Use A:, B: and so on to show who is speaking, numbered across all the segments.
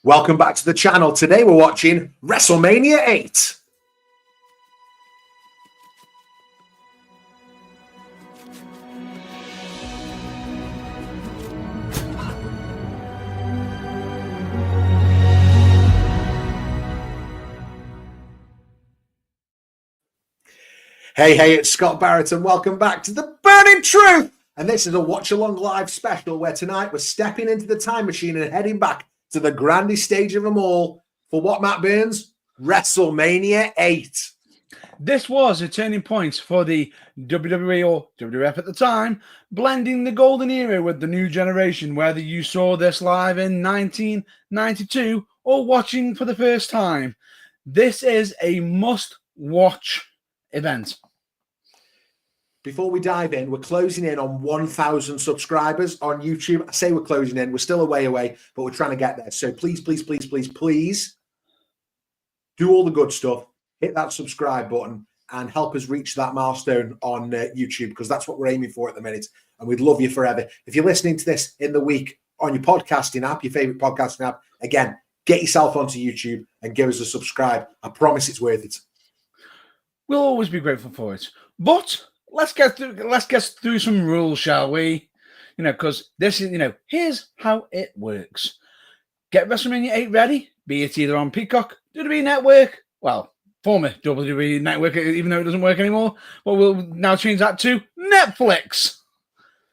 A: Welcome back to the channel. Today we're watching WrestleMania 8. Hey, it's Scott Barrett and welcome back to The Burning Truth. And this is a watch-along live special where tonight we're stepping into the time machine and heading back to the grandest stage of them all for what, Matt Burns? WrestleMania 8.
B: This was a turning point for the WWE or WWF at the time, blending the golden era with the new generation, whether you saw this live in 1992 or watching for the first time. This is a must-watch event.
A: Before we dive in, we're closing in on 1,000 subscribers on YouTube. I say we're closing in. We're still a way away, but we're trying to get there. So please do all the good stuff. Hit that subscribe button and help us reach that milestone on YouTube, because that's what we're aiming for at the minute. And we'd love you forever. If you're listening to this in the week on your podcasting app, your favorite podcasting app, again, get yourself onto YouTube and give us a subscribe. I promise it's worth it.
B: We'll always be grateful for it. But let's get through some rules, shall we? Because this is, here's how it works. Get WrestleMania 8 ready, be it either on Peacock, WWE Network, well, former WWE Network, even though it doesn't work anymore, but we'll now change that to Netflix.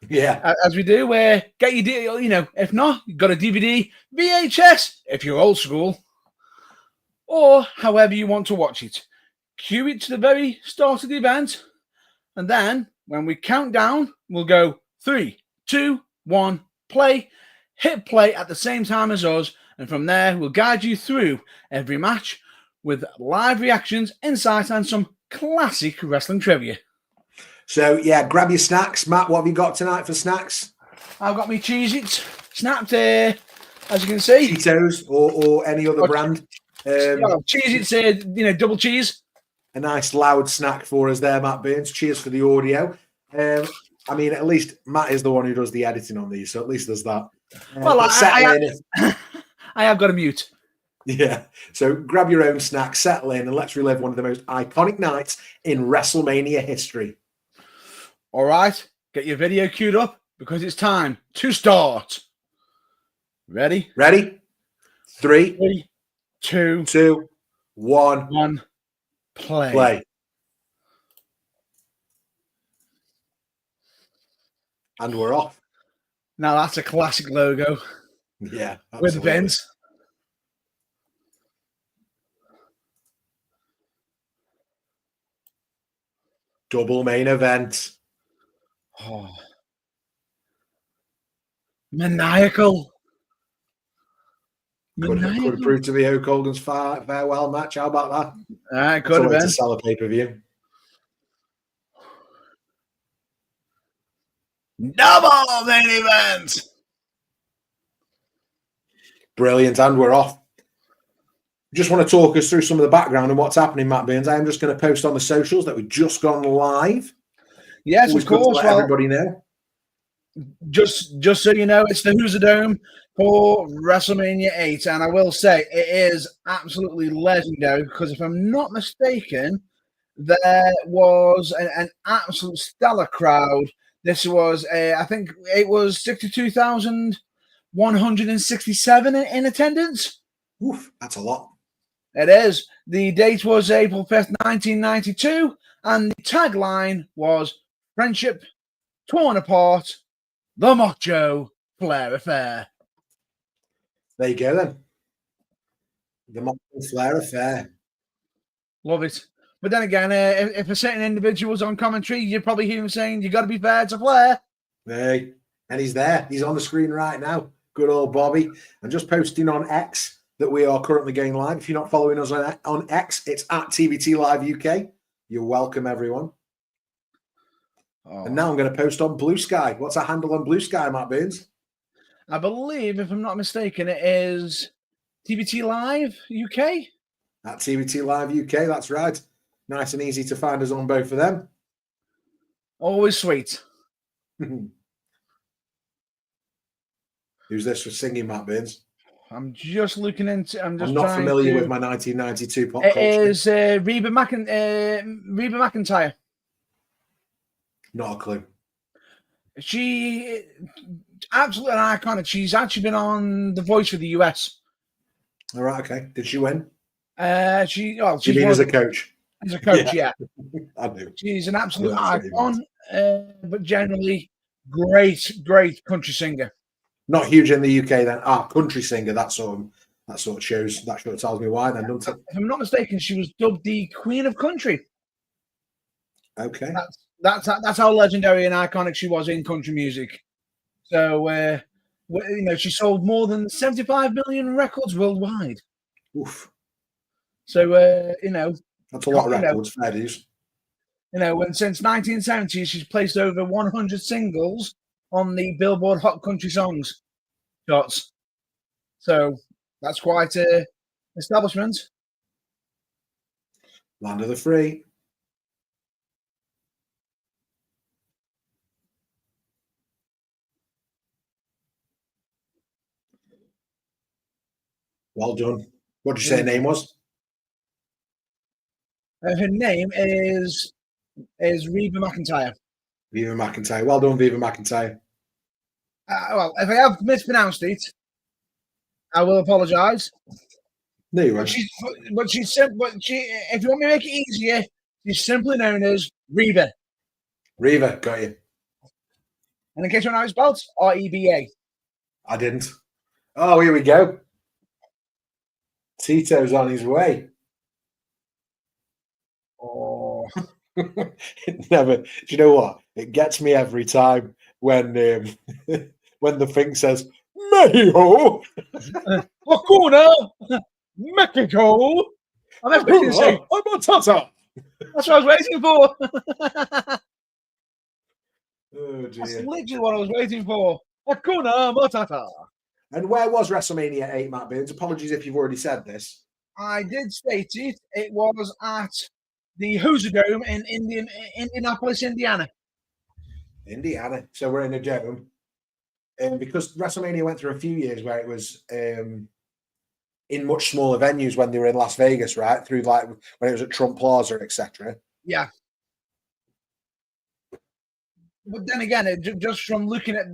A: Yeah.
B: As we do, where get your deal, if not, you've got a DVD, VHS, if you're old school, or however you want to watch it. Cue it to the very start of the event, and then when we count down, we'll go 3, 2, 1, play. Hit play at the same time as us, and from there we'll guide you through every match with live reactions, insight, and some classic wrestling trivia.
A: So yeah, grab your snacks. Matt, what have you got tonight for snacks?
B: I've got my Cheez-Its snapped here, as you can see.
A: Cheetos or any other brand.
B: Cheez-Its, double cheese.
A: A nice loud snack for us there, Matt Burns. Cheers for the audio. I mean, at least Matt is the one who does the editing on these, so at least there's that.
B: Well, I have got a mute.
A: Yeah, so grab your own snack, settle in, and let's relive one of the most iconic nights in WrestleMania history.
B: All right, get your video queued up because it's time to start. Ready?
A: Ready?
B: 3, 2,
A: 1. Play. And we're off.
B: Now that's a classic logo.
A: Yeah. Absolutely.
B: With Vince.
A: Double main event.
B: Oh. Maniacal.
A: Could have proved to be Hulk Hogan's farewell match. How about that?
B: Could have been.
A: To sell a pay-per-view.
B: Double main event.
A: Brilliant, and we're off. Just want to talk us through some of the background and what's happening, Matt Burns. I am just going to post on the socials that we've just gone live.
B: Yes, always of course.
A: Let everybody know.
B: Just so you know, it's the Who's a Dome for WrestleMania 8, and I will say it is absolutely legendary because if I'm not mistaken, there was an absolute stellar crowd. This was, I think it was 62,167 in attendance.
A: Oof, that's a lot.
B: It is. The date was April 5th, 1992, and the tagline was Friendship Torn Apart, the Macho Flair Affair.
A: There you go then. The Macho Flair Affair.
B: Love it. But then again, if a certain individual's on commentary, you probably hear him saying, you got to be fair to Flair.
A: Hey, and he's there. He's on the screen right now. Good old Bobby. I'm just posting on X that we are currently going live. If you're not following us on X, it's at TBT Live UK. You're welcome, everyone. Oh. And now I'm going to post on Blue Sky. What's our handle on Blue Sky, Matt Burns?
B: I believe, if I'm not mistaken, it is TBT Live UK.
A: At TBT Live UK, that's right. Nice and easy to find us on both of them.
B: Always sweet.
A: Who's this for singing, Matt Burns?
B: I'm just looking into. I'm
A: not familiar with my 1992 pop culture.
B: It is Reba McEntire.
A: Not a clue.
B: She absolutely iconic. She's actually been on The Voice for the US.
A: All right, okay. Did she win?
B: She
A: mean as a coach?
B: As a coach, yeah.
A: I do.
B: She's an absolute icon, but generally great country singer.
A: Not huge in the UK then. Country singer. That sort of shows. That sort of tells me why then, doesn't it?
B: If I'm not mistaken, she was dubbed the Queen of Country.
A: Okay.
B: That's how legendary and iconic she was in country music. So, she sold more than 75 million records worldwide.
A: Oof.
B: So,
A: that's a lot of records, fair dues.
B: Since 1970, she's placed over 100 singles on the Billboard Hot Country Songs charts. So, that's quite an establishment.
A: Land of the free. Well done. What did you say her name was?
B: Her name is Reba McEntire.
A: Reba McEntire. Well done, Reba McEntire.
B: Well, if I have mispronounced it, I will apologise.
A: No, you won't.
B: If you want me to make it easier, she's simply known as Reba.
A: Reba, got you.
B: And in case you don't know how it's spelled, R-E-B-A.
A: I didn't. Oh, here we go. Tito's on his way.
B: Oh.
A: It never. Do you know what? It gets me every time when the thing says Mexico,
B: Hakuna, Mexico. I'm expecting to say
A: Matata.
B: That's what I was waiting for.
A: Oh dear.
B: That's literally what I was waiting for. Hakuna Matata.
A: And where was WrestleMania 8, Matt Burns? Apologies if you've already said this.
B: I did state it. It was at the Hoosier Dome in Indianapolis, Indiana.
A: Indiana. So we're in a dome. And because WrestleMania went through a few years where it was in much smaller venues when they were in Las Vegas, right? Through like when it was at Trump Plaza, etc.
B: Yeah. But then again, just looking at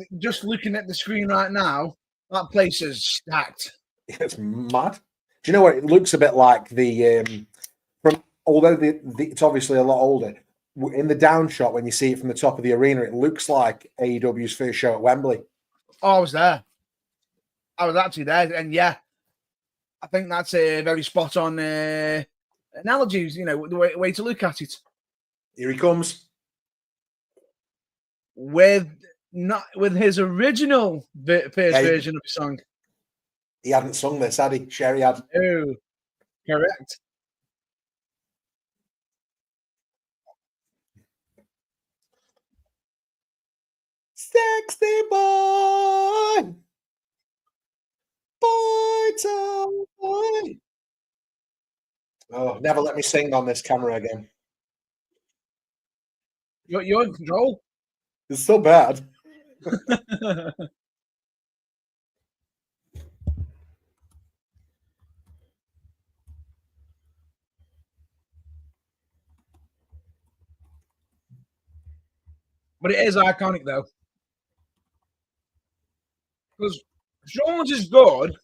B: the screen right now, that place is stacked.
A: It's mad. Do you know what? It looks a bit like the although it's obviously a lot older. In the down shot, when you see it from the top of the arena, it looks like AEW's first show at Wembley.
B: Oh, I was there. I was actually there, and yeah, I think that's a very spot on analogies. The way to look at it.
A: Here he comes
B: with his original first version of the song.
A: He hadn't sung this, had he? Sherry had.
B: Oh, correct.
A: Sexy boy, boy. Oh, never let me sing on this camera again.
B: You're in control.
A: It's so bad.
B: But it is iconic, though. Because Shawn's is good.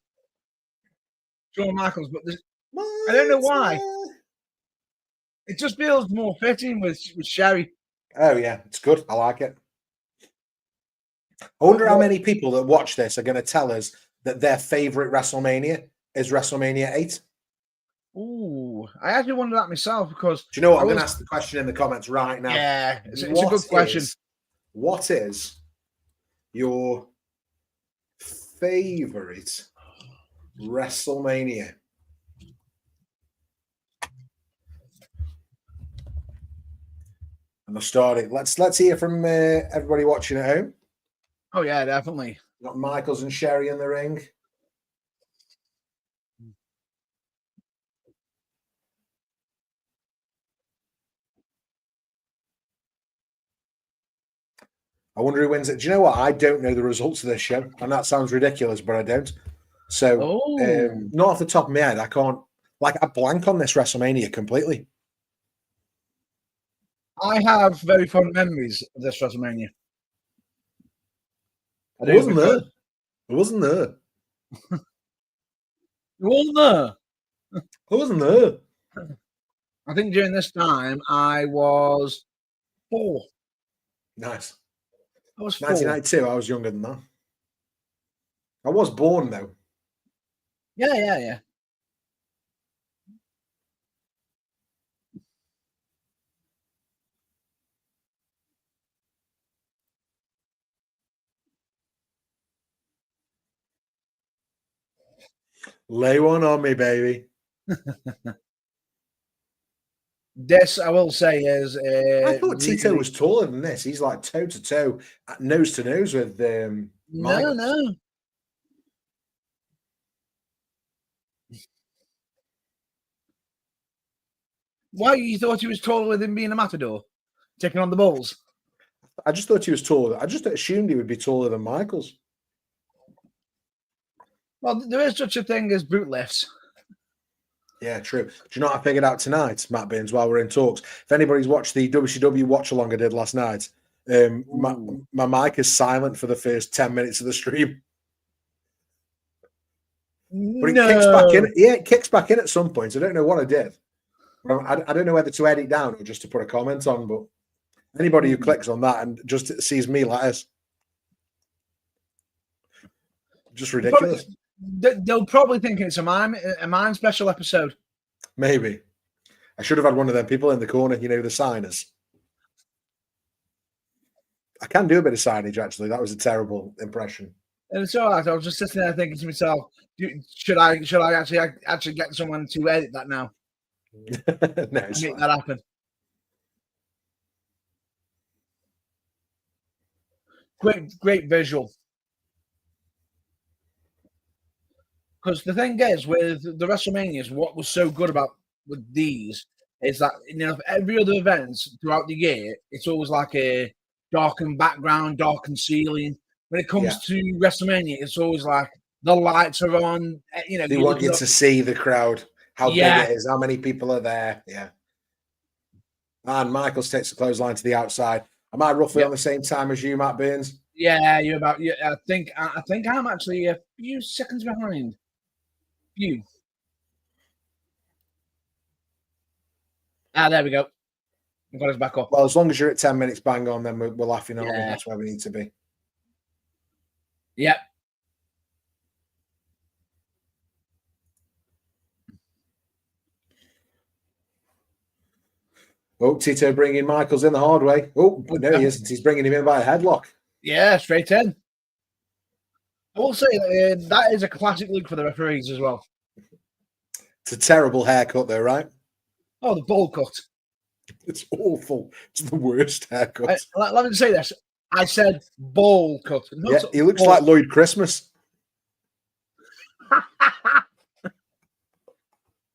B: Shawn Michaels, but I don't know why. It just feels more fitting with Sherry.
A: Oh, yeah. It's good. I like it. I wonder how many people that watch this are going to tell us that their favourite WrestleMania is WrestleMania 8.
B: Ooh, I actually wonder that myself because...
A: Do you know what? I'm going to ask the question in the comments right now.
B: Yeah, it's a good question.
A: What is your favourite WrestleMania? And I started. Let's hear from everybody watching at home.
B: Oh yeah, definitely.
A: Got Michaels and Sherry in the ring. I wonder who wins it. Do you know what? I don't know the results of this show, and that sounds ridiculous, but I don't. So,
B: Oh.
A: not off the top of my head, I can't. Like, I blank on this WrestleMania completely.
B: I have very fond memories of this WrestleMania.
A: I wasn't there. I wasn't there.
B: You wasn't there?
A: I wasn't there.
B: I think during this time I was 4.
A: Nice.
B: I was 4.
A: 1992. I was younger than that. I was born though.
B: Yeah.
A: Lay one on me, baby.
B: This, I will say, is
A: I thought Tito
B: really...
A: was taller than this. He's like toe to toe, nose to nose with Michaels.
B: No. Why, you thought he was taller with him being a matador, taking on the bulls?
A: I just thought he was taller. I just assumed he would be taller than Michaels.
B: Well, there is such a thing as boot lifts.
A: Yeah, true. Do you know what I figured out tonight, Matt Beans, while we're in talks? If anybody's watched the WCW watch along I did last night, my mic is silent for the first 10 minutes of the stream. But it kicks back in. Yeah, it kicks back in at some point. I don't know what I did. I don't know whether to edit down or just to put a comment on, but anybody who clicks on that and just sees me like this, just ridiculous.
B: They'll probably think it's a mime special episode.
A: Maybe. I should have had one of them people in the corner, the signers. I can do a bit of signage, actually. That was a terrible impression.
B: And it's all right. I was just sitting there thinking to myself, should I actually get someone to edit that now?
A: No, it's
B: make
A: fine.
B: that happen. Great visual. Because the thing is, with the WrestleManias, what was so good with these is that every other event throughout the year, it's always like a darkened background, darkened ceiling. When it comes to WrestleMania, it's always like the lights are on.
A: They want you to see the crowd, how big it is, how many people are there. Yeah. And Michaels takes the clothesline to the outside. Am I roughly on the same time as you, Matt Burns?
B: Yeah, you're about. Yeah, I think I'm actually a few seconds behind. Few. There we go. I've got us back up.
A: Well, as long as you're at 10 minutes bang on, then we're laughing, aren't we? That's where we need to be.
B: Yep.
A: Oh, Tito bringing Michaels in the hard way. Oh, no, he isn't. He's bringing him in by a headlock.
B: Yeah, straight in. I will say that is a classic look for the referees as well.
A: It's a terrible haircut, though, right?
B: Oh, the bowl cut.
A: It's awful. It's the worst haircut.
B: Let me say this. I said bowl cut.
A: Yeah, he looks like Lloyd Christmas.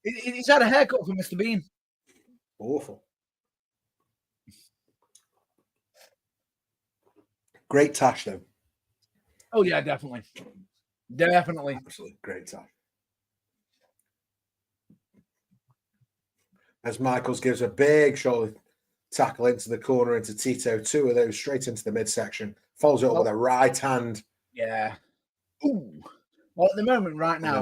B: He's had a haircut for Mr. Bean.
A: Awful. Great tash, though.
B: Oh, yeah, definitely. Definitely.
A: Absolutely great tash. As Michaels gives a big shoulder tackle into the corner into Tito, 2 of those straight into the midsection. Follows it up with a right hand.
B: Yeah. Ooh. Well, at the moment, right now,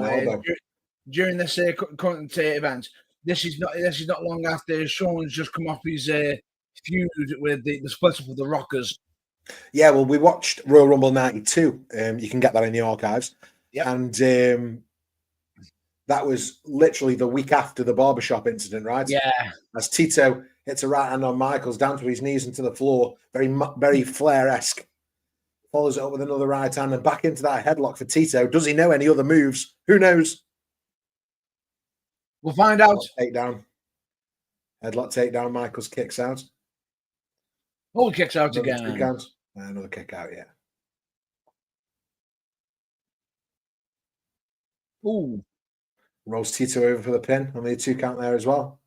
B: during this current event, this is not long after Sean's just come off his feud with the split up of the Rockers.
A: Yeah, well, we watched Royal Rumble 92. You can get that in the archives.
B: Yep.
A: And that was literally the week after the barbershop incident, right?
B: Yeah.
A: As Tito hits a right hand on Michaels down to his knees into the floor, very Flair-esque. Follows it up with another right hand and back into that headlock for Tito. Does he know any other moves? Who knows?
B: We'll find out.
A: Takedown. Headlock takedown. Michaels kicks out.
B: Oh, kicks out
A: Another
B: again.
A: Another kick out, yeah.
B: Ooh.
A: Rolls Tito over for the pin. Only a 2 count there as well.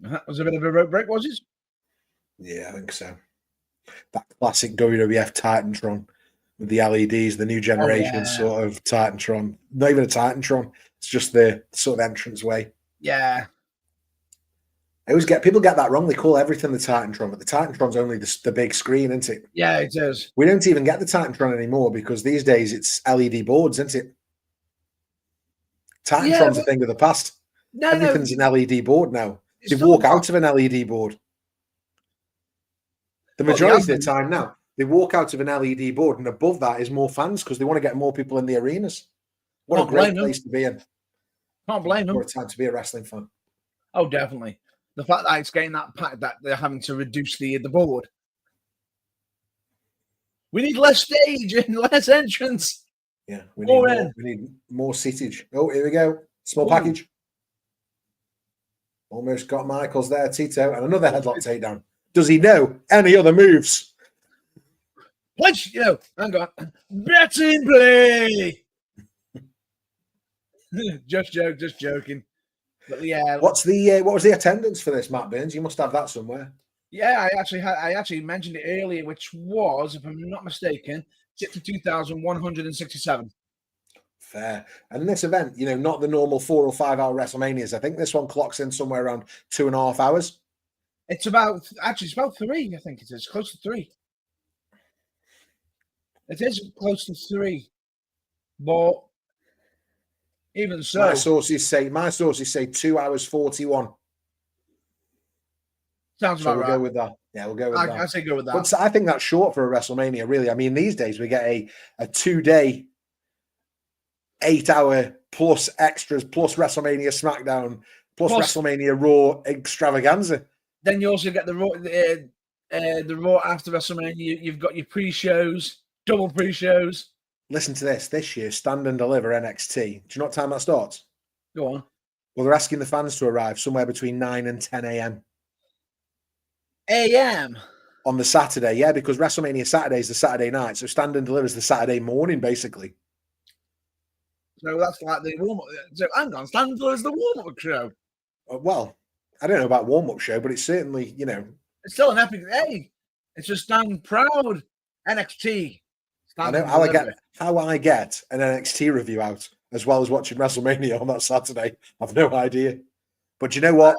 B: That was a bit of a rope break, was it?
A: Yeah, I think so. That classic WWF Titantron with the LEDs, the new generation sort of Titantron. Not even a Titantron. It's just the sort of entrance way.
B: Yeah.
A: I always get people get that wrong. They call everything the Titantron, but the Titantron's only the big screen, isn't it?
B: Yeah, it is.
A: We don't even get the Titantron anymore because these days it's LED boards, isn't it? Titantron's a thing of the past. Everything's an LED board now. They walk out of an LED board. The majority of the time now, they walk out of an LED board, and above that is more fans because they want to get more people in the arenas. What a great place to be in.
B: Can't blame them.
A: What a time to be a wrestling fan.
B: Oh, definitely. The fact that it's getting that packed that they're having to reduce the board. We need less stage and less entrance.
A: Yeah, we need more seatage. Oh, here we go. Small package. Almost got Michaels there, Tito, and another headlock takedown. Does he know any other moves?
B: Punch, hang on. Bret's in play. just joking. But yeah.
A: What was the attendance for this, Matt Burns? You must have that somewhere.
B: Yeah, I actually mentioned it earlier, which was, if I'm not mistaken, 62,167.
A: Fair. And this event, not the normal 4 or 5 hour WrestleManias. I think this one clocks in somewhere around 2.5 hours.
B: It's about 3. I think it is close to 3. It is close to 3, but even so,
A: my sources say 2 hours 41.
B: Sounds about right.
A: We'll go with that. Yeah, we'll go with that.
B: I say go with that.
A: But I think that's short for a WrestleMania, really. I mean, these days we get a 2-day, 8-hour plus extras, plus WrestleMania SmackDown, plus WrestleMania Raw extravaganza.
B: Then you also get the Raw after WrestleMania. You've got your pre-shows, double pre-shows.
A: Listen to this. This year, Stand and Deliver NXT. Do you know what time that starts?
B: Go on.
A: Well, they're asking the fans to arrive somewhere between 9 and 10 a.m. On the Saturday, yeah, because WrestleMania Saturday is the Saturday night, so Stand and Deliver is the Saturday morning, basically.
B: So that's like the warm-up. So hang on, Stand and Deliver is the warm-up show.
A: Well, I don't know about warm-up show, but it's certainly,
B: It's still an epic day. It's just Stand Proud NXT.
A: I know how I get an NXT review out as well as watching WrestleMania on that Saturday. I've no idea. But you know what?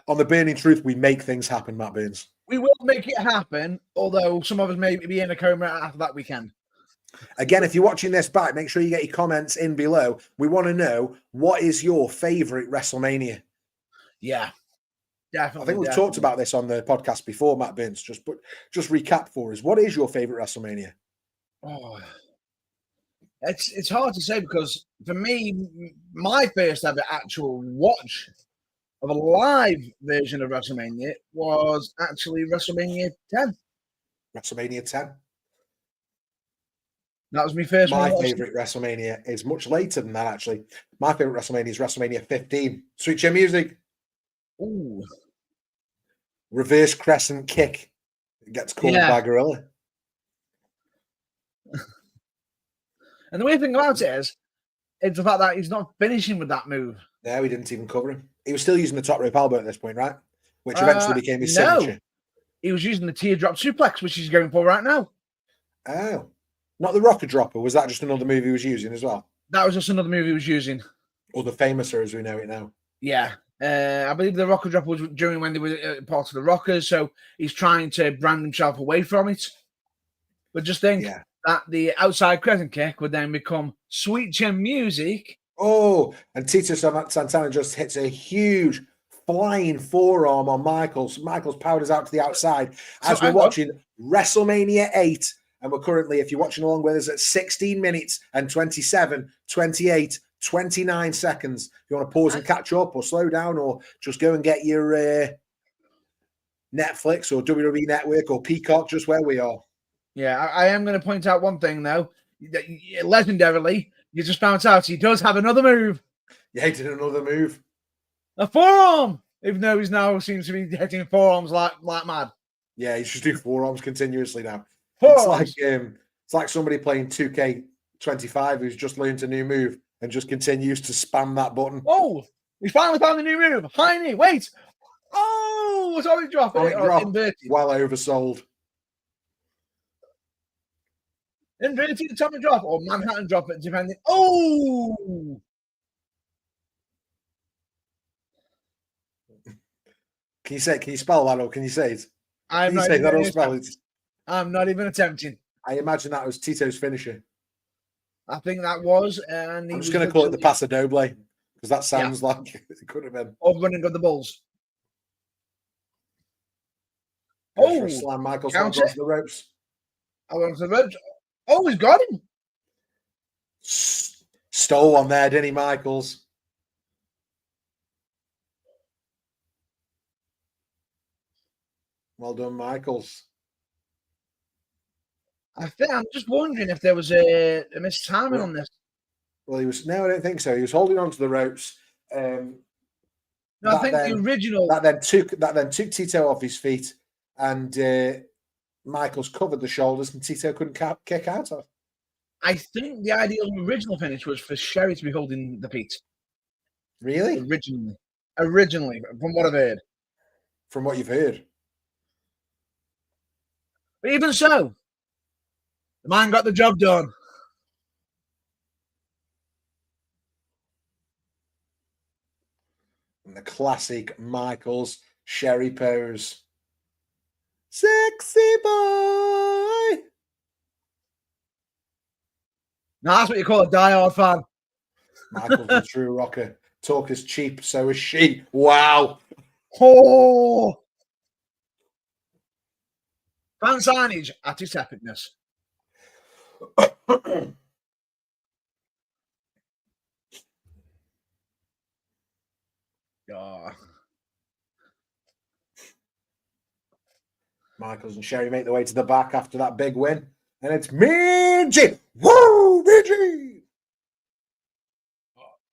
A: On the Burning Truth, we make things happen, Matt Burns.
B: We will make it happen, although some of us may be in a coma after that weekend.
A: Again, if you're watching this back, make sure you get your comments in below. We want to know, what is your favourite WrestleMania?
B: Yeah, definitely.
A: I think we've talked about this on the podcast before, Matt Burns. Just recap for us. What is your favourite WrestleMania?
B: Oh, it's hard to say because for me, my first ever actual watch of a live version of WrestleMania was actually WrestleMania 10.
A: WrestleMania 10.
B: That was my first one.
A: My favourite WrestleMania is much later than that, actually. My favourite WrestleMania is WrestleMania 15. Sweet Chin Music.
B: Ooh.
A: Reverse crescent kick. It gets called by Gorilla.
B: And the weird thing about it is the fact that he's not finishing with that move.
A: No, we didn't even cover him. He was still using the top rope elbow at this point, right? Which eventually became his signature.
B: He was using the teardrop suplex, which he's going for right now.
A: Oh. Not the Rocker Dropper. Was that just another move he was using as well?
B: That was just another move he was using.
A: Or the Famouser as we know it now.
B: Yeah. I believe the Rocker Dropper was during when they were part of the Rockers, so he's trying to brand himself away from it. But just think that the outside crescent kick would then become Sweet Chin Music.
A: Oh, and Tito Santana just hits a huge flying forearm on Michaels. Michaels powders out to the outside as we're watching WrestleMania 8. And we're currently, if you're watching along with us, at 16 minutes and 27, 28, 29 seconds. If you want to pause and catch up or slow down or just go and get your Netflix or WWE Network or Peacock, just where we are.
B: Yeah, I am going to point out one thing, though. Legendarily, you just found out he does have another move.
A: Yeah, he did another move.
B: A forearm! Even though he's now seems to be hitting forearms like mad.
A: Yeah, he's just doing forearms continuously now.
B: Forearms.
A: It's like somebody playing 2K25 who's just learned a new move and just continues to spam that button.
B: Oh, we finally found the new move. High knee, wait. Oh, sorry, drop it.
A: Well oversold.
B: Inverted atomic drop or Manhattan drop, depending. Oh!
A: Can you spell that, or can you say it?
B: I'm
A: Can you
B: not
A: say
B: even
A: that or
B: gonna
A: spell
B: attempt.
A: it?
B: I'm not even attempting.
A: I imagine that was Tito's finisher.
B: I think that was, and
A: I'm just going to call it the Paso Doble because that sounds like it could have been.
B: Of running of the Bulls.
A: Goes for a slam. Michaels holds
B: counter.
A: onto the ropes.
B: Onto the ropes. Oh, he's got him.
A: Stole one there, didn't he, Michaels? Well done, Michaels.
B: I'm just wondering if there was a missed timing on this.
A: Well, he was. No, I don't think so. He was holding onto the ropes.
B: No, I think the original
A: that then took Tito off his feet, and Michaels covered the shoulders, and Tito couldn't kick out of.
B: I think the ideal original finish was for Sherry to be holding the feet.
A: Really?
B: Originally, from what I've heard.
A: From what you've heard.
B: But even so, the man got the job done.
A: And the classic Michaels Sherry pose. Sexy boy.
B: Now that's what you call a diehard fan.
A: Michael's a true rocker. Talk is cheap, so is she. Wow.
B: Oh. Fan signage at its epicness. Oh.
A: Michaels and Sherry make their way to the back after that big win. And it's Mean Gene. Woo, Mean Gene.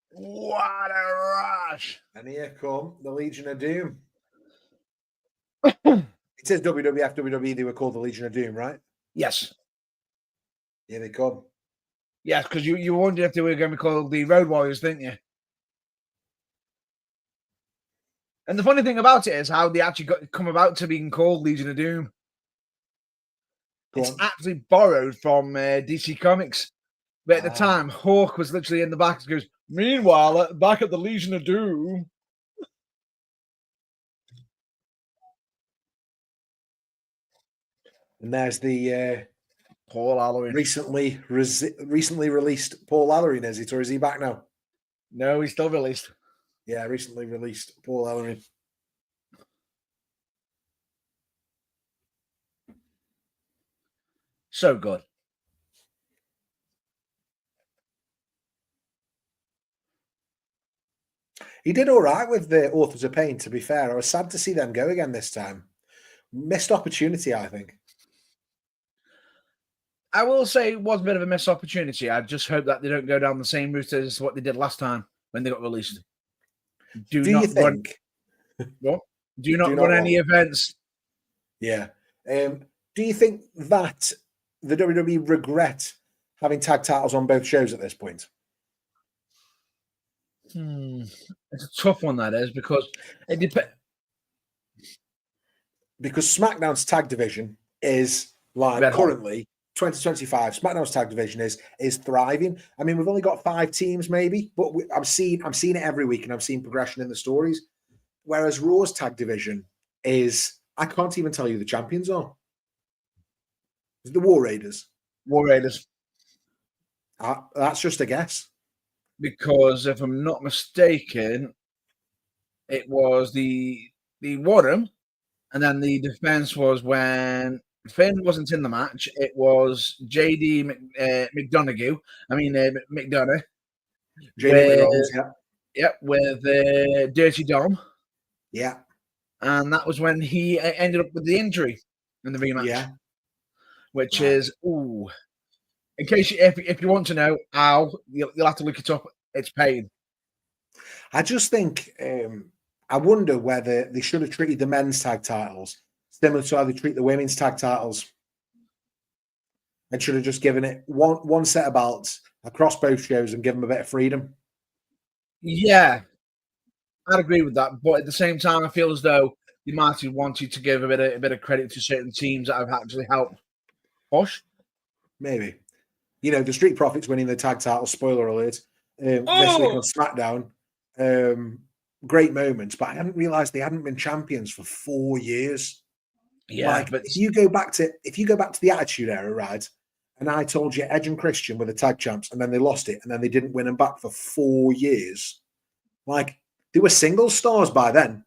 B: What a rush.
A: And here come the Legion of Doom. It says WWF, WWE, they were called the Legion of Doom, right?
B: Yes.
A: Here they come.
B: Yes, because you wondered if they were going to be called the Road Warriors, didn't you? And the funny thing about it is how they actually come about to being called Legion of Doom. It's actually borrowed from DC Comics. But at the time, Hawk was literally in the back and goes, meanwhile, back at the Legion of Doom.
A: And there's the
B: Paul Ellering.
A: Recently released Paul Ellering, is it? Or is he back now?
B: No, he's still released.
A: Yeah, recently released Paul Ellering.
B: So good.
A: He did all right with the Authors of Pain, to be fair. I was sad to see them go again this time. Missed opportunity, I think.
B: I will say it was a bit of a missed opportunity. I just hope that they don't go down the same route as what they did last time when they got released. Do not run any events.
A: Yeah. Do you think that the WWE regret having tag titles on both shows at this point?
B: It's a tough one, that is, because it depends.
A: Because SmackDown's tag division is like currently 2025. SmackDown's tag division is thriving. I mean, we've only got 5 teams, maybe, but I'm seeing it every week, and I'm seeing progression in the stories. Whereas Raw's tag division is, I can't even tell you the champions are. Is it the War Raiders?
B: War Raiders.
A: That's just a guess.
B: Because if I'm not mistaken, it was the Warham, and then the defense was when Finn wasn't in the match. It was JD McDonough. McDonough.
A: JD McDonough, yeah.
B: Yep, with Dirty Dom.
A: Yeah.
B: And that was when he ended up with the injury in the rematch.
A: Yeah.
B: Which is, in case if you want to know how, you'll have to look it up. It's pain.
A: I just think, I wonder whether they should have treated the men's tag titles similar to how they treat the women's tag titles, and should have just given it one set of belts across both shows and give them a bit of freedom.
B: Yeah, I'd agree with that. But at the same time, I feel as though they might have wanted to give a bit of credit to certain teams that have actually helped push.
A: Maybe. You know, the Street Profits winning the tag title, spoiler alert, this week on SmackDown. Great moments, but I hadn't realized they hadn't been champions for 4 years.
B: Yeah,
A: like,
B: but
A: if you go back to the Attitude Era, right? And I told you Edge and Christian were the tag champs, and then they lost it, and then they didn't win them back for 4 years. Like, they were single stars by then.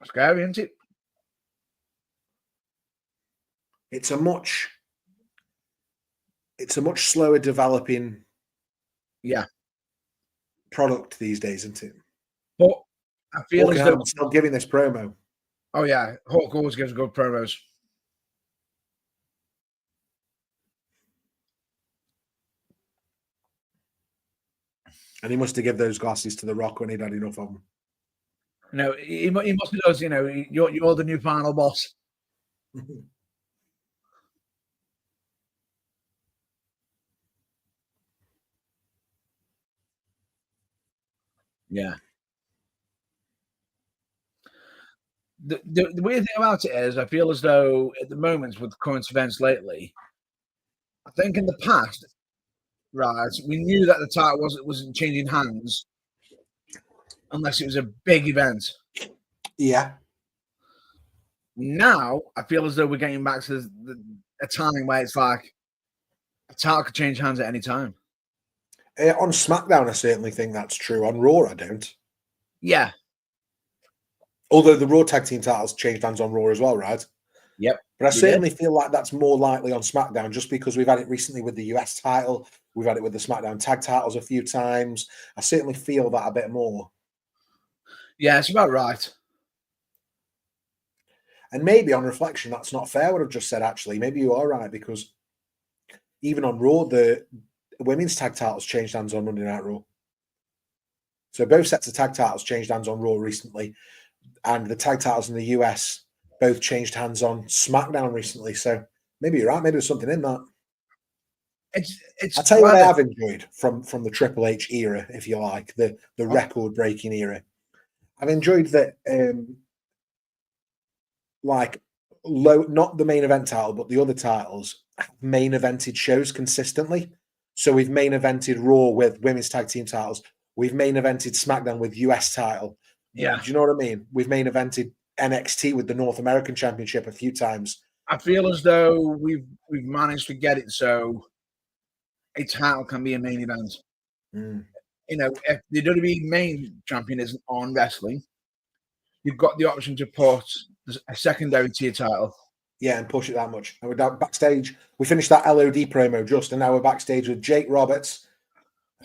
B: scary, isn't it?
A: It's a much slower developing product these days, isn't it?
B: But I feel
A: Hogan
B: as though
A: I'm still giving this promo.
B: Oh yeah, Hulk always gives good promos.
A: And he must have given those glasses to The Rock when he'd had enough of them.
B: No, he must have does. You know, you're the new final boss. Yeah. The weird thing about it is, I feel as though at the moment with current events lately, I think in the past, right, we knew that the title wasn't changing hands unless it was a big event.
A: Yeah.
B: Now I feel as though we're getting back to a time where it's like a title could change hands at any time.
A: On SmackDown, I certainly think that's true. On Raw, I don't.
B: Yeah.
A: Although the Raw tag team titles changed hands on Raw as well, right?
B: Yep.
A: But I certainly feel like that's more likely on SmackDown just because we've had it recently with the US title. We've had it with the SmackDown tag titles a few times. I certainly feel that a bit more.
B: Yeah, it's about right.
A: And maybe on reflection, that's not fair what I've just said, actually. Maybe you are right because even on Raw, the women's tag titles changed hands on Monday Night Raw. So both sets of tag titles changed hands on Raw recently. And the tag titles in the US both changed hands on SmackDown recently. So maybe you're right. Maybe there's something in that.
B: It's
A: I'll tell you what I have enjoyed from the Triple H era, if you like, the record-breaking era. I've enjoyed that, not the main event title, but the other titles have main evented shows consistently. So we've main evented Raw with women's tag team titles. We've main evented SmackDown with US title.
B: Yeah.
A: Do you know what I mean? We've main evented NXT with the North American Championship a few times.
B: I feel as though we've managed to get it so a title can be a main event.
A: Mm.
B: You know, if the WWE main champion isn't on wrestling, you've got the option to put a secondary tier title.
A: Yeah, and push it that much. And we're down backstage. We finished that LOD promo just, and now we're backstage with Jake Roberts.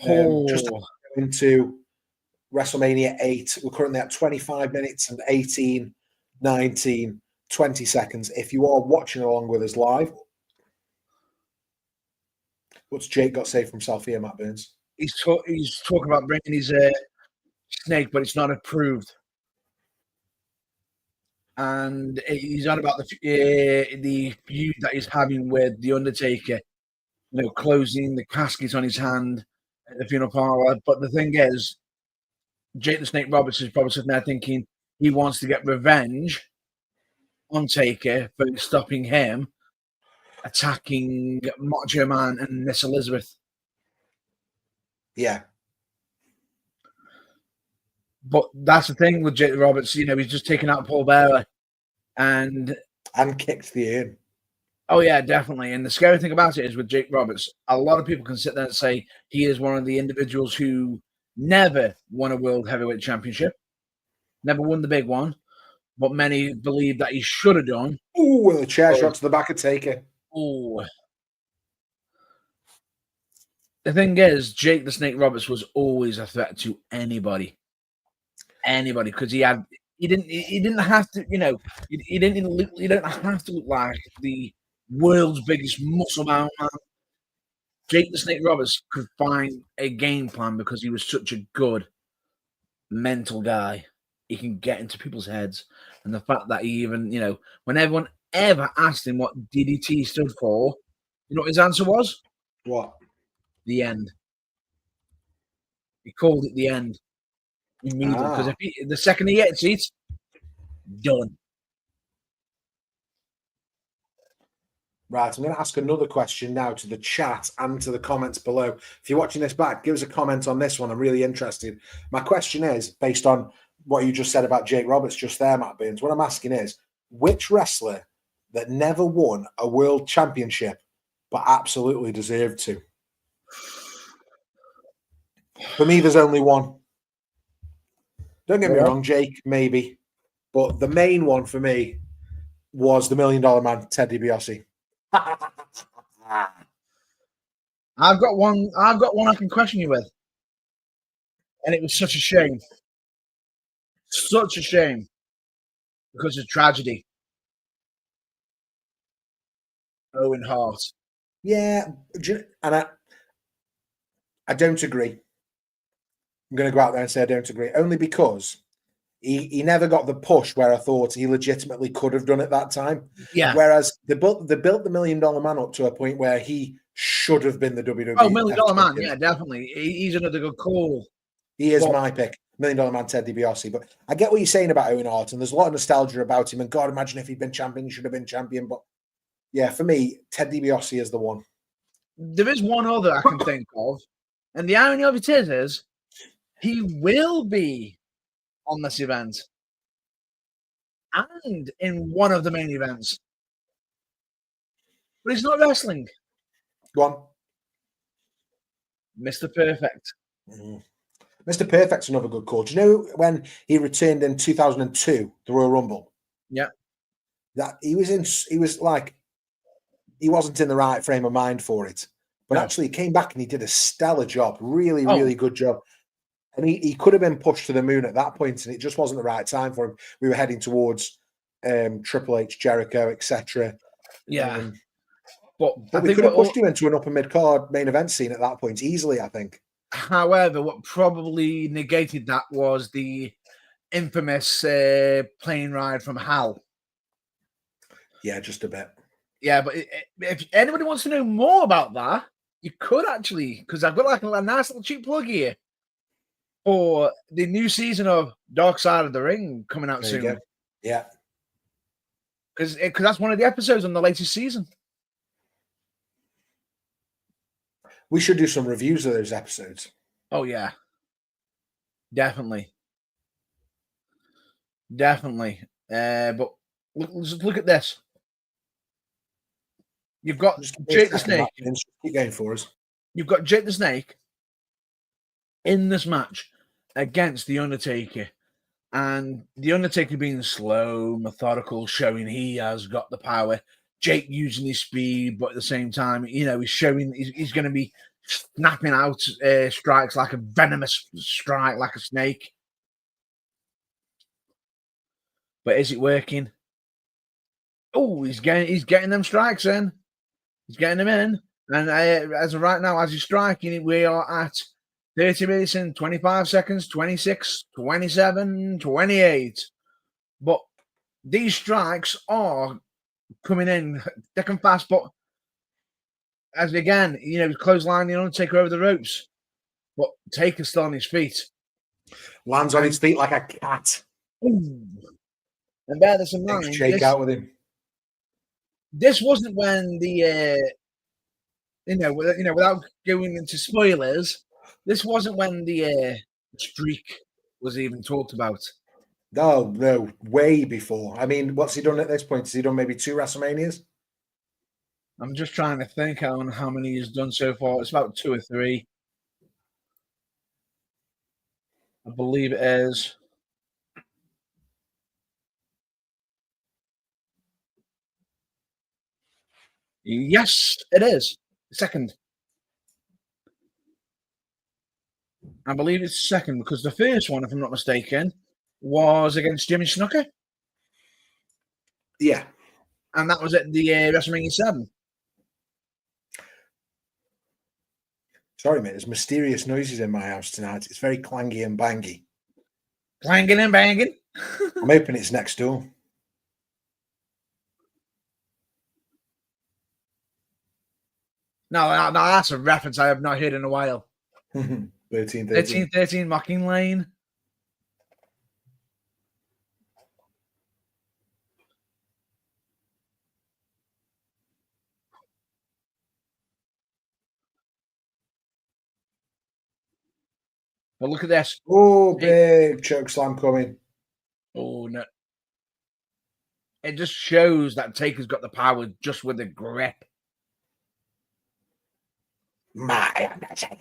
A: Just into WrestleMania 8. We're currently at 25 minutes and 18, 19, 20 seconds. If you are watching along with us live, what's Jake got to say for himself here, Matt Burns?
B: He's talking about bringing his snake, but it's not approved. And he's on about the feud that he's having with The Undertaker, you know, closing the casket on his hand at the funeral parlor. But the thing is, Jake the Snake Roberts is probably sitting there thinking he wants to get revenge on Taker for stopping him attacking Macho Man and Miss Elizabeth.
A: Yeah.
B: But that's the thing with Jake Roberts, you know, he's just taken out Paul Bearer and
A: kicked the in.
B: Oh, yeah, definitely. And the scary thing about it is with Jake Roberts, a lot of people can sit there and say he is one of the individuals who never won a World Heavyweight Championship, never won the big one, but many believe that he should have done.
A: Ooh, and the chair shot to the back of Taker.
B: Ooh. The thing is, Jake the Snake Roberts was always a threat to anybody, because he didn't have to, you know, he didn't have to look like the world's biggest muscle bound man. Jake the Snake Roberts could find a game plan because he was such a good mental guy. He can get into people's heads, and the fact that he even, you know, when everyone ever asked him what DDT stood for, you know what his answer was?
A: What?
B: The end. He called it the end immediately because the second he gets it, done.
A: Right, I'm going to ask another question now to the chat and to the comments below. If you're watching this back, give us a comment on this one. I'm really interested. My question is, based on what you just said about Jake Roberts just there, Matt Burns, what I'm asking is, which wrestler that never won a world championship but absolutely deserved to? For me, there's only one. Don't get me wrong, Jake, maybe. But the main one for me was the $1 Million Man, Ted DiBiase.
B: I've got one I can question you with. And it was such a shame. Such a shame. Because of tragedy. Owen Hart.
A: Yeah, and I don't agree. I'm going to go out there and say I don't agree, only because he never got the push where I thought he legitimately could have done at that time.
B: Yeah.
A: Whereas they built the $1 Million Man up to a point where he should have been the WWE.
B: Oh, $1 Million Man, yeah, definitely. He's another good call.
A: He is my pick, $1 Million Man, Ted DiBiase. But I get what you're saying about Owen Hart, and there's a lot of nostalgia about him. And God, imagine if he'd been champion, he should have been champion. But yeah, for me, Ted DiBiase is the one.
B: There is one other I can think of, and the irony of it is he will be on this event and in one of the main events, but he's not wrestling.
A: Go on.
B: Mr. Perfect.
A: Mr. Perfect's another good call. Do you know when he returned in 2002, the Royal Rumble?
B: Yeah.
A: That he wasn't in the right frame of mind for it. But actually he came back and he did a stellar job. Really good job. And he could have been pushed to the moon at that point, and it just wasn't the right time for him. We were heading towards Triple H, Jericho, etc.
B: Yeah.
A: But we could have pushed him into an upper mid-card main event scene at that point easily, I think.
B: However, what probably negated that was the infamous plane ride from Hal.
A: Yeah, just a bit.
B: Yeah, but if anybody wants to know more about that, you could actually, because I've got like a nice little cheap plug here for the new season of Dark Side of the Ring coming out soon.
A: Yeah.
B: Because that's one of the episodes on the latest season.
A: We should do some reviews of those episodes.
B: Oh, yeah. Definitely. But look at this. You've got Jake the Snake.
A: Keep going for us.
B: You've got Jake the Snake in this match against The Undertaker. And The Undertaker being slow, methodical, showing he has got the power. Jake using his speed, but at the same time, he's showing he's going to be snapping out strikes like a venomous strike, like a snake. But is it working? Oh, he's getting them strikes in. He's getting them in. And as of right now, as he's striking, we are at 30 minutes and 25 seconds, 26, 27, 28. But these strikes are coming in thick and fast. But as again, clothesline, the Undertaker over the ropes. But Taker's still on his feet.
A: Lands on his feet like a cat.
B: Ooh. And bear this in mind.
A: Shake out with him.
B: This wasn't when the without going into spoilers, this wasn't when the streak was even talked about.
A: No, way before. I mean, what's he done at this point? Has he done maybe 2 WrestleManias?
B: I'm just trying to think on how many he's done so far. It's about 2 or 3. I believe it is. Yes, it is. Second. I believe it's second because the first one, if I'm not mistaken, was against Jimmy Snuka.
A: Yeah.
B: And that was at the WrestleMania 7.
A: Sorry, mate. There's mysterious noises in my house tonight. It's very clangy and bangy.
B: Clanging and banging.
A: I'm hoping it's next door.
B: No, that's a reference I have not heard in a while.
A: 13
B: Mocking Lane. But look at this.
A: Oh, big choke slam coming.
B: Oh, no. It just shows that Taker's got the power just with the grip.
A: My Undertaker.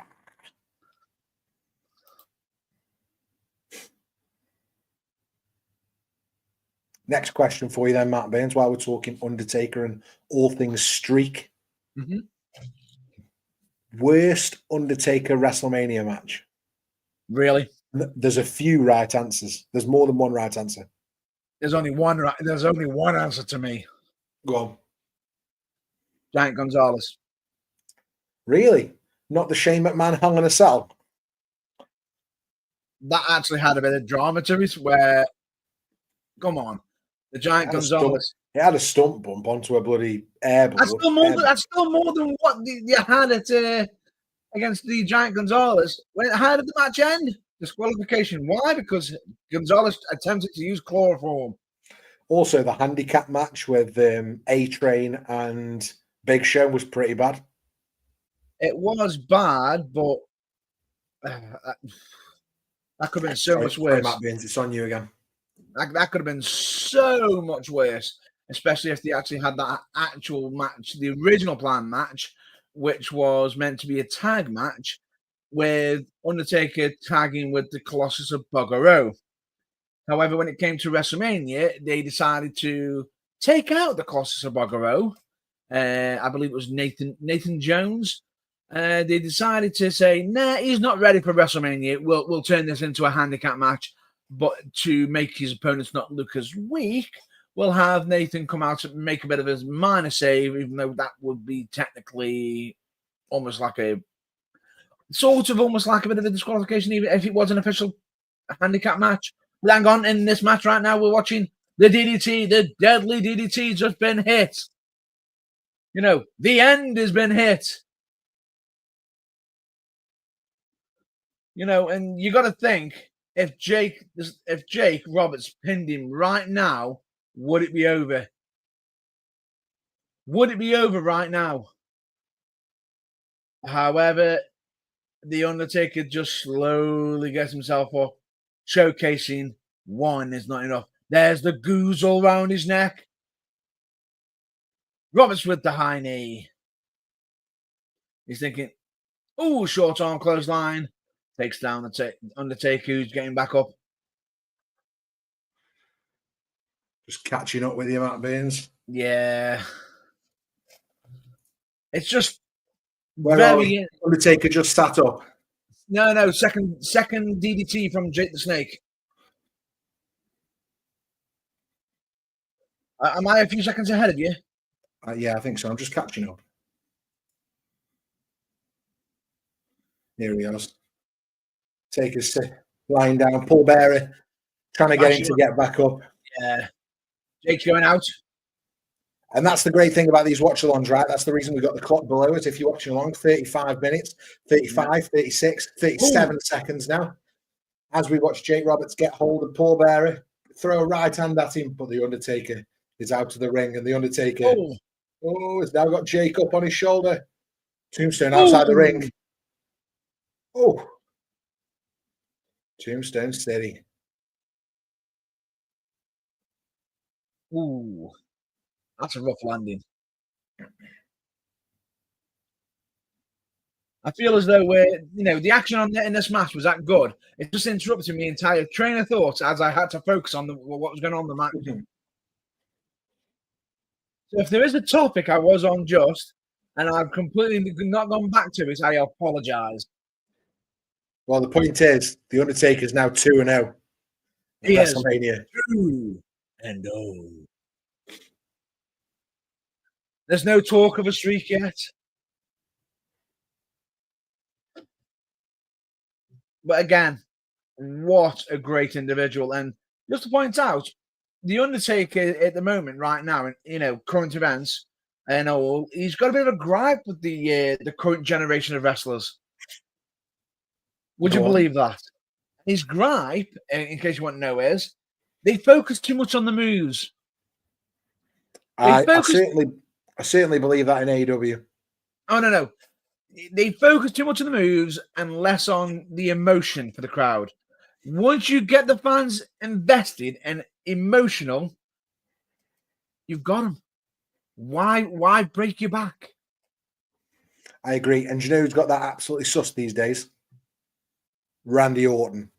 A: Next question for you then, Matt Burns, while we're talking Undertaker and all things streak.
B: Mm-hmm.
A: Worst Undertaker WrestleMania match?
B: Really?
A: There's a few right answers. There's more than one right answer.
B: There's only one right. There's only one answer to me.
A: Go on.
B: Giant Gonzalez.
A: Really? Not the Shane McMahon hung in a cell?
B: That actually had a bit of drama to it where, come on, the Giant Gonzalez.
A: It had a stump bump onto a bloody airboard.
B: That's still more than what you had at against the Giant Gonzalez. How did the match end? Disqualification. Why? Because Gonzalez attempted to use chloroform.
A: Also, the handicap match with A-Train and Big Show was pretty bad.
B: It was bad, but that could have been so much worse.
A: Matt Burns, it's on you again.
B: That could have been so much worse, especially if they actually had that actual match, the original plan match, which was meant to be a tag match with Undertaker tagging with the Colossus of Bugger. However, when it came to WrestleMania, they decided to take out the Colossus of Bugger. I believe it was Nathan Jones. They decided to say, nah, he's not ready for WrestleMania. We'll turn this into a handicap match. But to make his opponents not look as weak, we'll have Nathan come out and make a bit of a minor save, even though that would be technically almost like a bit of a disqualification, even if it was an official handicap match. But hang on, in this match right now, we're watching the DDT, the deadly DDT just been hit. You know, the end has been hit. You know, and you got to think, if Jake Roberts pinned him right now, would it be over? Would it be over right now? However, The Undertaker just slowly gets himself up, showcasing one is not enough. There's the goose all around his neck. Roberts with the high knee. He's thinking, oh, short arm clothesline. Takes down the Undertaker, who's getting back up.
A: Just catching up with you, Matt Burns.
B: Yeah. It's just
A: Undertaker just sat up.
B: No, second DDT from Jake the Snake. Am I a few seconds ahead of you?
A: Yeah, I think so. I'm just catching up. Here he goes. Taker's lying down. Paul Bearer trying to get him to get back up.
B: Yeah. Jake's going out.
A: And that's the great thing about these watch-alongs, right? That's the reason we've got the clock below it. If you're watching along, 35 minutes, 35, 36, 37 seconds now. As we watch Jake Roberts get hold of Paul Bearer, throw a right hand at him, but the Undertaker is out of the ring. And the Undertaker, has now got Jake up on his shoulder. Tombstone outside the ring. Oh. Tombstone steady.
B: Ooh. That's a rough landing. I feel as though the action in this match was that good. It just interrupted my entire train of thought as I had to focus on what was going on in the match. Mm-hmm. So if there is a topic I was on just, and I've completely not gone back to it, I apologize.
A: Well, the point is, the Undertaker's now 2-0.
B: He is
A: WrestleMania.
B: 2-0. There's no talk of a streak yet. But again, what a great individual. And just to point out, the Undertaker at the moment, right now, current events and all, he's got a bit of a gripe with the current generation of wrestlers. Would you believe that? His gripe, in case you want to know, is they focus too much on the moves.
A: I certainly believe that in AEW.
B: Oh, no. they focus too much on the moves and less on the emotion for the crowd. Once you get the fans invested and emotional, you've got them. Why break your back?
A: I agree. And do you know who's got that absolutely sus these days? Randy Orton.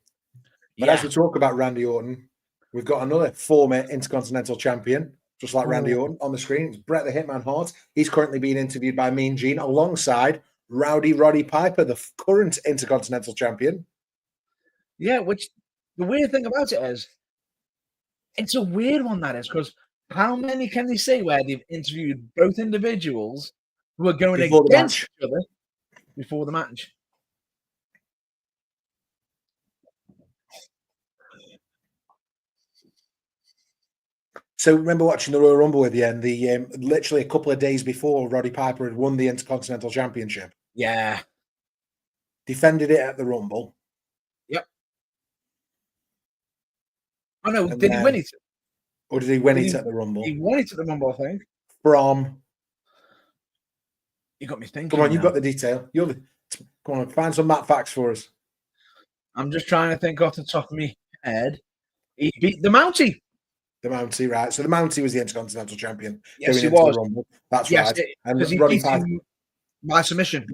A: But as we talk about Randy Orton, we've got another former Intercontinental champion, just like Randy Orton, on the screen. It's Bret the Hitman Hart. He's currently being interviewed by Mean Gene alongside Roddy Piper, the current Intercontinental champion.
B: Yeah, which the weird thing about it is, it's a weird one, that is, because how many can they say where they've interviewed both individuals who are going against each other before the match?
A: So remember watching the Royal Rumble with you, and the literally a couple of days before Roddy Piper had won the Intercontinental Championship.
B: Yeah.
A: Defended it at the Rumble.
B: Yep. Oh no, did he win it?
A: Or did he win it at the Rumble?
B: He won it at the Rumble, I think.
A: From...
B: You got me thinking.
A: Come on, you've got the detail. Come on, find some Matt facts for us.
B: I'm just trying to think off the top of my head. He beat the Mountie.
A: The Mountie, right. So the Mountie was the Intercontinental champion.
B: Yes, he was.
A: That's right.
B: And Roddy Piper by submission.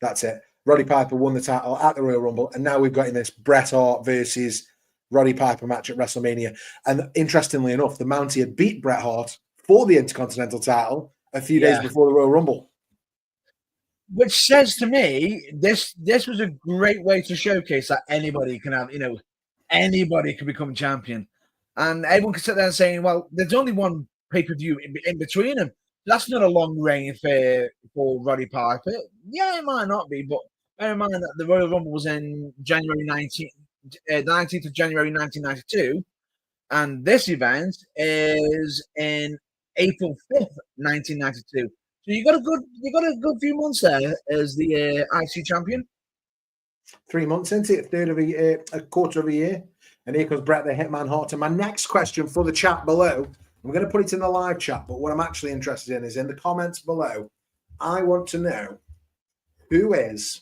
A: That's it. Roddy Piper won the title at the Royal Rumble, and now we've got in this Bret Hart versus Roddy Piper match at WrestleMania. And interestingly enough, the Mountie had beat Bret Hart for the Intercontinental title a few days before the Royal Rumble.
B: Which says to me, this was a great way to showcase that anybody can have, anybody can become champion. And everyone can sit there and saying, well, there's only one pay-per-view in between them. That's not a long reign for Roddy Piper. Yeah, it might not be, but bear in mind that the Royal Rumble was in January 19th of January 1992, and this event is in April 5th, 1992. So you got a good few months there as the IC champion.
A: 3 months into it, a quarter of a year. And here comes Bret the Hitman Hart. And my next question for the chat below, I'm going to put it in the live chat, but what I'm actually interested in is in the comments below. I want to know who is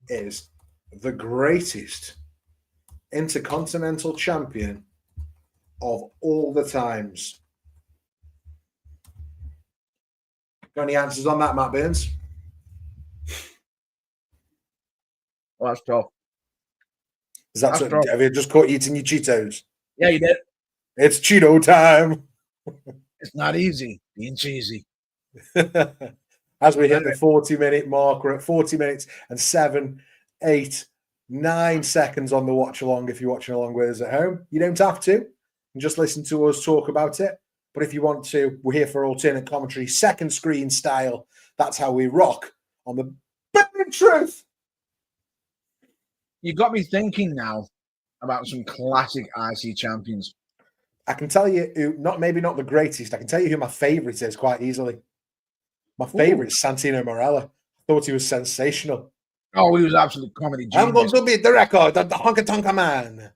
A: the greatest Intercontinental champion of all the times. Got any answers on that, Matt Burns?
B: Well, that's tough.
A: Is that so, have you just caught eating your Cheetos?
B: Yeah, you did.
A: It's Cheeto time.
B: It's not easy being cheesy.
A: As we hit the 40-minute mark, we're at 40 minutes and 7, 8, 9 seconds on the watch along. If you're watching along with us at home, you don't have to. And just listen to us talk about it. But if you want to, we're here for alternate commentary, second screen style. That's how we rock on the Burning Truth.
B: You got me thinking now about some classic IC champions.
A: I can tell you who, maybe not the greatest. I can tell you who my favourite is quite easily. My favourite is Santino Marella. I thought he was sensational.
B: Oh, he was absolute comedy genius.
A: I'm going to beat the record of the Honka Tonka Man.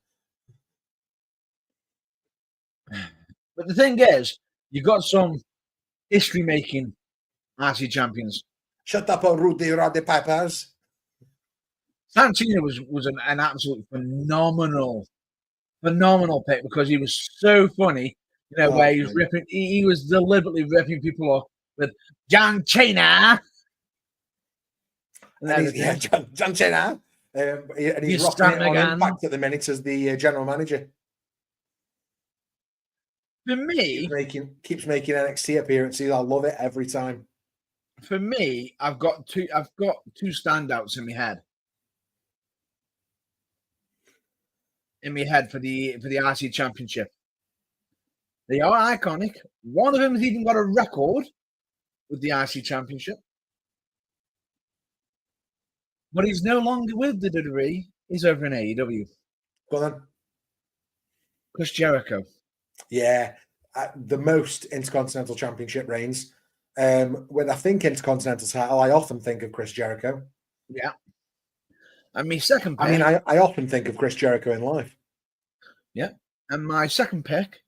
B: But the thing is, you got some history-making IC champions.
A: Shut up, Roddy Pipers.
B: Santino was an absolute phenomenal pick because he was so funny. Where he was ripping, he was deliberately ripping people off with John Cena.
A: John Cena. And he's rocking it on Impact at the minute as the general manager.
B: For me,
A: keeps making NXT appearances. I love it every time.
B: For me, I've got two standouts in my head. For the IC Championship. They are iconic. One of them has even got a record with the IC Championship. But he's no longer with the WWE. He's over in AEW.
A: Go on then.
B: Chris Jericho.
A: Yeah. The most Intercontinental Championship reigns. When I think Intercontinental title, I often think of Chris Jericho.
B: Yeah. And my second pick...
A: I often think of Chris Jericho in life.
B: Yeah. And my second pick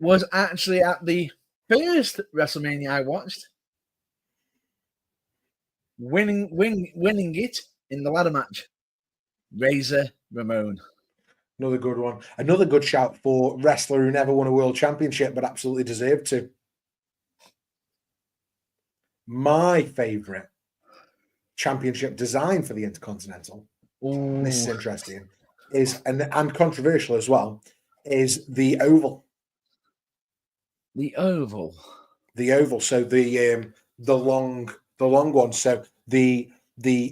B: was actually at the first WrestleMania I watched. winning it in the ladder match. Razor Ramon.
A: Another good one. Another good shout for wrestler who never won a world championship but absolutely deserved to. My favourite championship design for the Intercontinental, and this is interesting, is and controversial as well, is the oval.
B: The oval.
A: The oval. So the long one. So the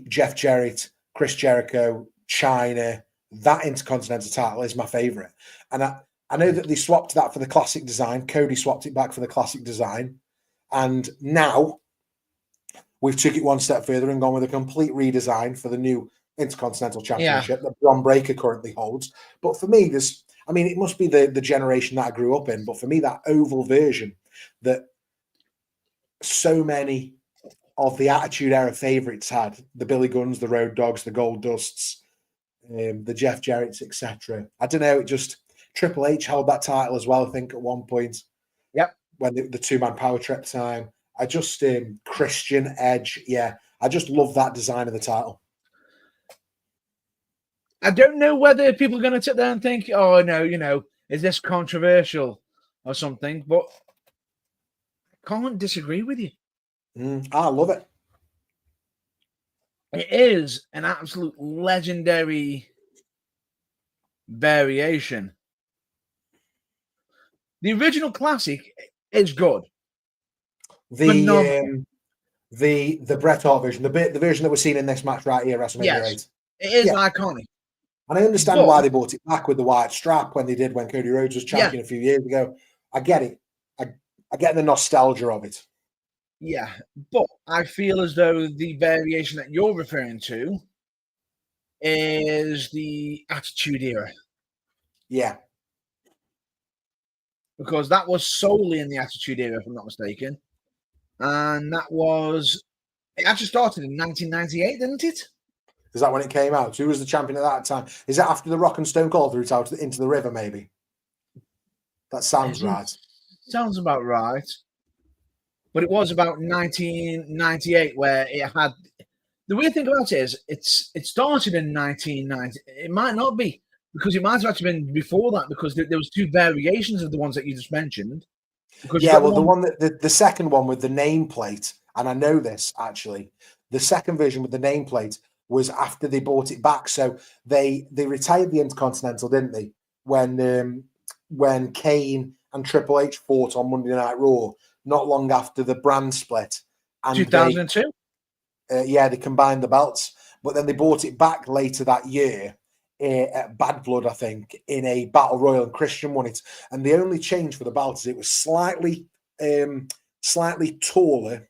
A: Jeff Jarrett, Chris Jericho, China, that Intercontinental title is my favourite. And I know that they swapped that for the classic design. Cody swapped it back for the classic design. And now we've took it one step further and gone with a complete redesign for the new Intercontinental Championship that Bron Breakker currently holds. But for me, it must be the generation that I grew up in. But for me, that oval version that so many of the Attitude Era favourites had, the Billy Gunns, the Road Dogs, the Gold Dusts, the Jeff Jarretts, etc. I don't know, it just, Triple H held that title as well, I think, at one point.
B: Yep.
A: When the two-man power trip time. I just, Christian, Edge, yeah. I just love that design of the title.
B: I don't know whether people are going to sit there and think, oh, no, is this controversial or something, but I can't disagree with you.
A: I love it.
B: It is an absolute legendary variation. The original classic is good.
A: The Bret Hart version, the version that we're seeing in this match right here, WrestleMania 8.
B: It is iconic.
A: And I understand why they brought it back with the white strap when Cody Rhodes was champion a few years ago. I get it. I get the nostalgia of it.
B: Yeah, but I feel as though the variation that you're referring to is the Attitude Era.
A: Yeah.
B: Because that was solely in the Attitude Era, if I'm not mistaken. And it actually started in 1998, didn't it?
A: Is that when it came out? Who was the champion at that time? Is that after the Rock and Stone Cold threw it out into the river, maybe? That sounds right.
B: Sounds about right. But it was about 1998 where it had... The weird thing about it is it started in 1990. It might not be, because it might have actually been before that, because there was two variations of the ones that you just mentioned.
A: The second one with the nameplate, and I know this actually, the second version with the nameplate was after they bought it back. So they retired the Intercontinental, didn't they? When Kane and Triple H fought on Monday Night Raw, not long after the brand split. And
B: 2002?
A: They combined the belts. But then they bought it back later that year at Bad Blood, I think, in a Battle Royal, and Christian won it. And the only change for the belt is it was slightly taller,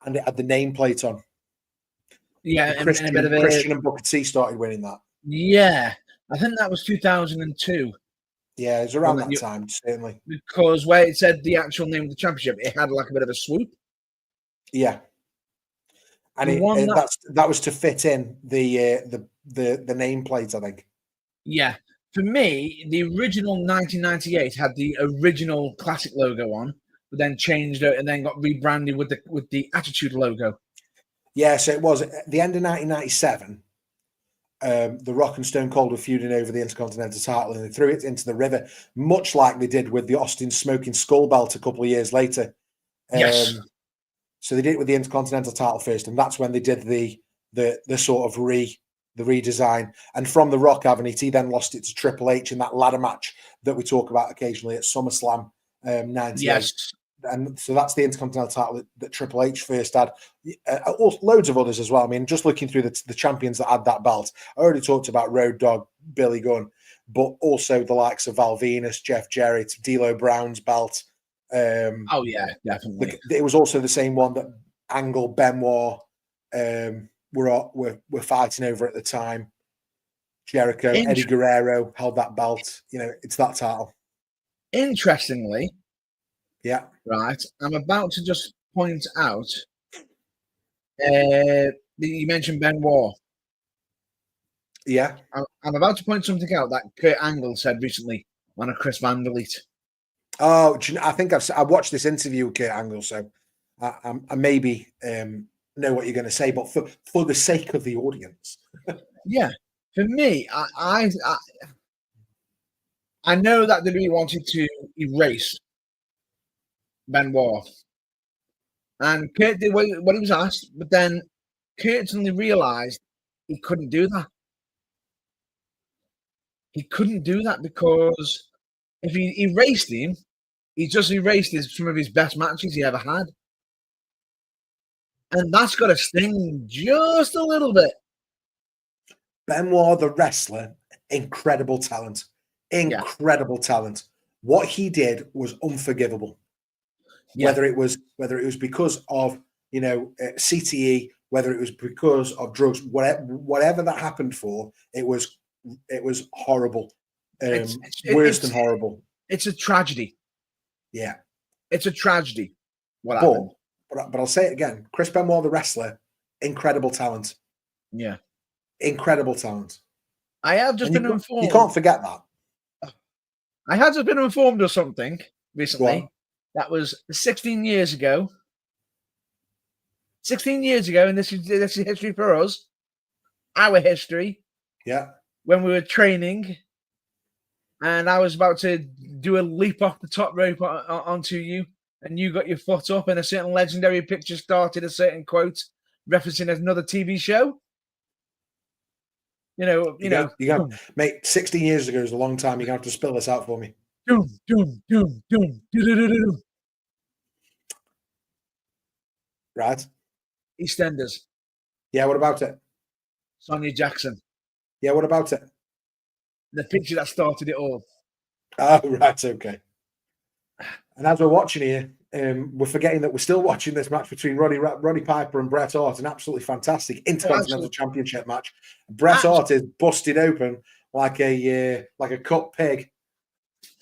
A: and it had the nameplate on.
B: Yeah,
A: Christian and Booker T started winning that.
B: Yeah, I think that was 2002.
A: Yeah, it was around that time, certainly.
B: Because where it said the actual name of the championship, it had like a bit of a swoop.
A: Yeah, and that was to fit in the nameplate, I think.
B: Yeah, for me, the original 1998 had the original classic logo on, but then changed it and then got rebranded with the Attitude logo.
A: Yeah, so it was at the end of 1997. The Rock and Stone Cold were feuding over the Intercontinental title, and they threw it into the river, much like they did with the Austin Smoking Skull belt a couple of years later.
B: Yes.
A: So they did it with the Intercontinental title first, and that's when they did the sort of redesign. And from the Rock having it, he then lost it to Triple H in that ladder match that we talk about occasionally at SummerSlam 98.
B: Yes.
A: And so that's the Intercontinental title that Triple H first had. Loads of others as well. I mean, just looking through the champions that had that belt, I already talked about Road Dogg, Billy Gunn, but also the likes of Val Venus, Jeff Jarrett, D'Lo Brown's belt.
B: Oh yeah, definitely.
A: It was also the same one that Angle, Benoit were fighting over at the time. Jericho, Eddie Guerrero held that belt. It's that title.
B: Interestingly,
A: yeah,
B: right. I'm about to just point out. You mentioned Benoit.
A: Yeah,
B: I'm about to point something out that Kurt Angle said recently on a Chris Van Vliet.
A: Oh, I think I watched this interview with Kurt Angle, so I maybe know what you're going to say, but for the sake of the audience.
B: Yeah, for me, I know that WWE wanted to erase Benoit, and Kurt did what he was asked, but then Kurt suddenly realized he couldn't do that. He couldn't do that because if he erased him, he just erased some of his best matches he ever had. And that's got to sting just a little bit.
A: Benoit, the wrestler, incredible talent. Incredible talent. What he did was unforgivable. Yeah. Whether it was because of CTE, whether it was because of drugs, whatever that happened for, it was horrible. Worse than horrible.
B: It's a tragedy.
A: Yeah,
B: it's a tragedy. What happened?
A: But I'll say it again. Chris Benoit, the wrestler, incredible talent.
B: Yeah,
A: incredible talent.
B: I have just been informed.
A: You can't forget that.
B: I had just been informed of something recently. That was 16 years ago. 16 years ago, and this is history for us. Our history.
A: Yeah.
B: When we were training, and I was about to do a leap off the top rope onto you, and you got your foot up, and a certain legendary picture started a certain quote referencing another TV show. You know,
A: mate. 16 years ago is a long time. You're gonna have to spell this out for me.
B: Doom, doom, doom, doom, doom.
A: Right.
B: EastEnders.
A: Yeah. What about it?
B: Sonia Jackson.
A: Yeah. What about it?
B: The picture that started it all.
A: Oh, right. Okay. And as we're watching here, we're forgetting that we're still watching this match between Roddy Piper and Bret Hart, an absolutely fantastic Intercontinental Championship match. Bret Hart is busted open like a cut pig.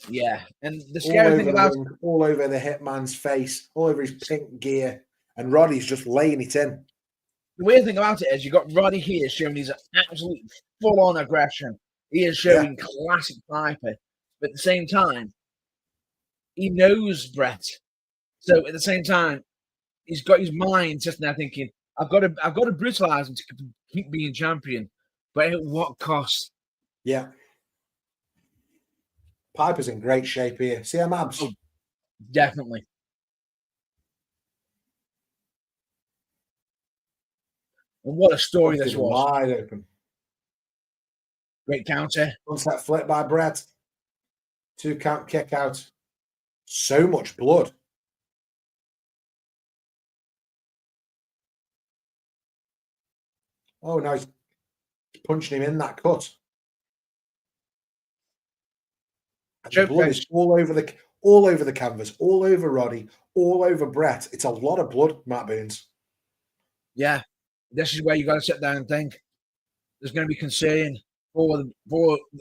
B: Yeah, and the scary thing about
A: all over the Hitman's face, all over his pink gear, and Roddy's just laying it in.
B: The weird thing about it is you got Roddy here showing his absolute full-on aggression. He is showing classic Piper, but at the same time, he knows Bret. So at the same time, he's got his mind sitting there thinking, I've got to brutalize him to keep being champion, but at what cost?
A: Yeah. Piper's in great shape here. See them abs?
B: Oh, definitely. And what a story this was.
A: Wide open.
B: Great counter.
A: Onset flip by Bret. 2 count kick out. So much blood. Oh, now he's punching him in that cut. And the blood is all over the canvas, all over Roddy, all over Bret. It's a lot of blood, Matt Burns.
B: Yeah, this is where you got to sit down and think. There's going to be concern for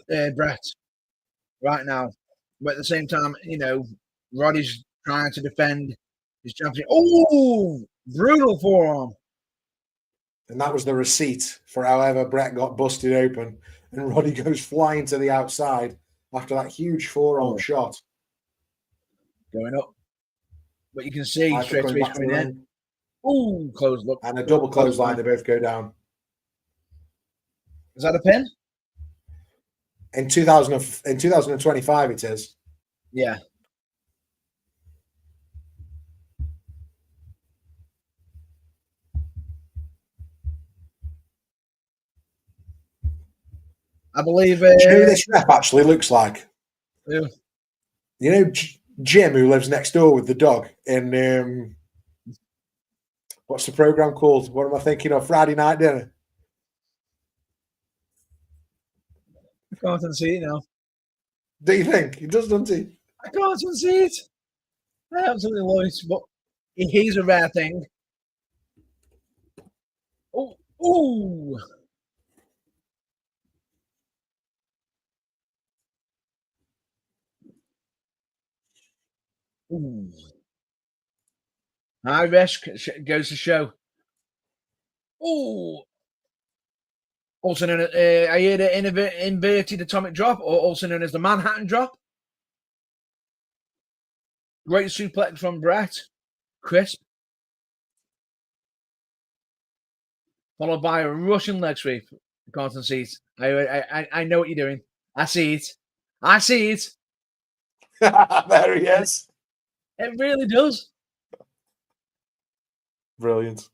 B: Bret right now, but at the same time, Roddy's trying to defend his championship. Oh, brutal forearm.
A: And that was the receipt for however Bret got busted open, and Roddy goes flying to the outside after that huge forearm shot.
B: Going up. But you can see straight away coming in. Ooh, close look.
A: And a double clothesline, they both go down.
B: Is that a pin?
A: In 2025 it is.
B: Yeah. I believe.
A: Do you know who this rep actually looks like?
B: Who?
A: You know Jim, who lives next door with the dog in what's the program called? What am I thinking of? Friday Night Dinner.
B: I can't unsee it now.
A: Do you think he does, doesn't he?
B: I can't unsee it. I absolutely love it, but he's a rare thing. Oh, ooh. Ooh. High risk goes to show. Oh, also known as I heard an inverted atomic drop, or also known as the Manhattan drop. Great suplex from Bret, crisp. followed by a Russian leg sweep. Can't see it. I know what you're doing. I see it. I see it.
A: There he is.
B: It really does.
A: Brilliant.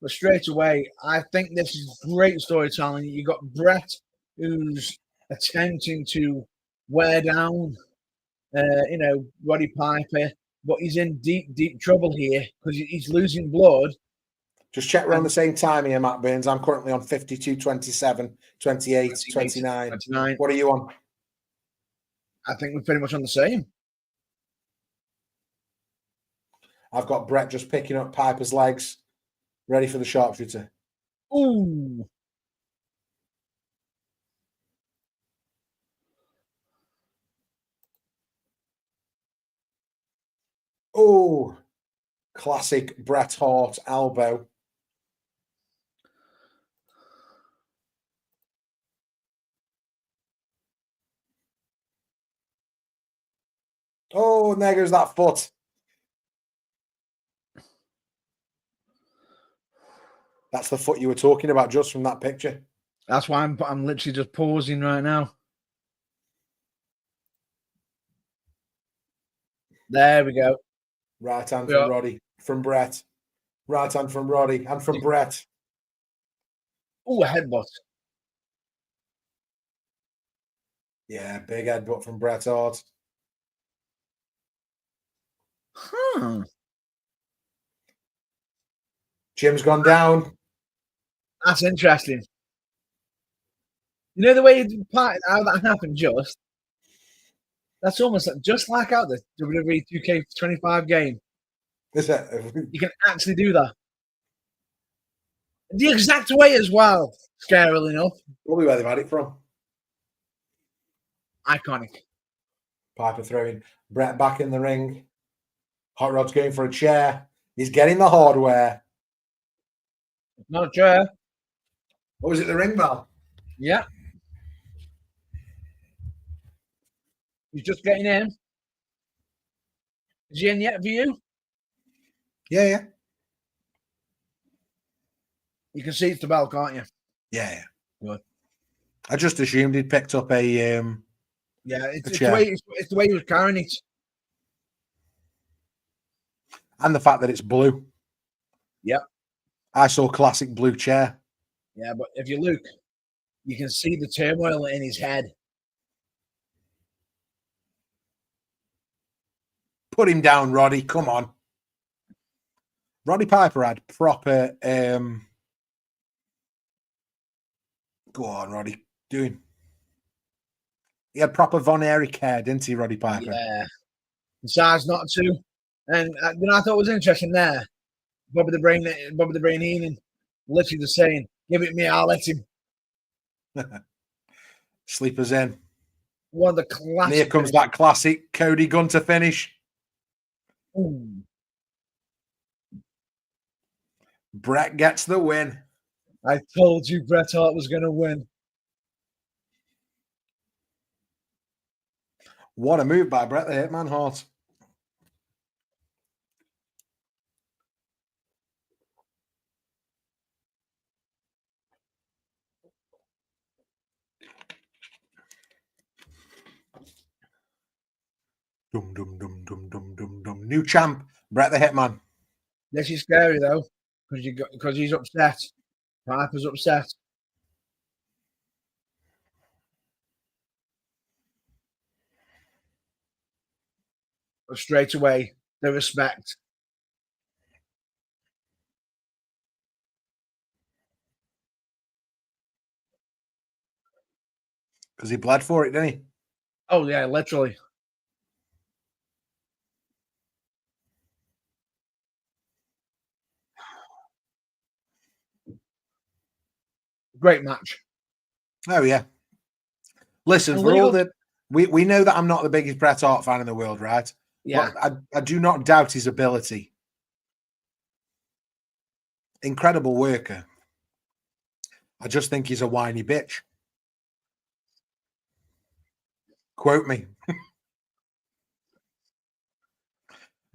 B: But straight away, I think this is great storytelling. You got Bret, who's attempting to wear down, Roddy Piper, but he's in deep, deep trouble here because he's losing blood.
A: Just check we're on the same time here, Matt Burns. I'm currently on 52, 27, 28, 29. What are you on?
B: I think we're pretty much on the same.
A: I've got Bret just picking up Piper's legs, ready for the sharpshooter.
B: Ooh.
A: Oh, classic Bret Hart elbow. Oh, and there goes that foot. That's the foot you were talking about just from that picture.
B: That's why I'm literally just pausing right now. There we go.
A: Right hand from Roddy, from Bret. Right hand from Roddy and from Bret.
B: Oh, a headbutt.
A: Yeah, big headbutt from Bret Hart. Jim's gone down.
B: That's interesting. You know the way how that happened just? That's almost just like out the WWE 2K25 game.
A: Is it?
B: You can actually do that. The exact way as well, scarily enough.
A: Probably where they've had it from.
B: Iconic.
A: Piper throwing Bret back in the ring. Hot Rod's going for a chair. He's getting the hardware.
B: Not a chair.
A: What was it, the ring bell?
B: Yeah. He's just getting in. Is he in yet for you?
A: Yeah.
B: You can see it's the bell, can't you?
A: Yeah.
B: Good.
A: I just assumed he'd picked up a
B: it's the way he was carrying it.
A: And the fact that it's blue.
B: Yep.
A: I saw classic blue chair.
B: Yeah, but if you look, you can see the turmoil in his head.
A: Put him down, Roddy. Come on. Roddy Piper had proper go on, Roddy. Doing. He had proper Von Erich hair, didn't he, Roddy Piper?
B: Yeah. Decides not to. And I thought it was interesting there. Bobby the Brain Heenan, literally just saying, "Give it me, I'll let him."
A: Sleepers in.
B: One of the classic.
A: And here comes that classic Cody Gunter finish.
B: Ooh.
A: Bret gets the win.
B: I told you Bret Hart was going to win.
A: What a move by Bret the Hitman Hart. Dum dum dum dum dum dum dum. New champ, Bret the Hitman.
B: This is scary though, because he's upset. Piper's upset. But straight away, the respect.
A: Because he bled for it, didn't he?
B: Oh yeah, literally. Great match.
A: Oh yeah. Listen, for all that we know that I'm not the biggest Bret Hart fan in the world, right?
B: Yeah.
A: But I do not doubt his ability. Incredible worker. I just think he's a whiny bitch. Quote me.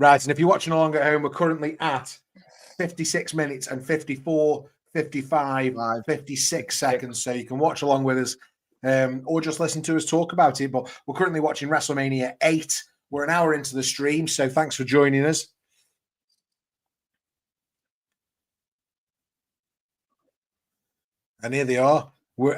A: Right, and if you're watching along at home, we're currently at 56 minutes and 54, 55, 56 seconds. So you can watch along with us or just listen to us talk about it. But we're currently watching WrestleMania 8. We're an hour into the stream, so thanks for joining us. And here they are.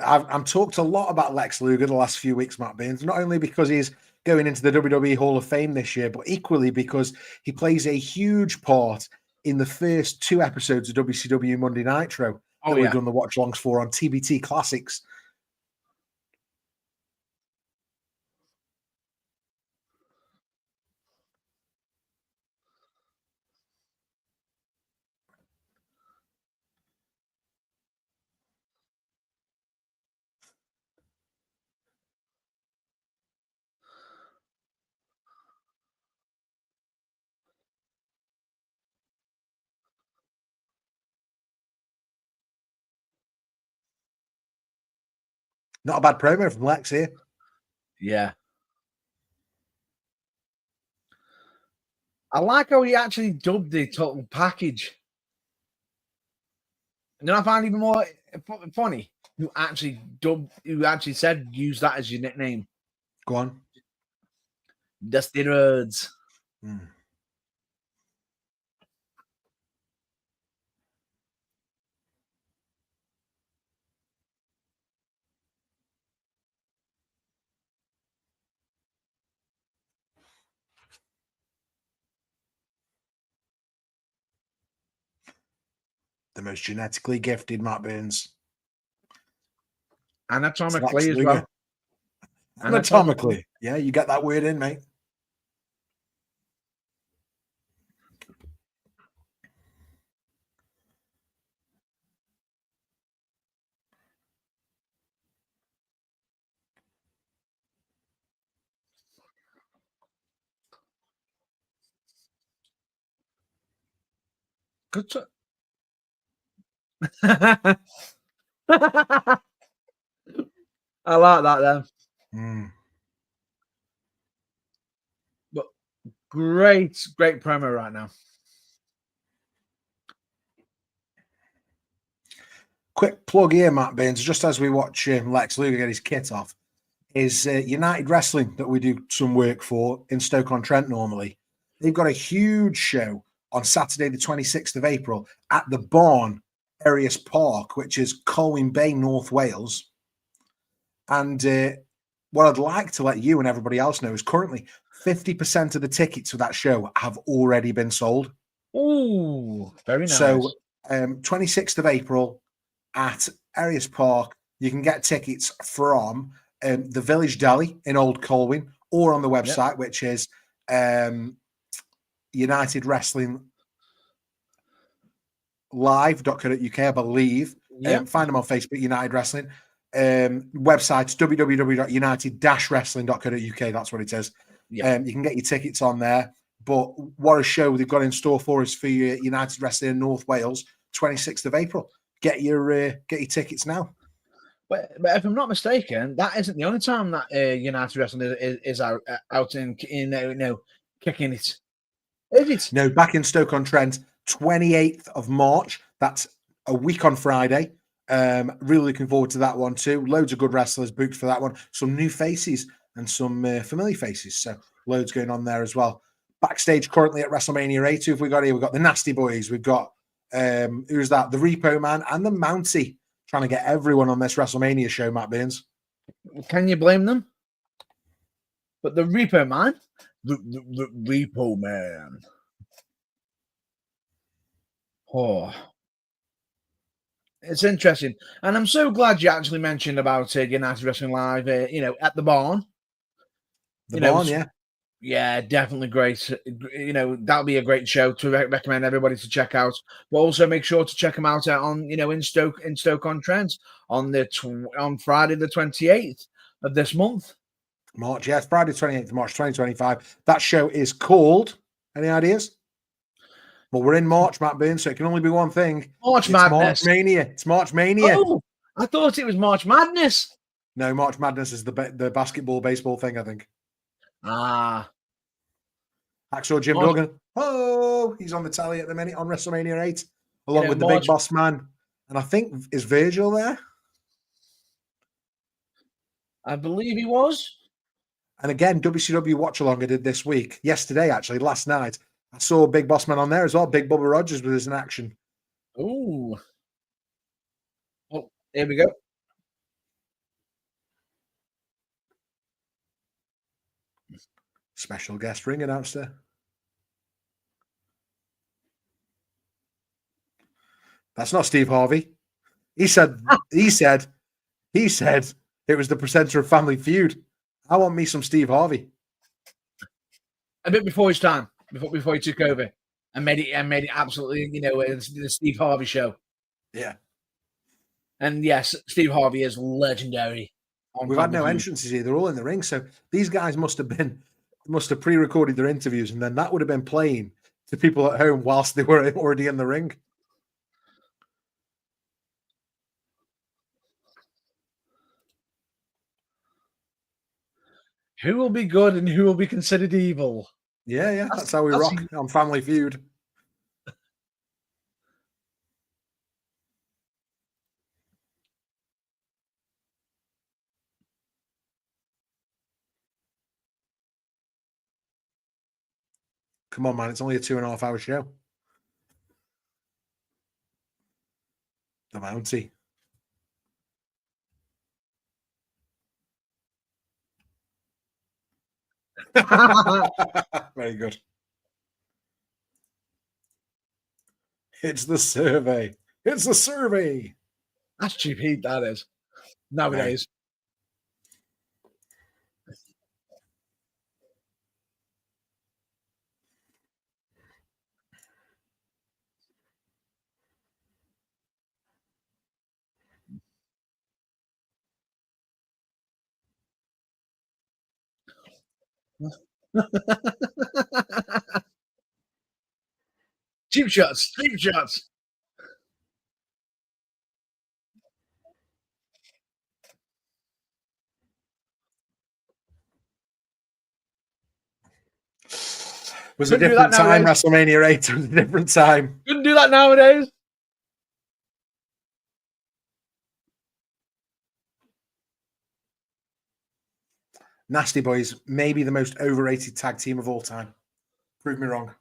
A: I've talked a lot about Lex Luger the last few weeks, Matt Baines, not only because he's going into the WWE Hall of Fame this year, but equally because he plays a huge part in the first 2 episodes of WCW Monday Nitro that we've done the watch-alongs for on TBT Classics. Not a bad promo from Lex here.
B: Yeah. I like how he actually dubbed the total package. And then I find even more funny who actually said use that as your nickname.
A: Go on.
B: Dusty Rhodes.
A: The most genetically gifted, Matt Baines.
B: Anatomically as well.
A: Anatomically. Yeah, you get that word in, mate.
B: Good. I like that then. But great promo right now.
A: Quick plug here, Matt Baines, just as we watch Lex Luger get his kit off, is United Wrestling that we do some work for in Stoke-on-Trent normally. They've got a huge show on Saturday, the 26th of April at the Barn, Arias Park, which is Colwyn Bay, North Wales. And what I'd like to let you and everybody else know is currently 50% of the tickets for that show have already been sold.
B: Oh, very nice.
A: So 26th of April at Arias Park, you can get tickets from the Village Deli in Old Colwyn or on the website, which is United Wrestling live.co.uk, I believe. Find them on Facebook, United Wrestling. Website www.united-wrestling.co.uk. That's what it is. You can get your tickets on there. But what a show they've got in store for us for your United Wrestling in North Wales, 26th of April. Get your tickets now.
B: But if I'm not mistaken, that isn't the only time that United Wrestling is out in kicking it. Is it?
A: No, back in Stoke-on-Trent, 28th of March. That's a week on Friday. Really looking forward to that one too. Loads of good wrestlers booked for that one. Some new faces and some familiar faces. So loads going on there as well. Backstage currently at WrestleMania 8. Who have we got here? We've got the Nasty Boys. We've got who's that? The Repo Man and the Mountie. Trying to get everyone on this WrestleMania show, Matt Baines.
B: Can you blame them? But the Repo Man, the Repo Man. Oh, it's interesting, and I'm so glad you actually mentioned about United Wrestling Live. At the Barn. Yeah, definitely great. That'll be a great show to recommend everybody to check out. But also make sure to check them out on in Stoke-on-Trent on Friday the 28th of this month.
A: March, yes, Friday 28th of March 2025. That show is called. Any ideas? Well, we're in March, Matt Baines, so it can only be one thing.
B: March Madness.
A: March Mania. It's March Mania.
B: Oh, I thought it was March Madness.
A: No, March Madness is the basketball, baseball thing, I think.
B: Ah.
A: Hacksaw Jim
B: March,
A: Duggan. Oh, he's on the tally at the minute on WrestleMania 8, along with the
B: March,
A: Big Boss Man. And I think, is Virgil there?
B: I believe he was.
A: And again, WCW Watch Along I did this week, yesterday actually, last night. I saw Big Boss Man on there as well. Big Bubba Rogers was in action.
B: Ooh. Oh, here we go.
A: Special guest ring announcer. That's not Steve Harvey. He said it was the presenter of Family Feud. I want me some Steve Harvey.
B: A bit before his time, before he took over and made it absolutely, the Steve Harvey show.
A: Yeah.
B: And yes, Steve Harvey is legendary.
A: We've had no entrances here. They're all in the ring. So these guys must have pre-recorded their interviews, and then that would have been playing to people at home whilst they were already in the ring.
B: Who will be good and who will be considered evil?
A: Yeah. That's how we rock on Family Feud. Come on, man. It's only a 2.5 hour show. The Mountie. Very good. It's the survey. It's the survey.
B: That's cheap heat, that is. Nowadays. Cheap shots.
A: Was a different time. WrestleMania 8 was a different time.
B: Couldn't do that nowadays.
A: Nasty Boys, maybe the most overrated tag team of all time. Prove me wrong.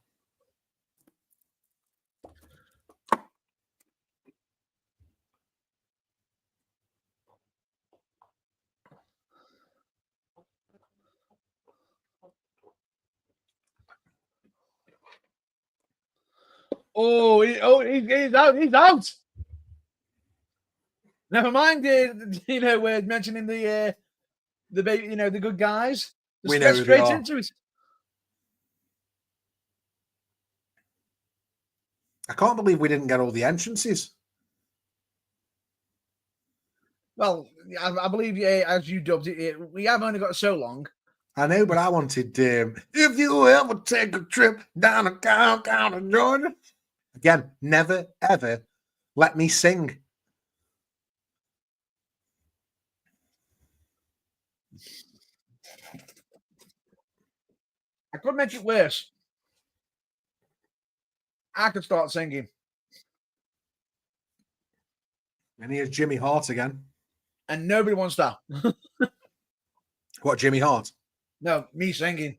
B: He's out. He's out. Never mind. We're mentioning the baby. The good guys.
A: We know who they are.
B: Into it.
A: I can't believe we didn't get all the entrances.
B: Well, I believe, as you dubbed it, we have only got so long.
A: I know, but I wanted, if you ever take a trip down to County, Georgia. Again, never, ever let me sing.
B: I could make it worse. I could start singing.
A: And here's Jimmy Hart again.
B: And nobody wants that.
A: What, Jimmy Hart?
B: No, me singing.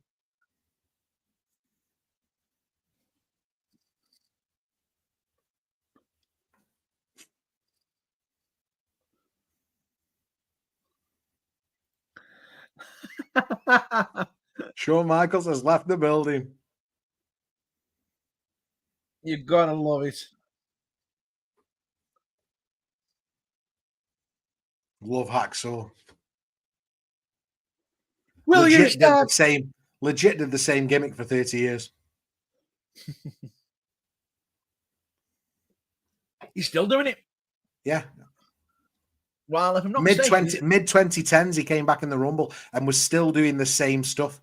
A: Shawn Michaels has left the building.
B: You've got to love it.
A: Love Hacksaw.
B: Legit
A: did the same gimmick for 30 years.
B: He's still doing it.
A: Yeah.
B: Well, if I'm not
A: mid 2010s, he came back in the Rumble and was still doing the same stuff.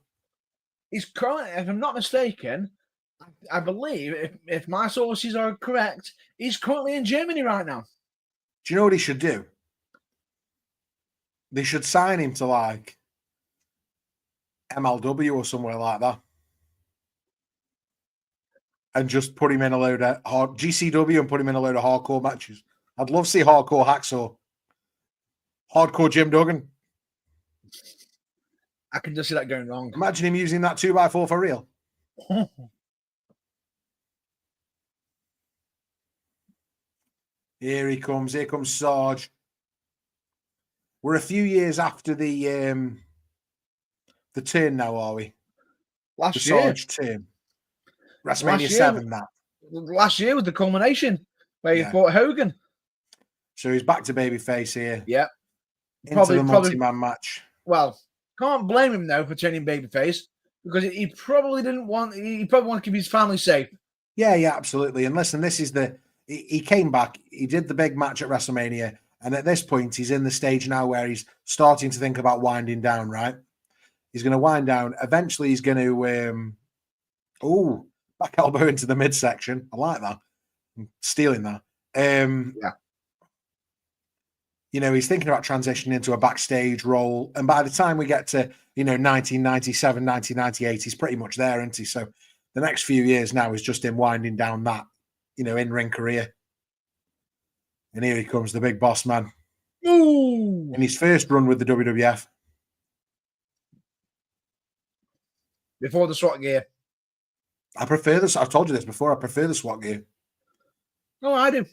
B: He's currently, if I'm not mistaken, I believe, if my sources are correct, he's currently in Germany right now.
A: Do you know what he should do? They should sign him to like MLW or somewhere like that. and just put him in a load of GCW and put him in a load of hardcore matches. I'd love to see hardcore Hacksaw, hardcore Jim Duggan.
B: I can just see that going wrong.
A: Imagine him using that 2x4 for real. Here he comes. Here comes Sarge. We're a few years after the turn now, are we?
B: Last
A: the
B: year.
A: Sarge turn. WrestleMania 7, that.
B: Last year was the culmination where he fought Hogan.
A: So he's back to babyface here.
B: Yeah.
A: Into the multi-man match.
B: Well, can't blame him though for turning babyface because he probably didn't want. He probably wanted to keep his family safe.
A: Yeah, absolutely. And listen, this is he came back. He did the big match at WrestleMania, and at this point, he's in the stage now where he's starting to think about winding down. Right? He's going to wind down. Eventually, he's going to back elbow into the midsection. I like that. I'm stealing that.
B: Yeah.
A: You know, he's thinking about transitioning into a backstage role. And by the time we get to, 1997, 1998, he's pretty much there, isn't he? So the next few years now is just him winding down that, in-ring career. And here he comes, the big boss man.
B: Ooh.
A: In his first run with the WWF.
B: Before the SWAT gear.
A: I prefer this. I've told you this before. I prefer the SWAT gear.
B: Oh, I do.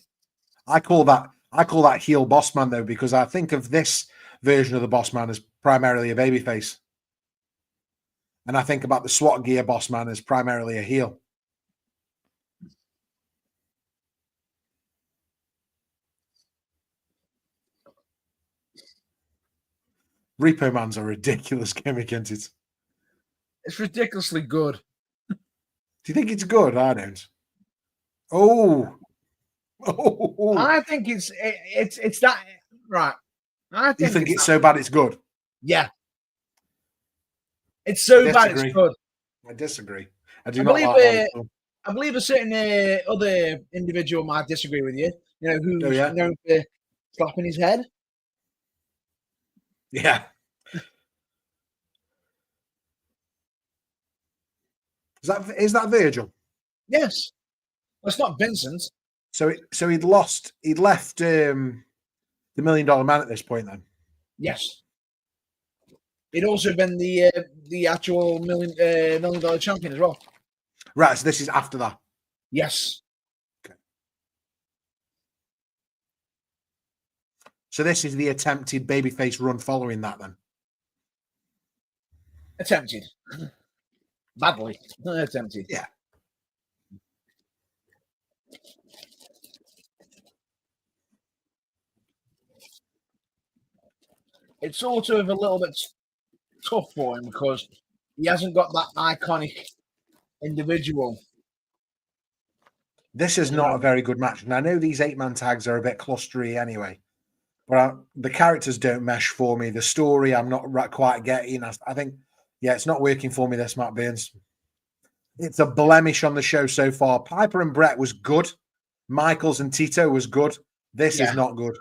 A: I call that heel boss man, though, because I think of this version of the boss man as primarily a babyface. And I think about the SWAT gear boss man as primarily a heel. Repo Man's a ridiculous gimmick, isn't it?
B: It's ridiculously good.
A: Do you think it's good? I don't. Oh.
B: I think it's that right. I think
A: you think it's so bad it's good?
B: Yeah. It's so bad it's good.
A: I disagree. I
B: believe a certain other individual might disagree with you. Who's known for slapping his head.
A: Yeah. Is that Virgil?
B: Yes. Well, it's not Vincent.
A: So he'd left the $1 Million Man at this point then.
B: Yes. He'd also been the actual $1 million champion as well.
A: Right, so this is after that.
B: Yes.
A: Okay. So this is the attempted babyface run following that then.
B: Attempted. Badly. Attempted.
A: Yeah.
B: It's sort of a little bit tough for him because he hasn't got that iconic individual.
A: This is not a very good match. And I know these 8-man tags are a bit clustery anyway. But the characters don't mesh for me. The story I'm not quite getting. I think, it's not working for me, this, Matt Burns. It's a blemish on the show so far. Piper and Bret was good. Michaels and Tito was good. This is not good.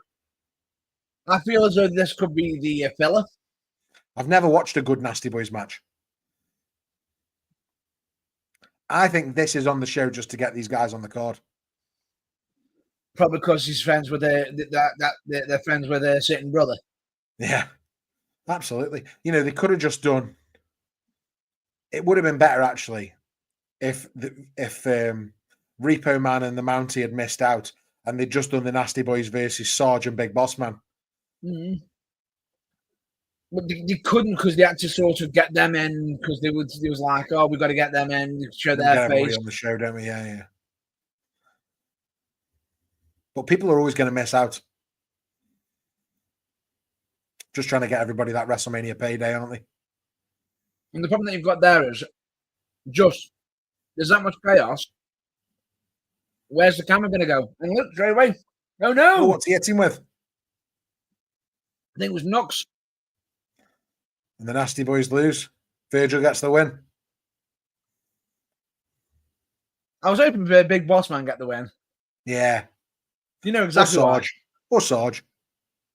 B: I feel as though this could be the filler.
A: I've never watched a good Nasty Boys match. I think this is on the show just to get these guys on the card.
B: Probably because he's friends with they're friends with their certain brother.
A: Yeah, absolutely. They could have just done. It would have been better actually if Repo Man and the Mountie had missed out and they'd just done the Nasty Boys versus Sarge and Big Boss Man.
B: Mm-hmm. But they couldn't because they had to sort of get them in because it was like, oh, we've got to get them in, show their face
A: on the show, don't we? Yeah. But people are always going to miss out. Just trying to get everybody that WrestleMania payday, aren't they?
B: And the problem that you've got there is just there's that much chaos. Where's the camera going to go? And look, straight away. Oh, no.
A: Oh, what's he hitting with?
B: I think it was Knox.
A: And the Nasty Boys lose. Virgil gets the win.
B: I was hoping for a Big Boss Man get the win.
A: Yeah.
B: You know exactly
A: Sarge. Or Sarge.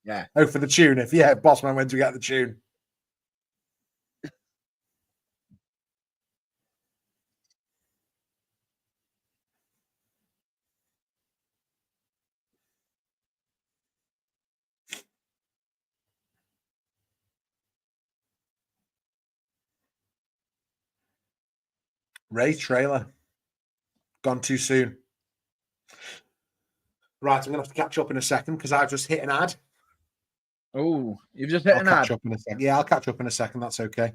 B: Yeah.
A: Oh, for the tune. If Boss Man went to get the tune. Ray trailer. Gone too soon. Right, I'm going to have to catch up in a second because I just hit an ad.
B: Oh, you've just hit
A: I'll
B: an
A: catch
B: ad.
A: up in a second. Yeah, I'll catch up in a second. That's okay.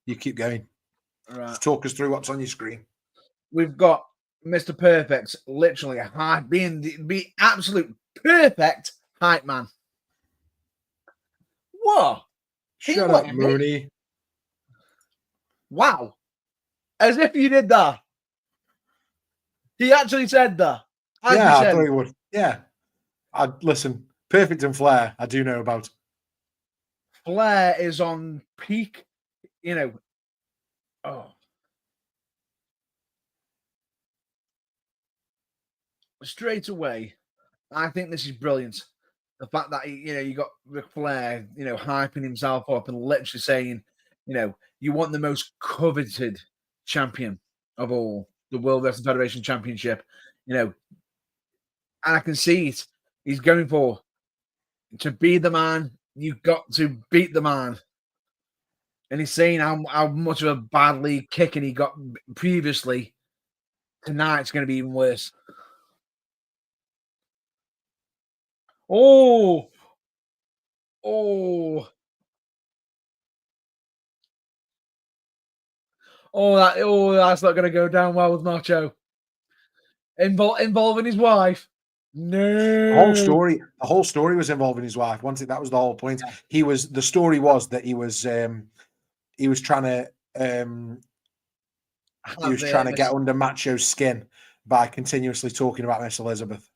A: You keep going.
B: Right.
A: Just talk us through what's on your screen.
B: We've got Mr. Perfect, literally being the absolute perfect hype man. What?
A: Shut up, Mooney.
B: Wow. As if you did that. He actually said that.
A: Yeah, I thought he would. Yeah. Listen, Perfect and Flair, I do know about.
B: Flair is on peak, straight away. I think this is brilliant. The fact that you got Ric Flair, hyping himself up and literally saying, you want the most coveted champion of all, the World Wrestling Federation Championship, and I can see it. He's going for to be the man. You've got to beat the man. And he's saying how much of a bad league kicking he got previously. Tonight's going to be even worse. Oh, that's not going to go down well with Macho. Involving his wife. No.
A: The whole story was involving his wife. That was the whole point. Yeah. The story was that he was trying to get under Macho's skin by continuously talking about Miss Elizabeth.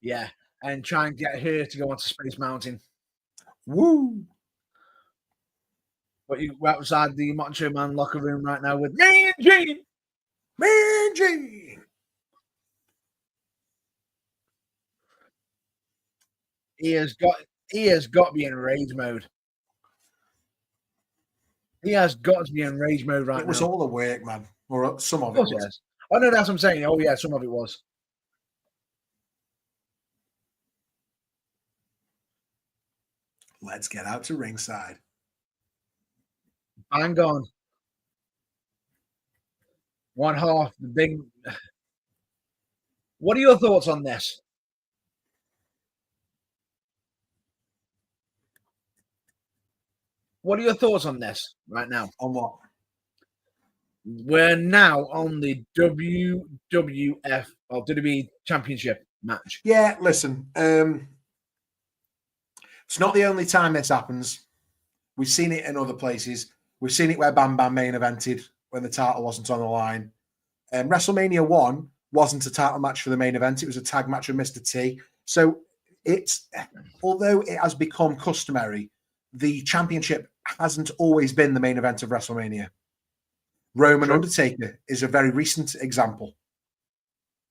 B: Yeah, and try and get her to go onto Space Mountain.
A: Woo!
B: But we're outside the Macho Man locker room right now with Mean Gene.
A: Mean Gene.
B: He has got to be in rage mode. He has got to be in rage mode right now.
A: It was all the work, man. Or some of it was.
B: Yes. Oh, no, that's what I'm saying. Oh, yeah, some of it was.
A: Let's get out to ringside.
B: Bang on. One half, the big... What are your thoughts on this? What are your thoughts on this right now?
A: On what?
B: We're now on the WWF or WWE Championship match.
A: Yeah, listen. It's not the only time this happens. We've seen it in other places. We've seen it where Bam Bam main evented when the title wasn't on the line. WrestleMania 1 wasn't a title match for the main event. It was a tag match with Mr. T. So although it has become customary, the championship hasn't always been the main event of WrestleMania. Roman Undertaker is a very recent example.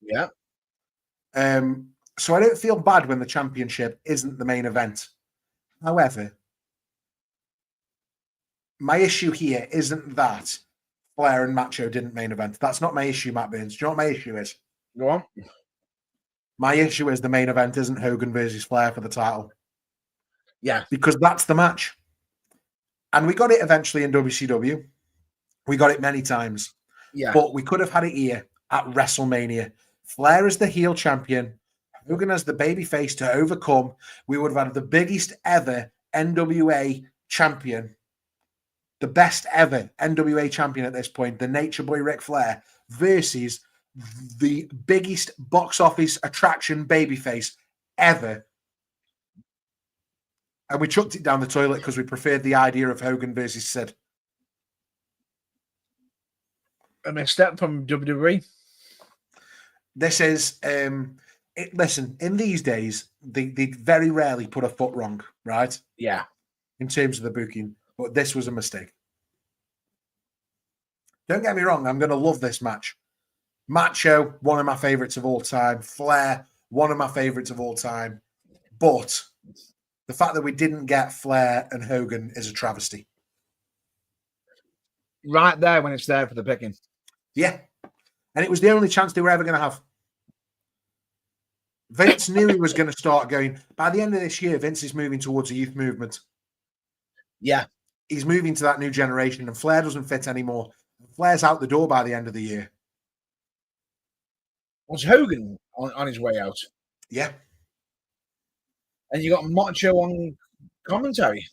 B: Yeah.
A: So I don't feel bad when the championship isn't the main event. However, my issue here isn't that Flair and Macho didn't main event. That's not my issue, Matt Burns. Do you know what my issue is?
B: Go on.
A: My issue is the main event isn't Hogan versus Flair for the title.
B: Yeah.
A: Because that's the match. And we got it eventually in WCW. We got it many times.
B: Yeah.
A: But we could have had it here at WrestleMania. Flair is the heel champion. Hogan as the babyface to overcome. We would have had the biggest ever NWA champion. The best ever NWA champion at this point, the Nature Boy Ric Flair, versus the biggest box office attraction babyface ever. And we chucked it down the toilet because we preferred the idea of Hogan versus Sid.
B: A misstep from WWE.
A: This is, listen, in these days, they very rarely put a foot wrong, right?
B: Yeah.
A: In terms of the booking. But this was a mistake. Don't get me wrong, I'm going to love this match. Macho, one of my favorites of all time. Flair, one of my favorites of all time. But the fact that we didn't get Flair and Hogan is a travesty.
B: Right there when it's there for the picking.
A: Yeah. And it was the only chance they were ever going to have. Vince knew he was going to start going. By the end of this year, Vince is moving towards a youth movement.
B: Yeah.
A: He's moving to that new generation, and Flair doesn't fit anymore. Flair's out the door by the end of the year.
B: Was Hogan on his way out?
A: Yeah.
B: And you got Macho on commentary.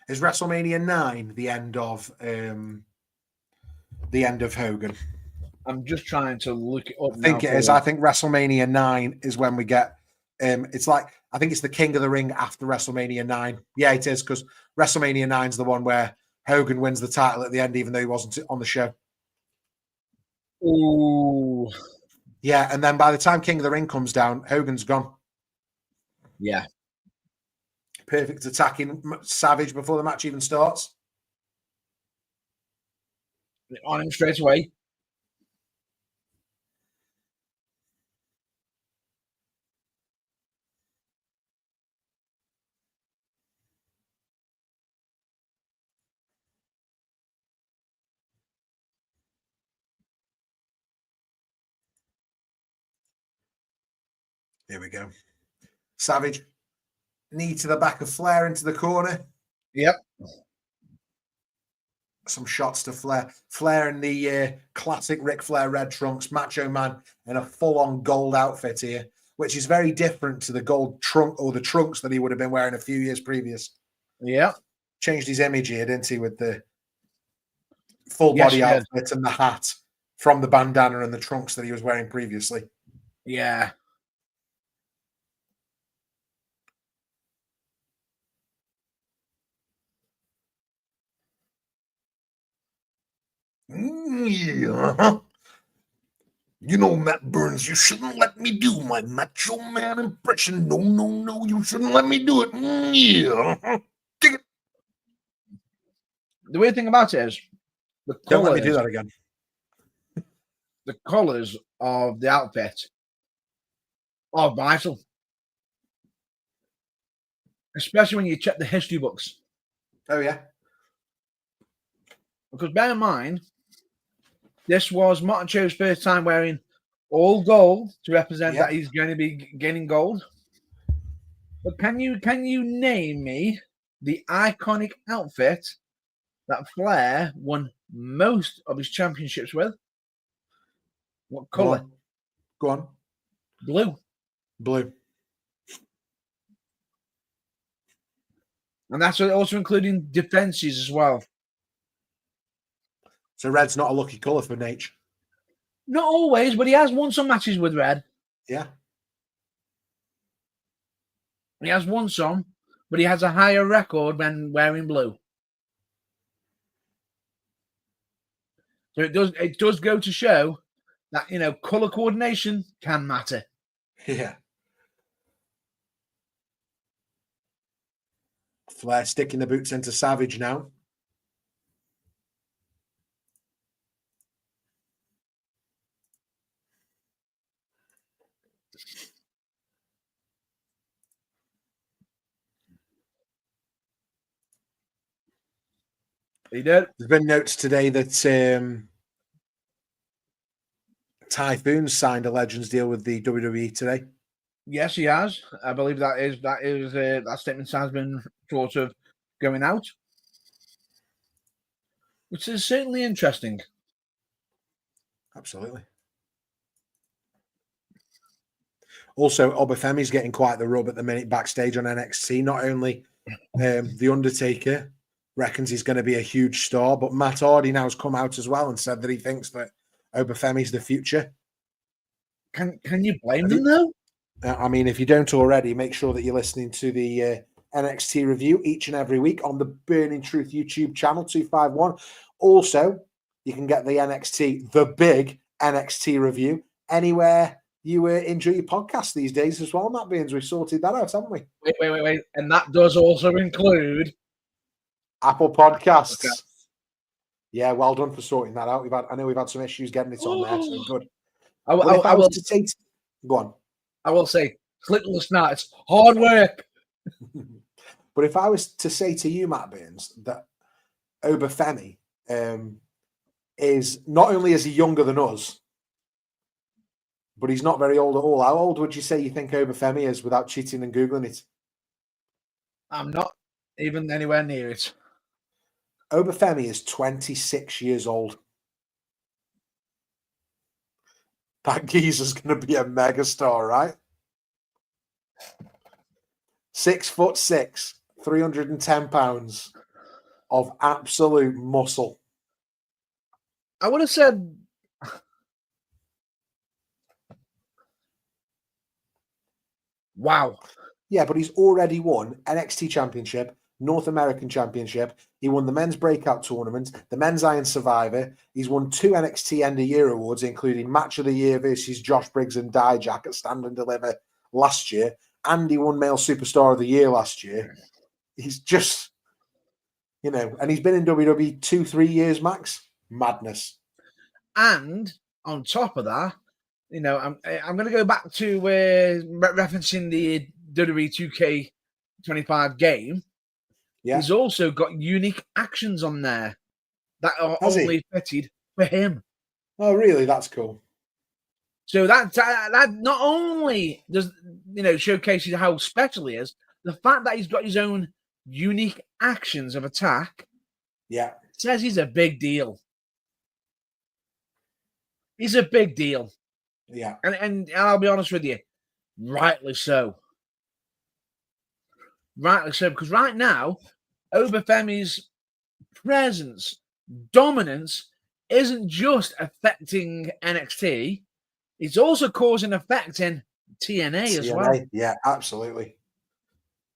A: Is WrestleMania 9 the end of Hogan?
B: I'm just trying to look it up.
A: I think it is. I think WrestleMania 9 is when we get. It's like, I think it's the King of the Ring after WrestleMania 9. Yeah, it is, because WrestleMania 9 is the one where Hogan wins the title at the end, even though he wasn't on the show.
B: Ooh.
A: Yeah, and then by the time King of the Ring comes down, Hogan's gone.
B: Yeah.
A: Perfect attacking Savage before the match even starts.
B: On him straight away.
A: Here we go. Savage, knee to the back of Flair into the corner.
B: Yep.
A: Some shots to Flair. Flair in the classic Ric Flair red trunks, Macho Man in a full-on gold outfit here, which is very different to the gold trunk or the trunks that he would have been wearing a few years previous.
B: Yeah.
A: Changed his image here, didn't he, with the full body outfit and the hat from the bandana and the trunks that he was wearing previously.
B: Yeah.
A: Yeah. You know, Matt Burns, you shouldn't let me do my Macho Man impression. No, no, no, you shouldn't let me do it. Yeah.
B: The weird thing about it is,
A: don't let me do that again.
B: The colours of the outfit are vital, especially when you check the history books.
A: Oh yeah,
B: because bear in mind, this was Macho's first time wearing all gold to represent that he's going to be gaining gold. But can you name me the iconic outfit that Flair won most of his championships with? What color?
A: Go on.
B: Blue.
A: Blue.
B: And that's also including defenses as well.
A: So red's not a lucky colour for Nate.
B: Not always, but he has won some matches with red.
A: Yeah.
B: He has won some, but he has a higher record when wearing blue. So it does go to show that, you know, colour coordination can matter.
A: Yeah. Flair sticking the boots into Savage now.
B: He did.
A: There's been notes today that Typhoon signed a Legends deal with the WWE today.
B: Yes, he has. I believe that statement has been sort of going out, which is certainly interesting.
A: Absolutely. Also, Obafemi's getting quite the rub at the minute backstage on NXT. Not only The Undertaker reckons he's going to be a huge star, but Matt Hardy now has come out as well and said that he thinks that Obafemi's the future.
B: Can you blame them though?
A: I mean, if you don't already, make sure that you're listening to the NXT review each and every week on the Burning Truth YouTube channel 251. Also, you can get the big NXT review anywhere you enjoy your podcast these days as well, Matt Beans. We've sorted that out, haven't we?
B: Wait. And that does also include
A: Apple Podcasts. Okay. Yeah, well done for sorting that out. I know we've had some issues getting it on there, so good. Go on.
B: I will say, sleepless nights, hard work.
A: But if I was to say to you, Matt Burns, that Obafemi is not only is he younger than us, but he's not very old at all. How old would you say you think Obafemi is without cheating and Googling it?
B: I'm not even anywhere near it.
A: Obafemi is 26 years old. That geezer's going to be a megastar, right? 6'6", 310 pounds of absolute muscle.
B: I would have said, wow.
A: Yeah, but he's already won NXT Championship, North American Championship. He won the men's breakout tournament, the men's Iron Survivor. He's won 2 NXT End of Year awards, including Match of the Year versus Josh Briggs and Dijak at Stand and Deliver last year. And he won Male Superstar of the Year last year. He's just, and he's been in WWE 2-3 years max. Madness.
B: And on top of that, I'm going to go back to referencing the WWE 2K25 game.
A: Yeah.
B: He's also got unique actions on there that are only fitted for him.
A: Oh, really? That's cool.
B: So that not only does showcases how special he is, the fact that he's got his own unique actions of attack, says he's a big deal. He's a big deal.
A: Yeah.
B: And I'll be honest with you, rightly so. Rightly so, because right now, Obafemi's presence, dominance, isn't just affecting NXT, it's also causing effect in TNA as well.
A: Yeah, absolutely.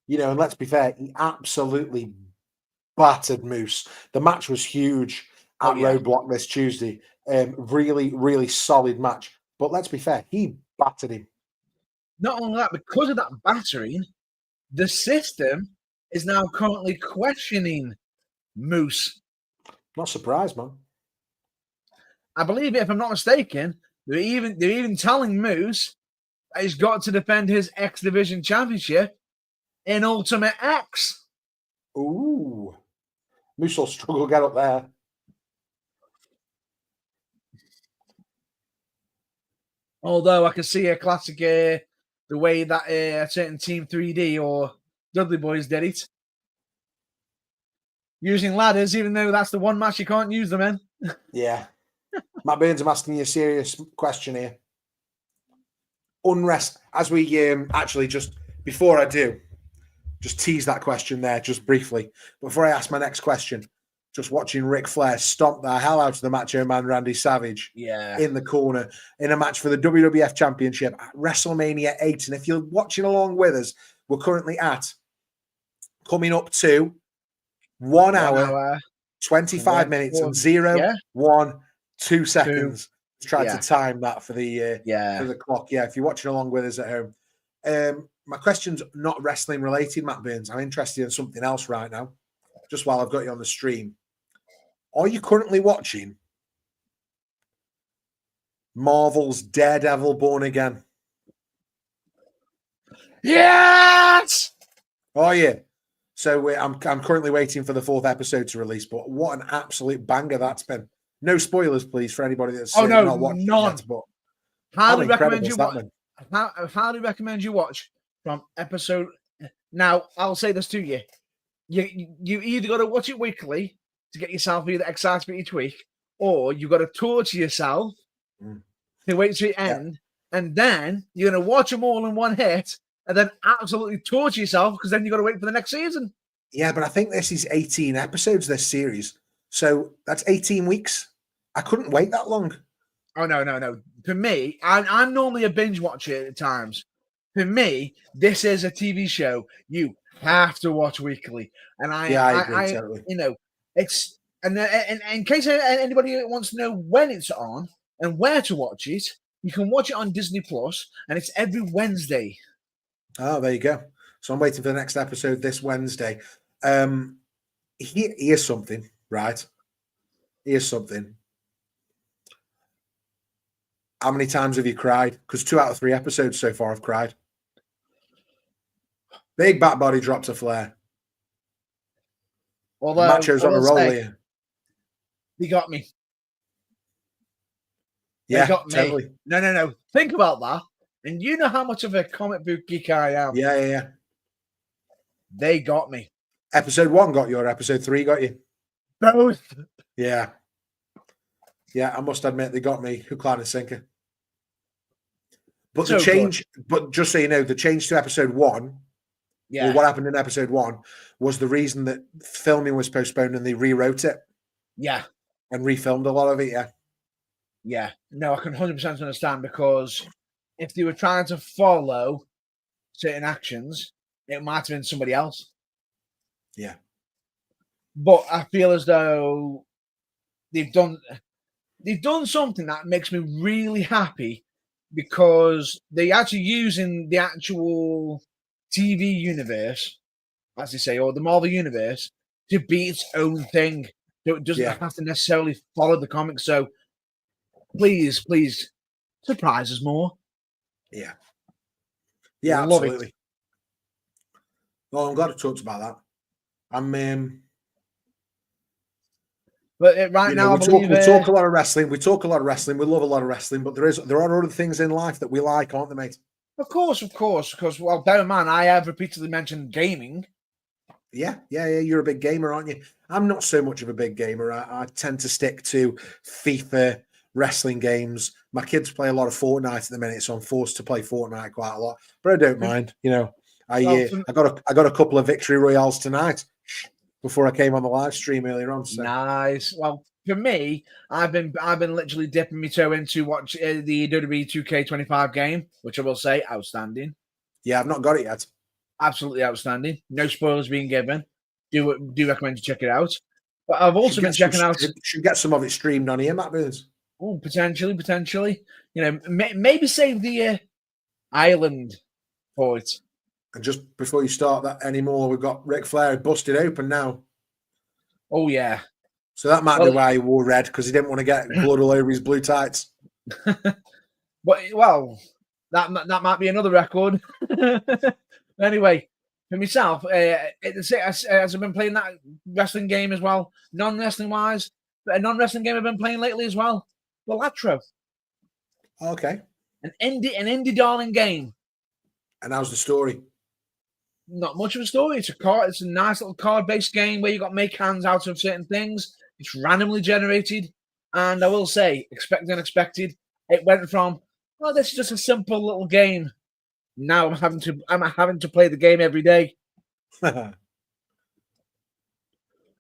A: And let's be fair, he absolutely battered Moose. The match was huge at Roadblock this Tuesday. Really, really solid match. But let's be fair, he battered him.
B: Not only that, because of that battering, the system is now currently questioning Moose.
A: Not surprised, man.
B: I believe, if I'm not mistaken, they're even telling Moose that he's got to defend his X Division Championship in Ultimate X.
A: Ooh. Moose will struggle to get up there.
B: Although I can see a classic, the way that a certain Team 3D or Dudley Boys did it. Using ladders, even though that's the one match you can't use them in.
A: Yeah. Matt Burns, I'm asking you a serious question here. Unrest, as we actually just, before I do, just tease that question there just briefly. Before I ask my next question, just watching Ric Flair stomp the hell out of the Macho Man Randy Savage in the corner in a match for the WWF Championship at WrestleMania 8. And if you're watching along with us, we're currently coming up to 1 hour, 25 minutes and 0.12 seconds. Try to time that for the clock. Yeah, if you're watching along with us at home. My question's not wrestling related, Matt Burns. I'm interested in something else right now, just while I've got you on the stream. Are you currently watching Marvel's Daredevil Born Again?
B: Yes!
A: Oh, yeah. So I'm currently waiting for the 4th episode to release, but what an absolute banger that's been. No spoilers, please, for anybody that's not watched it yet, but
B: highly recommend you watch. I highly recommend you watch from episode. Now, I'll say this to you. You either got to watch it weekly to get yourself either excited for each week, or you got to torture yourself to wait to the end, and then you're going to watch them all in one hit, and then absolutely torture yourself because then you got to wait for the next season.
A: Yeah, but I think this is 18 episodes, this series. So that's 18 weeks. I couldn't wait that long.
B: Oh, no. For me, I'm normally a binge watcher at times. For me, this is a TV show you have to watch weekly. And I agree totally. It's and in case anybody wants to know when it's on and where to watch it, you can watch it on Disney Plus, and it's every Wednesday.
A: Oh, there you go. So I'm waiting for the next episode this Wednesday. Here's something, right? Here's something. How many times have you cried? Because 2 out of 3 episodes so far have cried. Big back body drop to Flair.
B: Although
A: Macho's on a roll here.
B: He got me.
A: Yeah,
B: they got me.
A: Totally.
B: No. Think about that. And you know how much of a comic book geek I am.
A: Yeah.
B: They got me.
A: Episode 1 got you, or episode 3 got you?
B: Both.
A: Yeah. Yeah, I must admit, they got me hook, line, and sinker. But
B: So
A: the change, but just so you know, the change to episode 1,
B: yeah,
A: or what happened in episode 1, was the reason that filming was postponed and they rewrote it
B: yeah,
A: and refilmed a lot of it. Yeah.
B: yeah. No, I can 100% understand, because if they were trying to follow certain actions, it might have been somebody else.
A: Yeah.
B: But I feel as though they've done something that makes me really happy, because they actually using the actual TV universe, as they say, or the Marvel universe, to be its own thing. So it doesn't have to necessarily follow the comics. So please, please surprise us more.
A: Yeah. Yeah,
B: Love
A: absolutely.
B: it.
A: Well, I'm glad I talked about that.
B: But right now,
A: we
B: I believe
A: we talk a lot of wrestling. We talk a lot of wrestling. We love a lot of wrestling, but there are other things in life that we like, aren't there, mate?
B: Of course, because, well, bear in mind, I have repeatedly mentioned gaming.
A: Yeah. You're a big gamer, aren't you? I'm not so much of a big gamer. I tend to stick to FIFA, wrestling games. My kids play a lot of Fortnite at the minute, so I'm forced to play Fortnite quite a lot. But I don't mind. I got a couple of victory royales tonight before I came on the live stream earlier on. So.
B: Nice. Well, for me, I've been literally dipping my toe into watch the WWE 2K25 game, which I will say, outstanding.
A: Yeah, I've not got it yet.
B: Absolutely outstanding. No spoilers being given. Do recommend you check it out. But I've also been checking out.
A: Should get some of it streamed on here, Matt Burns.
B: Oh, potentially. Maybe save the island for it.
A: And just before you start that anymore, we've got Ric Flair busted open now.
B: Oh yeah.
A: So that might be why he wore red, because he didn't want to get blood all over his blue tights.
B: But that might be another record. Anyway, for myself, as I've been playing that wrestling game as well, non-wrestling wise, but a non-wrestling game I've been playing lately as well, Latro.
A: Okay.
B: An indie darling game.
A: And how's the story?
B: Not much of a story. It's a nice little card-based game where you got to make hands out of certain things. It's randomly generated, and I will say, expect the unexpected. It went from, oh, this is just a simple little game. Now I'm having to play the game every day. I'm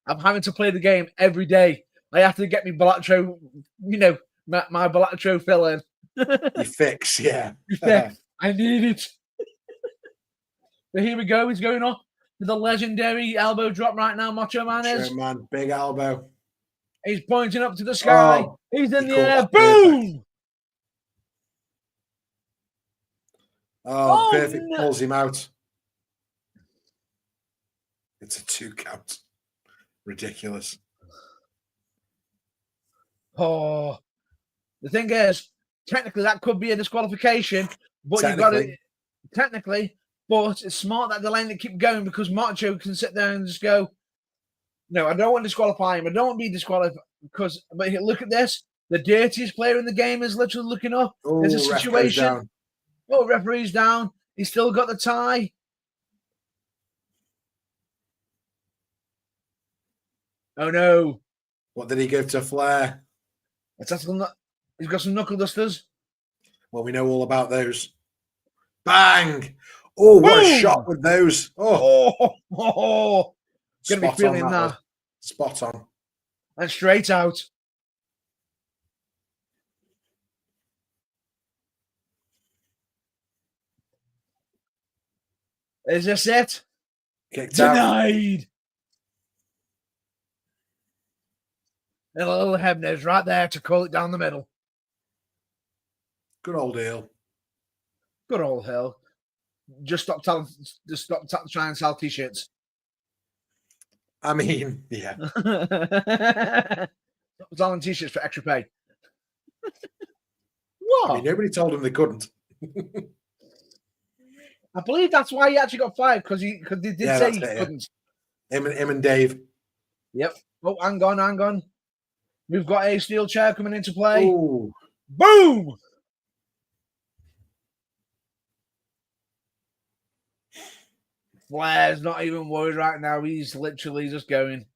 B: having to play the game every day. I have to get me Balatro, my Balatro fill in.
A: You fix, yeah.
B: I need it. But here we go. He's going off with the legendary elbow drop right now. Macho Man is.
A: Macho Man, big elbow.
B: He's pointing up to the sky.
A: Oh,
B: he's in the air. Boom!
A: Oh, perfect. No. Pulls him out. It's a 2 count. Ridiculous.
B: Oh, the thing is, technically that could be a disqualification, but you've got to technically. But it's smart that they're letting it keep going, because Macho can sit there and just go, no, I don't want to disqualify him. I don't want to be disqualified. But look at this. The dirtiest player in the game is literally looking up.
A: Oh,
B: there's a situation. Referee's down. He's still got the tie. Oh, no.
A: What did he give to Flair?
B: He's got some knuckle dusters.
A: Well, we know all about those. Bang! Oh, what a shot with those.
B: Oh. Gonna be feeling that.
A: Spot on.
B: And straight out. Is this it?
A: Kicked
B: Denied. And a little head nose right there to call it down the middle.
A: Good old Hill.
B: Good old Hill. Just stop trying to sell t-shirts.
A: I mean, yeah.
B: Stop selling t-shirts for extra pay. What?
A: I mean, nobody told him they couldn't.
B: I believe that's why he actually got fired, because they did say he couldn't.
A: Him and Dave.
B: Yep. Oh, hang on. We've got a steel chair coming into play.
A: Ooh.
B: Boom! Flair's not even worried right now. He's literally just going.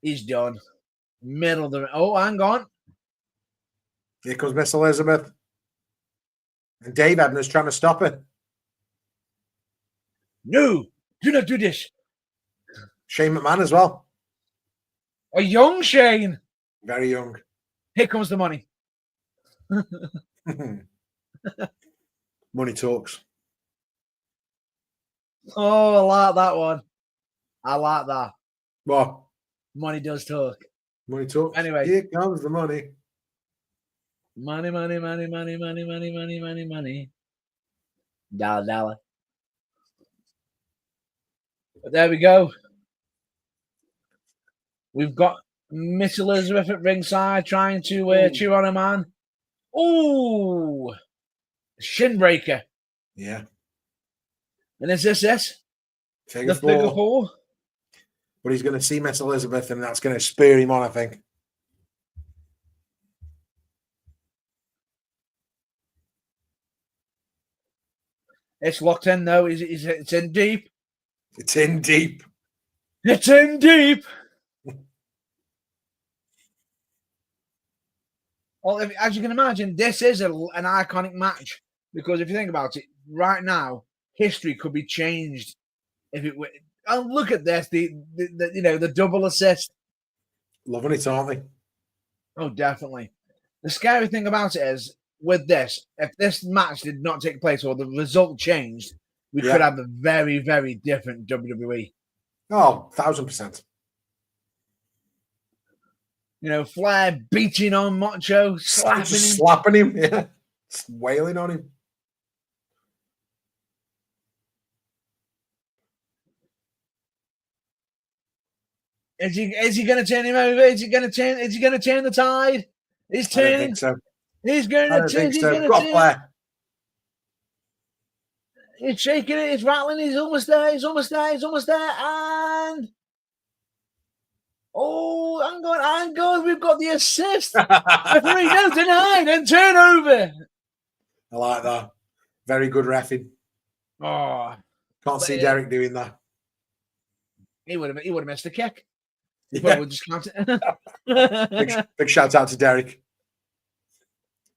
B: He's done. Middle of the... Oh, hang on.
A: Here comes Miss Elizabeth. And Dave Ebner's trying to stop her.
B: No, do not do this.
A: Shane McMahon as well.
B: A young Shane.
A: Very young.
B: Here comes the money.
A: Money talks.
B: Oh, I like that one. I like that.
A: What?
B: Money does talk.
A: Money talks.
B: Anyway.
A: Here comes the money.
B: Money, money, money, money, money, money, money, money, money. Dollar, dollar. But there we go. We've got Miss Elizabeth at ringside trying to cheer on a man. Ooh. Shin breaker.
A: Yeah.
B: And is this?
A: Figure
B: Figure four.
A: But he's going to see Miss Elizabeth and that's going to spur him on, I think.
B: It's locked in, though. It's in deep.
A: It's in deep.
B: It's in deep. Well, as you can imagine, this is an iconic match. Because if you think about it, right now, history could be changed if it were. Oh, look at this! The double assist.
A: Loving it, aren't they?
B: Oh, definitely. The scary thing about it is, with this, if this match did not take place or the result changed, we could have a very, very different WWE.
A: Oh, 1,000%.
B: Flair beating on Macho,
A: slapping him, yeah, wailing on him.
B: Is he going to turn him over? Is he going to turn the tide? He's turning.
A: I don't think so.
B: He's going to turn. He's going to turn.
A: Flair.
B: He's shaking it. He's rattling. He's almost there. He's almost there. He's almost there. And hang on. We've got the assist. Referee, no, denied and turn over.
A: I like that. Very good reffing.
B: Oh,
A: can't see Derek doing that.
B: He would have missed the kick.
A: Yeah.
B: We'll just count it.
A: big shout out to Derek.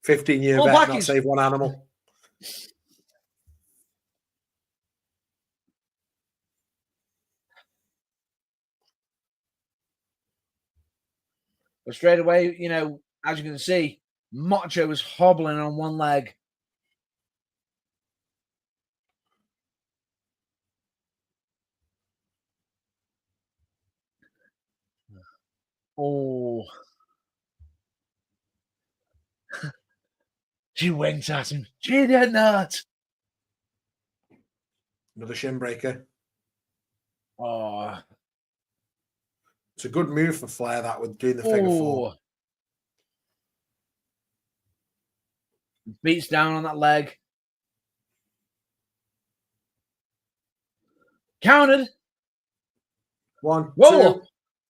A: 15-year vet, not save one animal.
B: But straight away, as you can see, Macho was hobbling on one leg. Oh. She winked at him. She did not.
A: Another shin breaker.
B: Oh.
A: It's a good move for Flair, that, with doing the figure four.
B: Beats down on that leg. Counted.
A: 1,
B: Roll
A: 2,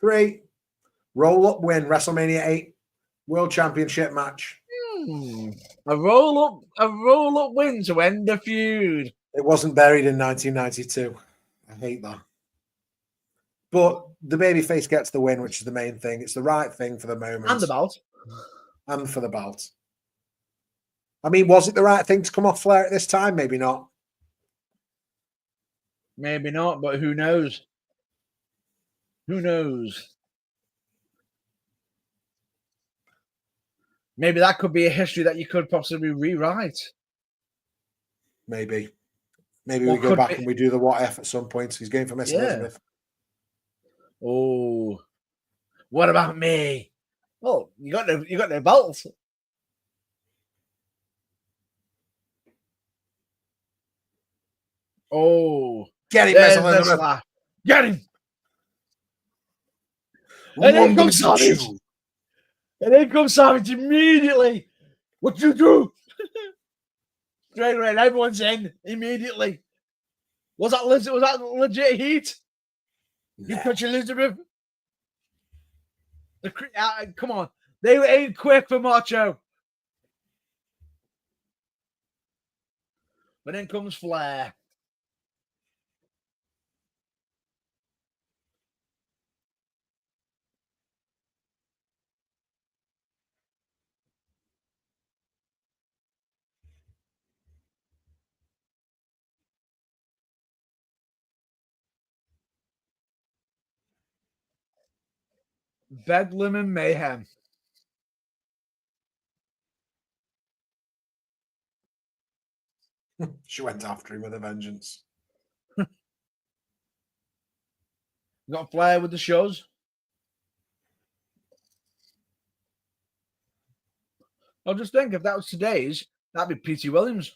A: 3. Roll up win. WrestleMania 8 World Championship match.
B: A roll up win to end the feud.
A: It wasn't buried in 1992. I hate that. But the babyface gets the win, which is the main thing. It's the right thing for the moment.
B: And the belt.
A: And for the belt. I mean, was it the right thing to come off Flair at this time? Maybe not.
B: Maybe not, but who knows? Who knows? Maybe that could be a history that you could possibly rewrite.
A: Maybe. Maybe we go back and we do the what if at some point. He's going for Miss Elizabeth.
B: Oh, what about me? Well, you got the belt. Oh,
A: get him, Miss Elizabeth.
B: Get him. And then comes Savage. And then comes Savage immediately. What you do? Straight away, everyone's in immediately. Was that legit heat? You touch Elizabeth? Come on. They ain't quick for Macho. But then comes Flair. Bedlam and mayhem.
A: She went after him with a vengeance.
B: Got Flair with the shows. I'll just think if that was today's, that'd be P.T. Williams.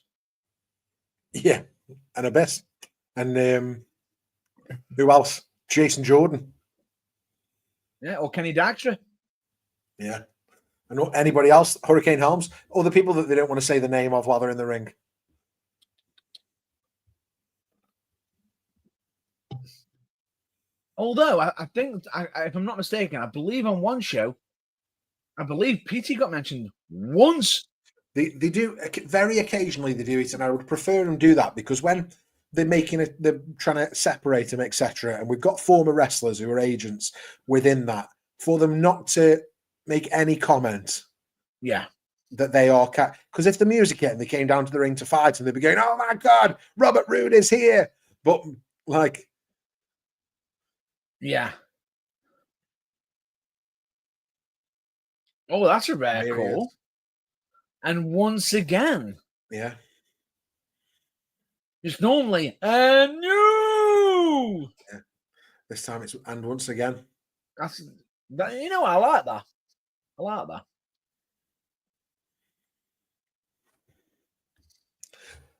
A: Yeah, and Abyss. And who else? Jason Jordan.
B: Yeah, or Kenny Dykstra.
A: Yeah. And anybody else? Hurricane Helms? Or the people that they don't want to say the name of while they're in the ring.
B: Although, I think, if I'm not mistaken, I believe on one show, I believe PT got mentioned once.
A: They do, very occasionally they do it, and I would prefer them do that, because when they're making it, they're trying to separate them, etc., and we've got former wrestlers who are agents within that, for them not to make any comment.
B: Yeah.
A: That they are, because if the music hit and they came down to the ring to fight and they'd be going, oh my God, Robert Roode is here. But like,
B: yeah. Oh, that's a rare call. And once again.
A: Yeah.
B: It's normally, no.
A: Yeah. This time it's, and once again.
B: That's, you know, I like that. I like that.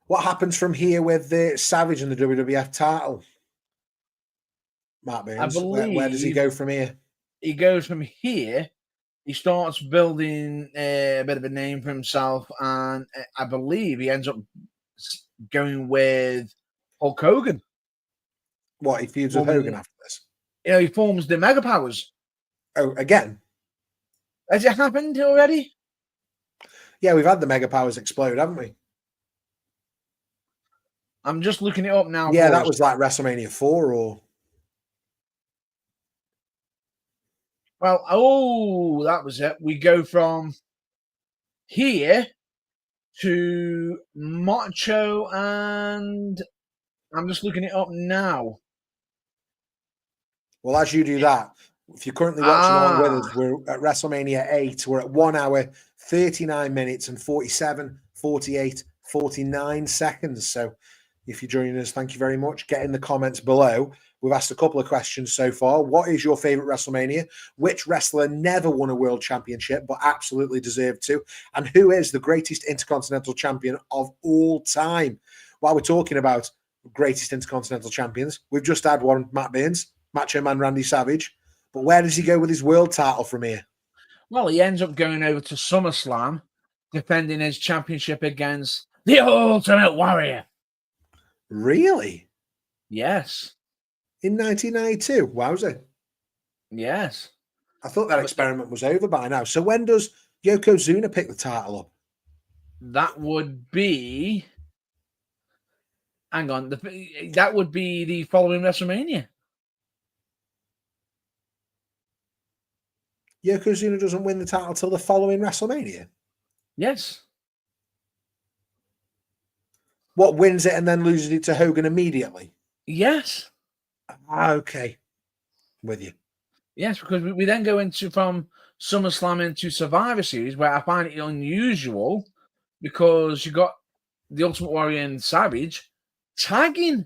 A: What happens from here with the Savage and the WWF title? Matt Burns, where does he go from here?
B: He goes from here. He starts building a bit of a name for himself, and I believe he ends up going with Hulk Hogan.
A: What, he feuds with Hogan after this?
B: You know, he forms the Mega Powers.
A: Oh, again?
B: Has it happened already?
A: Yeah, we've had the Mega Powers explode, haven't we?
B: I'm just looking it up now.
A: Yeah, that was like WrestleMania 4 or...
B: Well, oh, that was it. We go from here to Macho, and I'm just looking it up now.
A: Well, as you do that, if you're currently watching along with us, we're at WrestleMania 8. We're at 1 hour, 39 minutes and 47, 48, 49 seconds. So if you're joining us, thank you very much. Get in the comments below. We've asked a couple of questions so far. What is your favorite WrestleMania? Which wrestler never won a world championship but absolutely deserved to? And who is the greatest Intercontinental champion of all time? While we're talking about greatest Intercontinental champions, we've just had one, Matt Burns, Macho Man Randy Savage. But where does he go with his world title from here?
B: Well, he ends up going over to SummerSlam, defending his championship against the Ultimate Warrior.
A: Really?
B: Yes.
A: In 1992? Wowza.
B: Yes.
A: I thought that experiment was over by now. So when does Yokozuna pick the title up?
B: That would be... Hang on. That would be the following WrestleMania.
A: Yokozuna doesn't win the title till the following WrestleMania?
B: Yes.
A: What, wins it and then loses it to Hogan immediately?
B: Yes.
A: Okay. With you.
B: Yes, because we then go from SummerSlam into Survivor Series, where I find it unusual because you got the Ultimate Warrior and Savage tagging.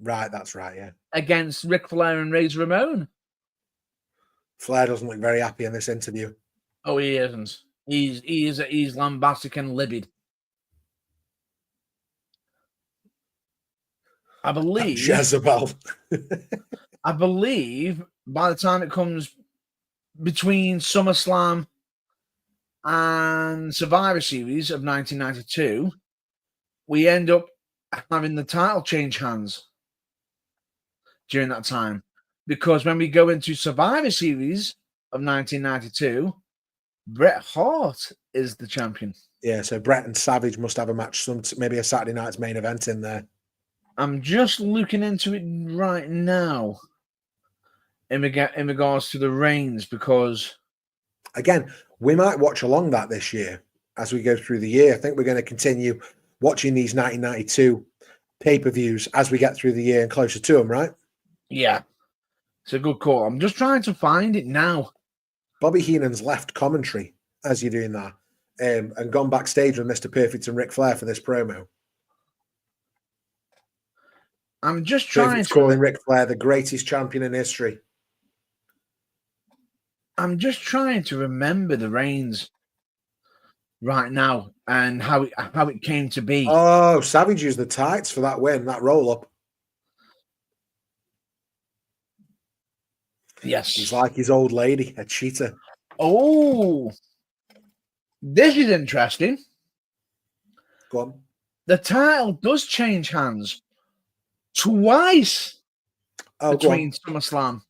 A: Right, that's right, yeah.
B: Against Ric Flair and Razor Ramon.
A: Flair doesn't look very happy in this interview.
B: Oh, he isn't. He's lambastic and livid. I believe
A: Jezebel.
B: I believe by the time it comes between SummerSlam and Survivor Series of 1992, we end up having the title change hands during that time. Because when we go into Survivor Series of 1992, Bret Hart is the champion.
A: Yeah, so Bret and Savage must have a match, maybe a Saturday night's main event in there.
B: I'm just looking into it right now in regards to the reigns, because...
A: Again, we might watch along that this year as we go through the year. I think we're going to continue watching these 1992 pay-per-views as we get through the year and closer to them, right?
B: Yeah. It's a good call. I'm just trying to find it now.
A: Bobby Heenan's left commentary as you're doing that and gone backstage with Mr. Perfect and Ric Flair for this promo.
B: I'm just trying
A: Perfect's
B: to
A: calling Ric Flair the greatest champion in history.
B: I'm just trying to remember the reigns right now and how it came to be.
A: Oh, Savage used the tights for that win, that roll up.
B: Yes.
A: He's like his old lady, a cheater.
B: Oh, this is interesting.
A: Go on.
B: The title does change hands twice between SummerSlam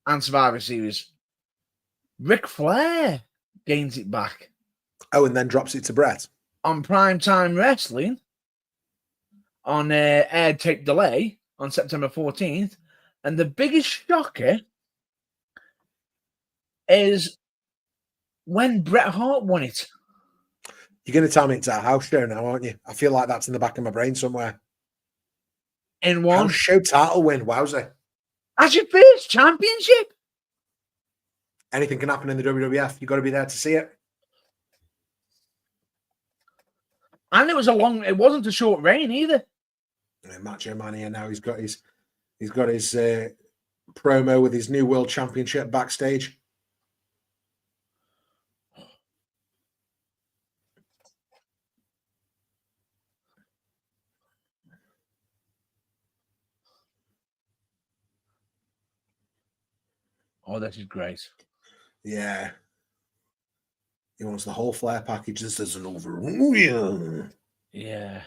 B: and Survivor Series. Ric Flair gains it back.
A: Oh, and then drops it to Bret.
B: On Primetime Wrestling, on air tape delay on September 14th. And the biggest shocker is when Bret Hart won it.
A: You're going to tell me it's a house show now, aren't you? I feel like that's in the back of my brain somewhere.
B: In one
A: house show title win, wowzer.
B: As your first championship.
A: Anything can happen in the WWF. You've got to be there to see it.
B: And it wasn't a short reign either.
A: Macho Man here now. He's got his promo with his new world championship backstage.
B: Oh, this is great.
A: Yeah. He wants the whole Flair package. This isn't over. Ooh, yeah.
B: Yeah.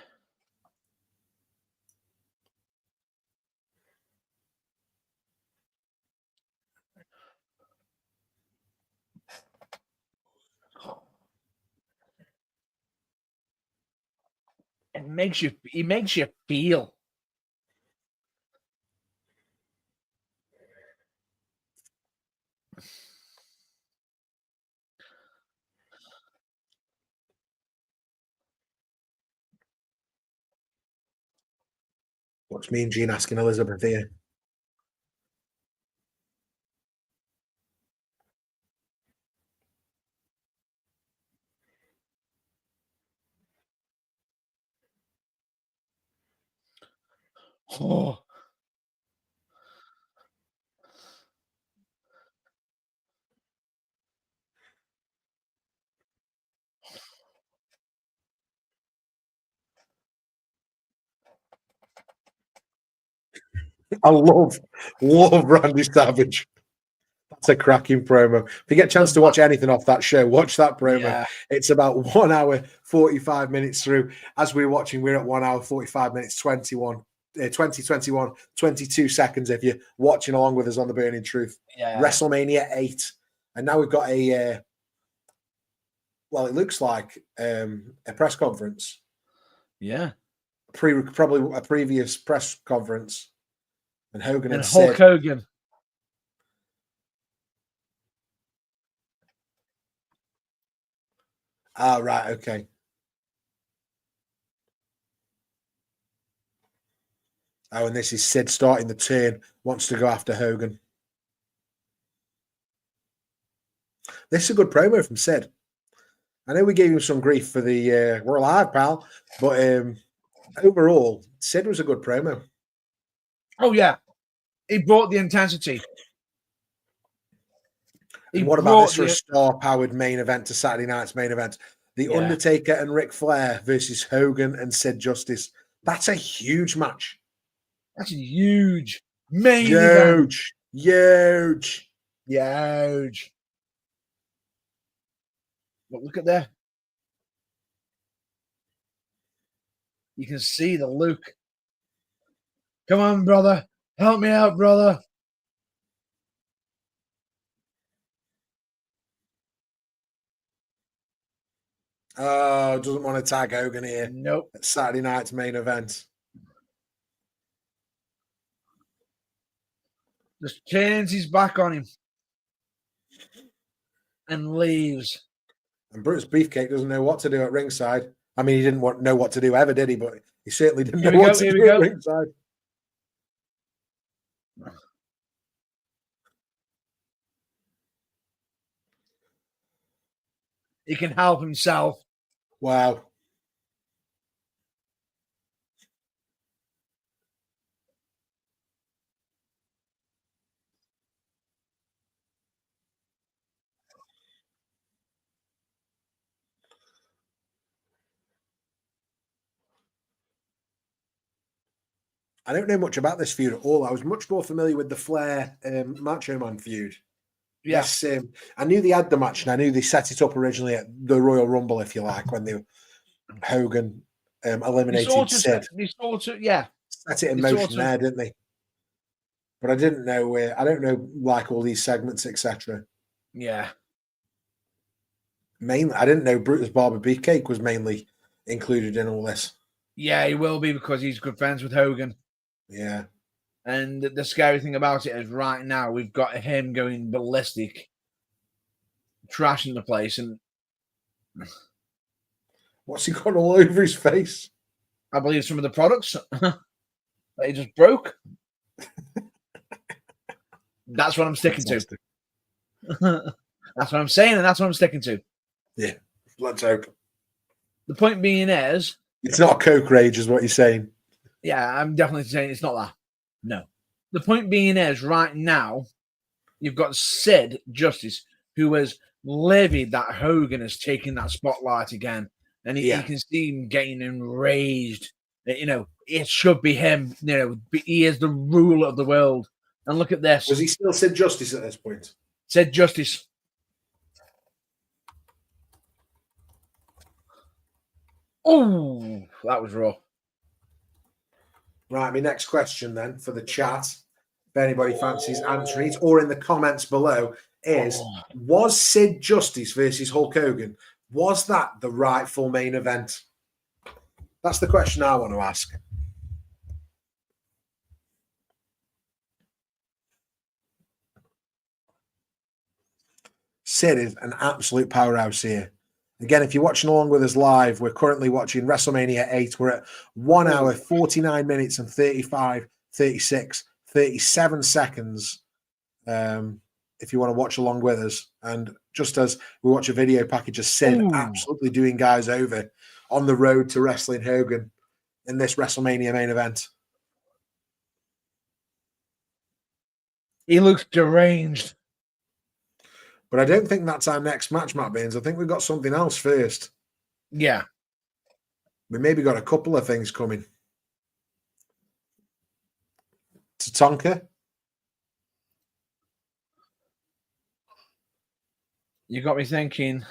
B: It makes you feel.
A: Watch me and Gene asking Elizabeth here.
B: Oh.
A: I love Randy Savage. That's a cracking promo. If you get a chance to watch anything off that show, watch that promo.
B: Yeah.
A: It's about 1 hour, 45 minutes through. As we're watching, we're at 1 hour, 45 minutes, 21, 22 seconds if you're watching along with us on The Burning Truth.
B: Yeah.
A: WrestleMania 8. And now we've got it looks like a press conference.
B: Yeah.
A: Probably a previous press conference. And Hogan and
B: Hulk
A: Sid.
B: Hogan.
A: Ah, right, okay. Oh, and this is Sid starting the turn, wants to go after Hogan. This is a good promo from Sid. I know we gave him some grief for the we're alive, pal, but overall, Sid was a good promo.
B: Oh, yeah. He brought the intensity.
A: And what about this for a star-powered main event to Saturday night's main event? The Undertaker and Ric Flair versus Hogan and Sid Justice. That's a huge match.
B: That's a huge main event.
A: Huge.
B: But look at that. You can see the look. Come on, brother. Help me out, brother.
A: Oh, doesn't want to tag Hogan here.
B: Nope.
A: At Saturday night's main event.
B: Just turns his back on him and leaves.
A: And Brutus Beefcake doesn't know what to do at ringside. I mean, he didn't know what to do ever, did he? But he certainly didn't know what to do at ringside.
B: He can help himself.
A: Wow. I don't know much about this feud at all. I was much more familiar with the Flair Macho Man feud.
B: Yeah.
A: This, I knew they had the match, and I knew they set it up originally at the Royal Rumble, if you like, when Hogan eliminated Sid.
B: Yeah.
A: Set it in motion there, didn't they? But I didn't know. I don't know, like all these segments, etc.
B: Yeah.
A: Mainly, I didn't know Brutus Barber Beefcake was mainly included in all this.
B: Yeah, he will be because he's good friends with Hogan.
A: Yeah.
B: And the scary thing about it is right now we've got him going ballistic, trashing the place, and
A: what's he got all over his face?
B: I believe some of the products that he just broke. That's what I'm sticking to. That's what I'm saying, and that's what I'm sticking to.
A: Yeah, let's hope.
B: The point being is,
A: it's not a coke rage, is what you're saying.
B: Yeah, I'm definitely saying it's not that. No. The point being is, right now, you've got Sid Justice, who has livid that Hogan has taken that spotlight again. And you can see him getting enraged. You know, it should be him. You know, he is the ruler of the world. And look at this.
A: Was he still Sid Justice at this point?
B: Sid Justice. Oh, that was raw.
A: Right, my next question then for the chat, if anybody fancies answering it, or in the comments below, is was Sid Justice versus Hulk Hogan, was that the rightful main event? That's the question I want to ask. Sid is an absolute powerhouse here. Again, if you're watching along with us live, we're currently watching WrestleMania 8. We're at 1 hour, 49 minutes and 35, 36, 37 seconds. If you want to watch along with us. And just as we watch a video package of Sid absolutely doing guys over on the road to wrestling Hogan in this WrestleMania main event.
B: He looks deranged.
A: But I don't think that's our next match, Matt Baines. I think we've got something else first.
B: Yeah.
A: We maybe got a couple of things coming. Tatanka.
B: You got me thinking.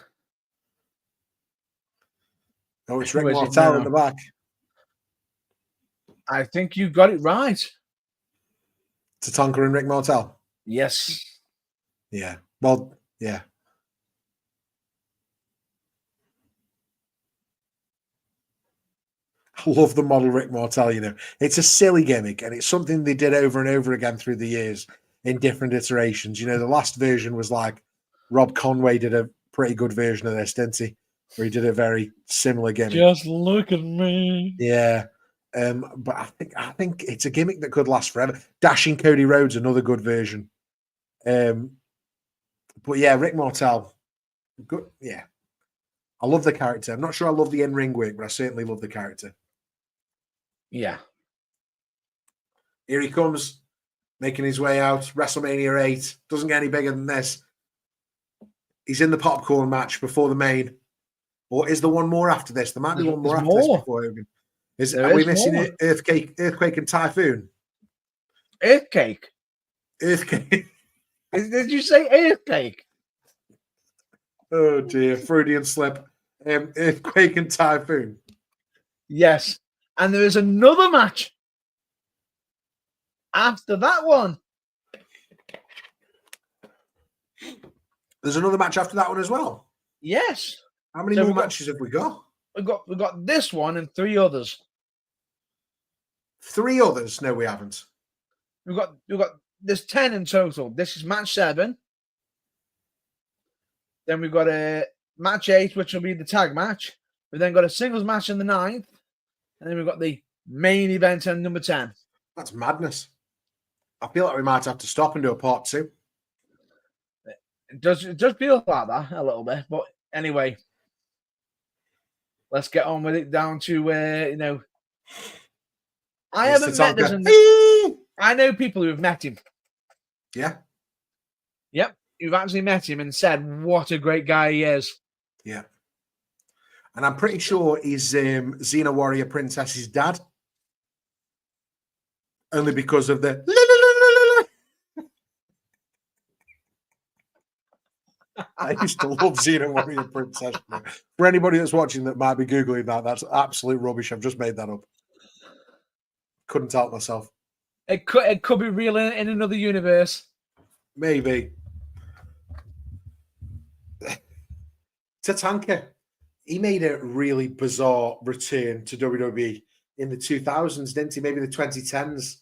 A: Oh, it's Rick Martel at the back.
B: I think you got it right.
A: Tatanka and Rick Martel.
B: Yes.
A: Yeah. Well, yeah. I love the model Rick Martel, you know. It's a silly gimmick, and it's something they did over and over again through the years in different iterations. You know, the last version was like Rob Conway did a pretty good version of this, didn't he? Where he did a very similar gimmick.
B: Just look at me.
A: Yeah. But I think it's a gimmick that could last forever. Dashing Cody Rhodes, another good version. But yeah, Rick Martel, good. Yeah, I love the character. I'm not sure I love the in-ring work, but I certainly love the character.
B: Yeah.
A: Here he comes, making his way out. WrestleMania 8 doesn't get any bigger than this. He's in the popcorn match before the main. Or is there one more after this? There might be one more after this before Hogan. Are we missing Earthquake and Typhoon?
B: Earthquake?
A: Earthquake.
B: Did you say earthquake?
A: Oh dear, Freudian slip. Earthquake and Typhoon.
B: Yes. And there is another match after that one.
A: There's another match after that one as well?
B: Yes.
A: How many more matches have we got?
B: We've got this one and 3 others.
A: 3 others? No, we haven't.
B: We've got there's 10 in total. This is match 7. Then we've got a match 8, which will be the tag match. We've then got a singles match in the 9th. And then we've got the main event in number 10.
A: That's madness. I feel like we might have to stop and do a part 2.
B: It does feel like that a little bit. But anyway, let's get on with it. Down to I
A: It's
B: haven't met this.
A: Tatanka.
B: I know people who have met him.
A: Yeah.
B: Yep, who've actually met him and said what a great guy he is.
A: Yeah. And I'm pretty sure he's Xena Warrior Princess's dad. Only because of the I used to love Xena Warrior Princess. For anybody that's watching that might be Googling that, that's absolute rubbish. I've just made that up. Couldn't help myself.
B: It could be real in another universe.
A: Maybe. Tatanka, he made a really bizarre return to WWE in the 2000s, didn't he? Maybe the 2010s.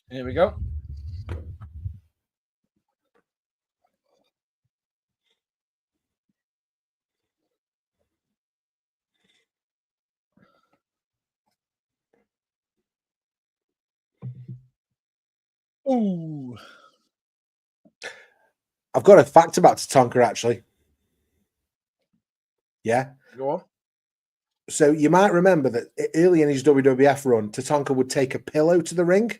B: Here we go. Ooh.
A: I've got a fact about Tatanka, actually. Yeah.
B: Go on.
A: So you might remember that early in his WWF run, Tatanka would take a pillow to the ring.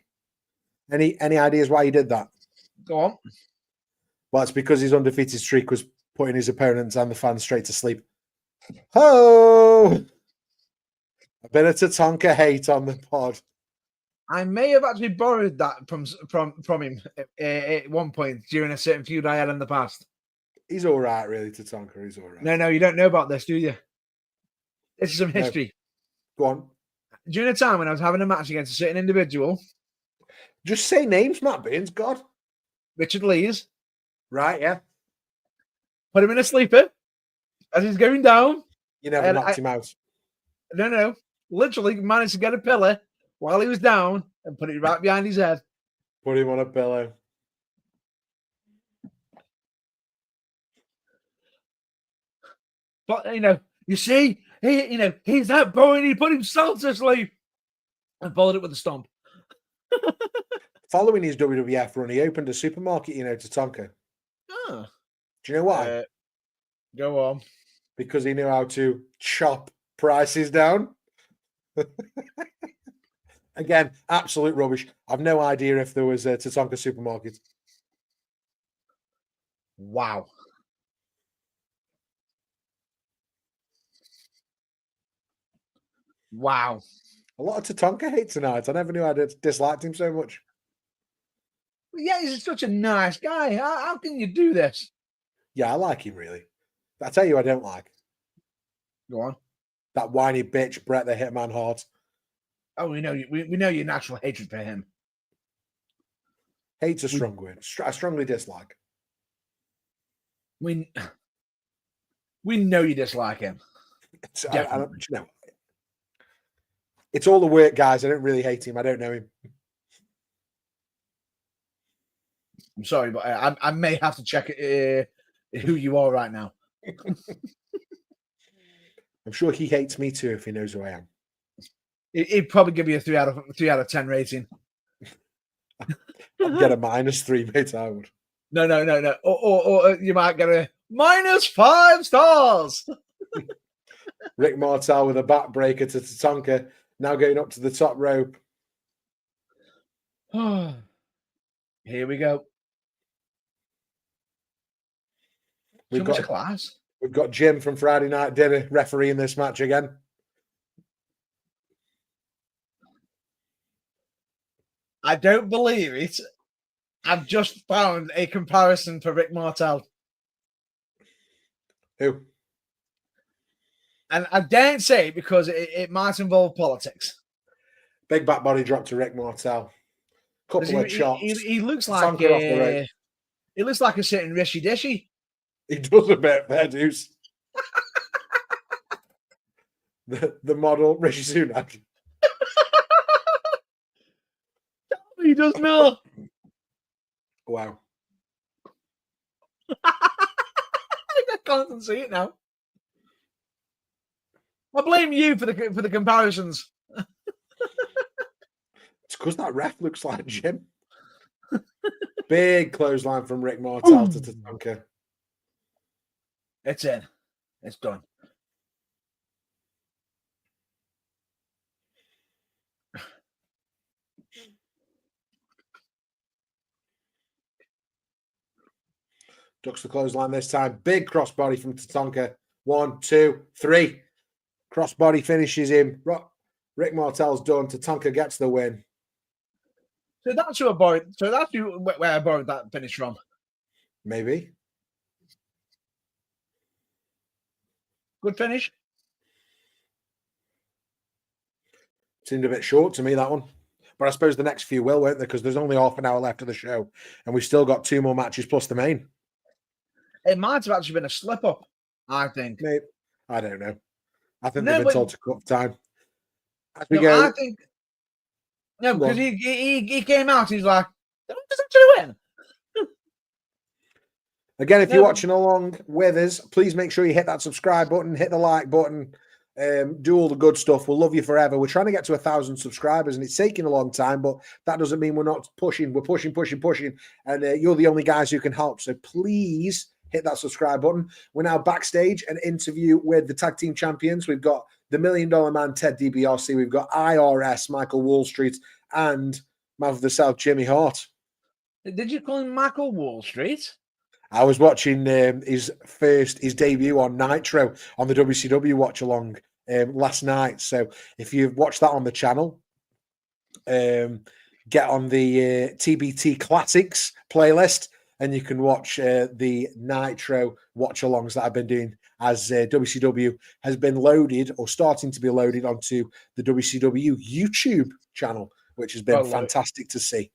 A: Any ideas why he did that?
B: Go on.
A: Well, it's because his undefeated streak was putting his opponents and the fans straight to sleep. Ho! A bit of Tatanka hate on the pod.
B: I may have actually borrowed that from him at one point during a certain feud I had in the past.
A: He's all right, really, Tatanka. He's all right.
B: No, you don't know about this, do you? This is some history.
A: No. Go on.
B: During a time when I was having a match against a certain individual.
A: Just say names, Matt Baines, God.
B: Richard Lees.
A: Right, yeah.
B: Put him in a sleeper as he's going down.
A: You never knocked him out.
B: No. Literally managed to get a pillar while he was down and put it right behind his head.
A: Put him on a pillow.
B: But, you see, he's that boy and he put himself to sleep and followed it with a stomp.
A: Following his WWF run, he opened a supermarket, Tatanka.
B: Oh.
A: Do you know why?
B: Go on.
A: Because he knew how to chop prices down. Again, absolute rubbish. I've no idea if there was a Tatanka supermarket.
B: Wow. Wow.
A: A lot of Tatanka hate tonight. I never knew I disliked him so much.
B: Yeah, he's such a nice guy. How can you do this?
A: Yeah, I like him, really. But I tell you I don't like.
B: Go on.
A: That whiny bitch, Bret the Hitman Hart.
B: Oh, we know your natural hatred for him.
A: Hate's a strong word. I strongly dislike.
B: We know you dislike him.
A: It's all the work, guys. I don't really hate him. I don't know him.
B: I'm sorry, but I may have to check who you are right now.
A: I'm sure he hates me too if he knows who I am.
B: He'd probably give you a 3 out of 10 rating.
A: I'd get a -3, mate. I would.
B: No. Or you might get a -5 stars.
A: Rick Martel with a backbreaker to Tatanka. Now going up to the top rope.
B: Here we go. We've got
A: Jim from Friday Night Dinner refereeing this match again.
B: I don't believe it. I've just found a comparison for Rick Martel.
A: Who?
B: And I daren't say it because it might involve politics.
A: Big back body drop to Rick Martel. Couple of chops.
B: He looks like he looks like a certain Rishi Dishy.
A: He does a bit, fair dues. the model Rishi Sunak.
B: He does not.
A: Wow.
B: I can't see it now. I blame you for the comparisons.
A: It's because that ref looks like Jim. Big clothesline from Rick Martel to Tatanka.
B: It's in. It's done.
A: Ducks the clothesline this time. Big crossbody from Tatanka. 1, 2, 3. Crossbody finishes him. Rick Martel's done. Tatanka gets the win.
B: So that's who I borrowed. So that's where I borrowed that finish from.
A: Maybe.
B: Good finish.
A: Seemed a bit short to me, that one. But I suppose the next few will, won't they? Because there's only half an hour left of the show. And we've still got 2 more matches plus the main.
B: It might have actually been a slip-up, I think.
A: Maybe. I don't know. I think they've been told to cut time. As we
B: No,
A: go.
B: I think... No, because he came out, he's like, does actually win?
A: Again, if you're watching along with us, please make sure you hit that subscribe button, hit the like button, do all the good stuff. We'll love you forever. We're trying to get to 1,000 subscribers, and it's taking a long time, but that doesn't mean we're not pushing. We're pushing. And you're the only guys who can help. So please hit that subscribe button. We're now backstage, an interview with the tag team champions. We've got the $1 Million Man, Ted DiBiase. We've got IRS, Michael Wall Street, and Man of the South, Jimmy Hart.
B: Did you call him Michael Wall Street?
A: I was watching his debut on Nitro on the WCW watch along last night. So if you've watched that on the channel, get on the TBT Classics playlist, and you can watch the Nitro watch alongs that I've been doing as WCW has been loaded or starting to be loaded onto the WCW YouTube channel, which has been fantastic to see.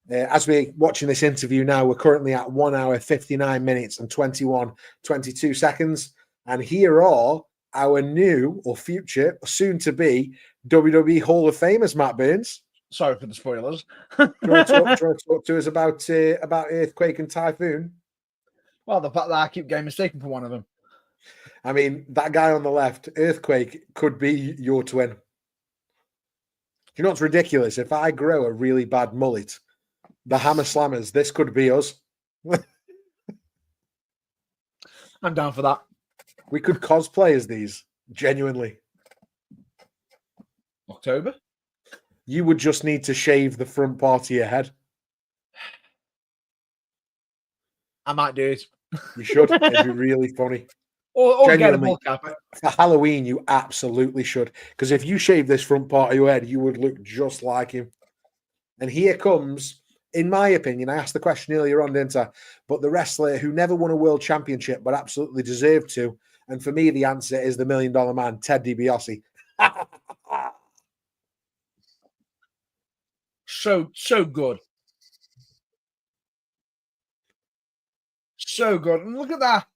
A: As we're watching this interview now, we're currently at 1 hour, 59 minutes and 22 seconds. And here are our new or future, soon to be WWE Hall of Famers, Matt Burns.
B: Sorry for the spoilers.
A: Do you want to talk to us about Earthquake and Typhoon?
B: Well, the fact that I keep getting mistaken for one of them.
A: I mean, that guy on the left, Earthquake, could be your twin. You know what's ridiculous? If I grow a really bad mullet, the Hammer Slammers, this could be us.
B: I'm down for that.
A: We could cosplay as these, genuinely.
B: October?
A: You would just need to shave the front part of your head.
B: I might do it.
A: You should. It'd be really funny.
B: Or get a bull cap.
A: For Halloween, you absolutely should. Because if you shave this front part of your head, you would look just like him. And here comes, in my opinion, I asked the question earlier on, didn't I? But the wrestler who never won a world championship but absolutely deserved to. And for me, the answer is the $1 Million Man, Ted DiBiase.
B: So good. So good. And look at that.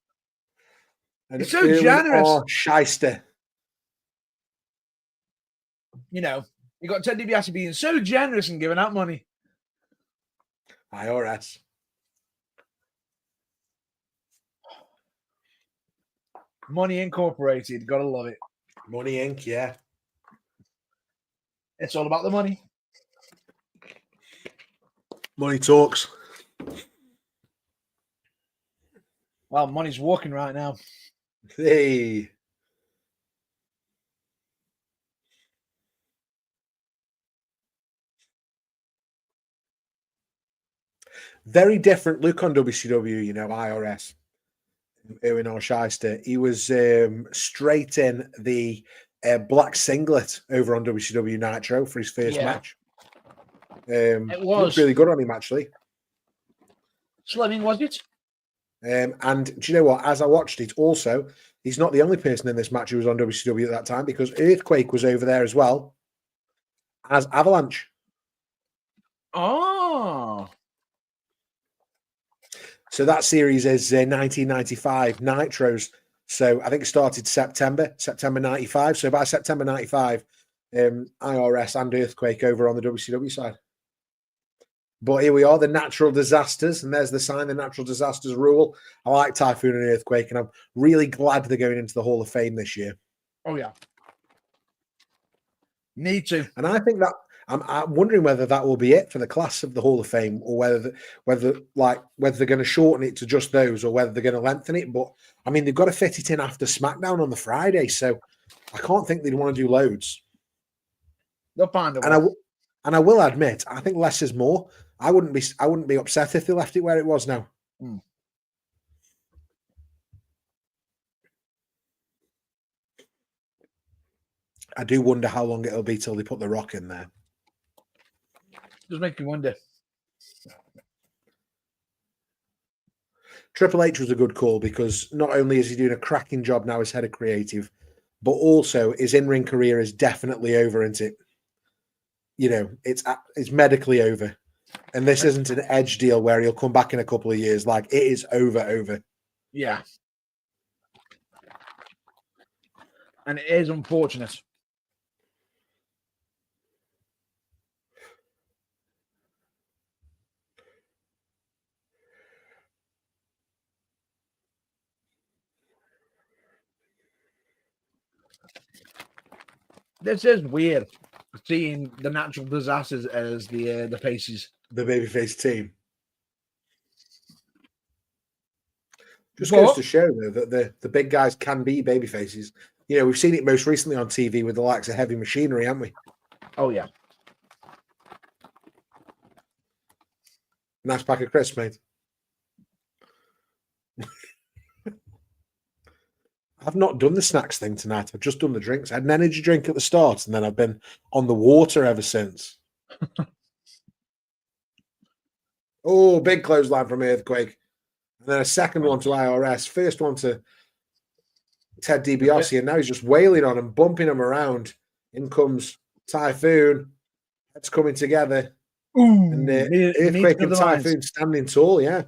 A: And
B: it's so generous.
A: Shyster.
B: You know, you got Ted DiBiase being so generous and giving out money.
A: IRS.
B: Money Incorporated. Gotta love it.
A: Money Inc., yeah.
B: It's all about the money.
A: Money talks.
B: Well, money's walking right now.
A: Hey. Very different look on WCW, you know, IRS. Erwin or Shyster. He was straight in the black singlet over on WCW Nitro for his first match. It was really good on him, actually.
B: Slimming, was it?
A: And do you know what? As I watched it, also, he's not the only person in this match who was on WCW at that time, because Earthquake was over there as well as Avalanche.
B: Oh.
A: So that series is 1995 Nitros. So I think it started September 95. So by September 95, IRS and Earthquake over on the WCW side. But here we are, the natural disasters, and there's the sign, the natural disasters rule. I like Typhoon and Earthquake, and I'm really glad they're going into the Hall of Fame this year.
B: Oh, yeah. Need to.
A: And I think I'm wondering whether that will be it for the class of the Hall of Fame, or whether they're going to shorten it to just those, or whether they're going to lengthen it. But I mean, they've got to fit it in after SmackDown on the Friday, so I can't think they'd want to do loads.
B: They'll find a way.
A: And I will admit, I think less is more. I wouldn't be upset if they left it where it was now. I do wonder how long it'll be till they put The Rock in there.
B: Just make you wonder.
A: Triple H was a good call because not only is he doing a cracking job now as head of creative, but also his in-ring career is definitely over, isn't it? You know, it's medically over. And this isn't an Edge deal where he'll come back in a couple of years. Like, it is over.
B: Yeah. And it is unfortunate. This is weird, seeing the natural disasters as the faces.
A: The babyface team. Just goes to show, though, that the big guys can be babyfaces. You know, we've seen it most recently on TV with the likes of Heavy Machinery, haven't we?
B: Oh, yeah.
A: Nice pack of crisps, mate. I've not done the snacks thing tonight. I've just done the drinks. I had an energy drink at the start, and then I've been on the water ever since. Oh, big clothesline from Earthquake. And then a second one to IRS. First one to Ted DiBiase, and now he's just wailing on him, bumping him around. In comes Typhoon. It's coming together.
B: Ooh,
A: and Earthquake and Typhoon standing tall, yeah.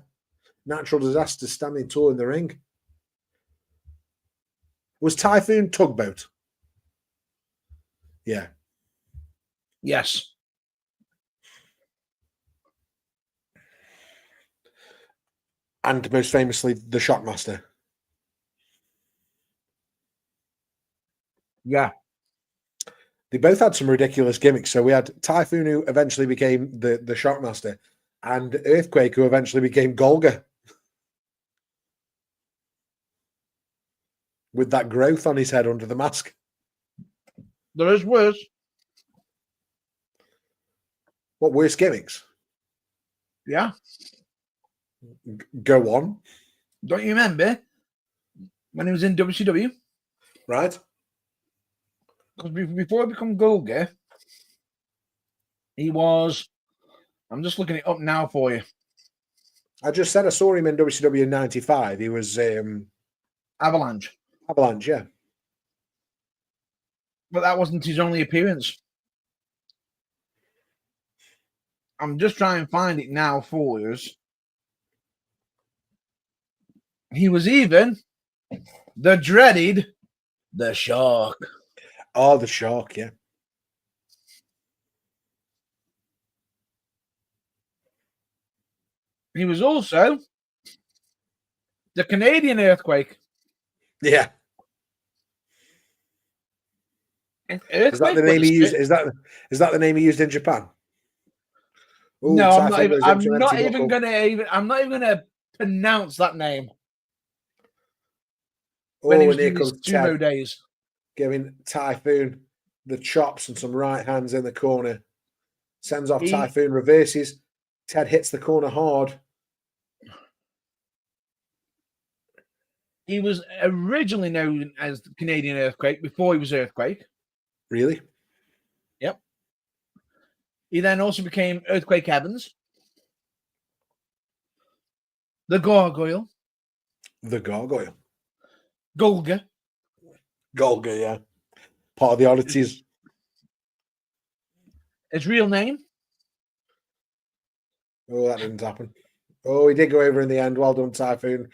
A: Natural disaster standing tall in the ring. Was Typhoon Tugboat? Yeah.
B: Yes.
A: And most famously, the Shockmaster.
B: Yeah.
A: They both had some ridiculous gimmicks. So we had Typhoon, who eventually became the Shockmaster, and Earthquake, who eventually became Golga. With that growth on his head under the mask.
B: There is worse.
A: What, worse gimmicks?
B: Yeah.
A: Go on.
B: Don't you remember when he was in WCW?
A: Right.
B: Because before he became Golga, he was... I'm just looking it up now for you.
A: I just said I saw him in WCW in 95. He was...
B: Avalanche,
A: yeah.
B: But that wasn't his only appearance. I'm just trying to find it now for us. He was even the dreaded The Shark.
A: Oh, The Shark, yeah.
B: He was also the Canadian Earthquake.
A: Yeah. Is that the name he used? Is that the name he used in Japan? Ooh,
B: no, I'm not even gonna pronounce that name. When he was doing his sumo days,
A: giving Typhoon the chops and some right hands in the corner. Sends off Typhoon, reverses. Ted hits the corner hard.
B: He was originally known as the Canadian Earthquake before he was Earthquake.
A: Really?
B: Yep. He then also became Earthquake Evans. The Gargoyle.
A: The Gargoyle.
B: Golga,
A: yeah. Part of the oddities.
B: His real name?
A: Oh, that didn't happen. Oh, he did go over in the end. Well done, Typhoon.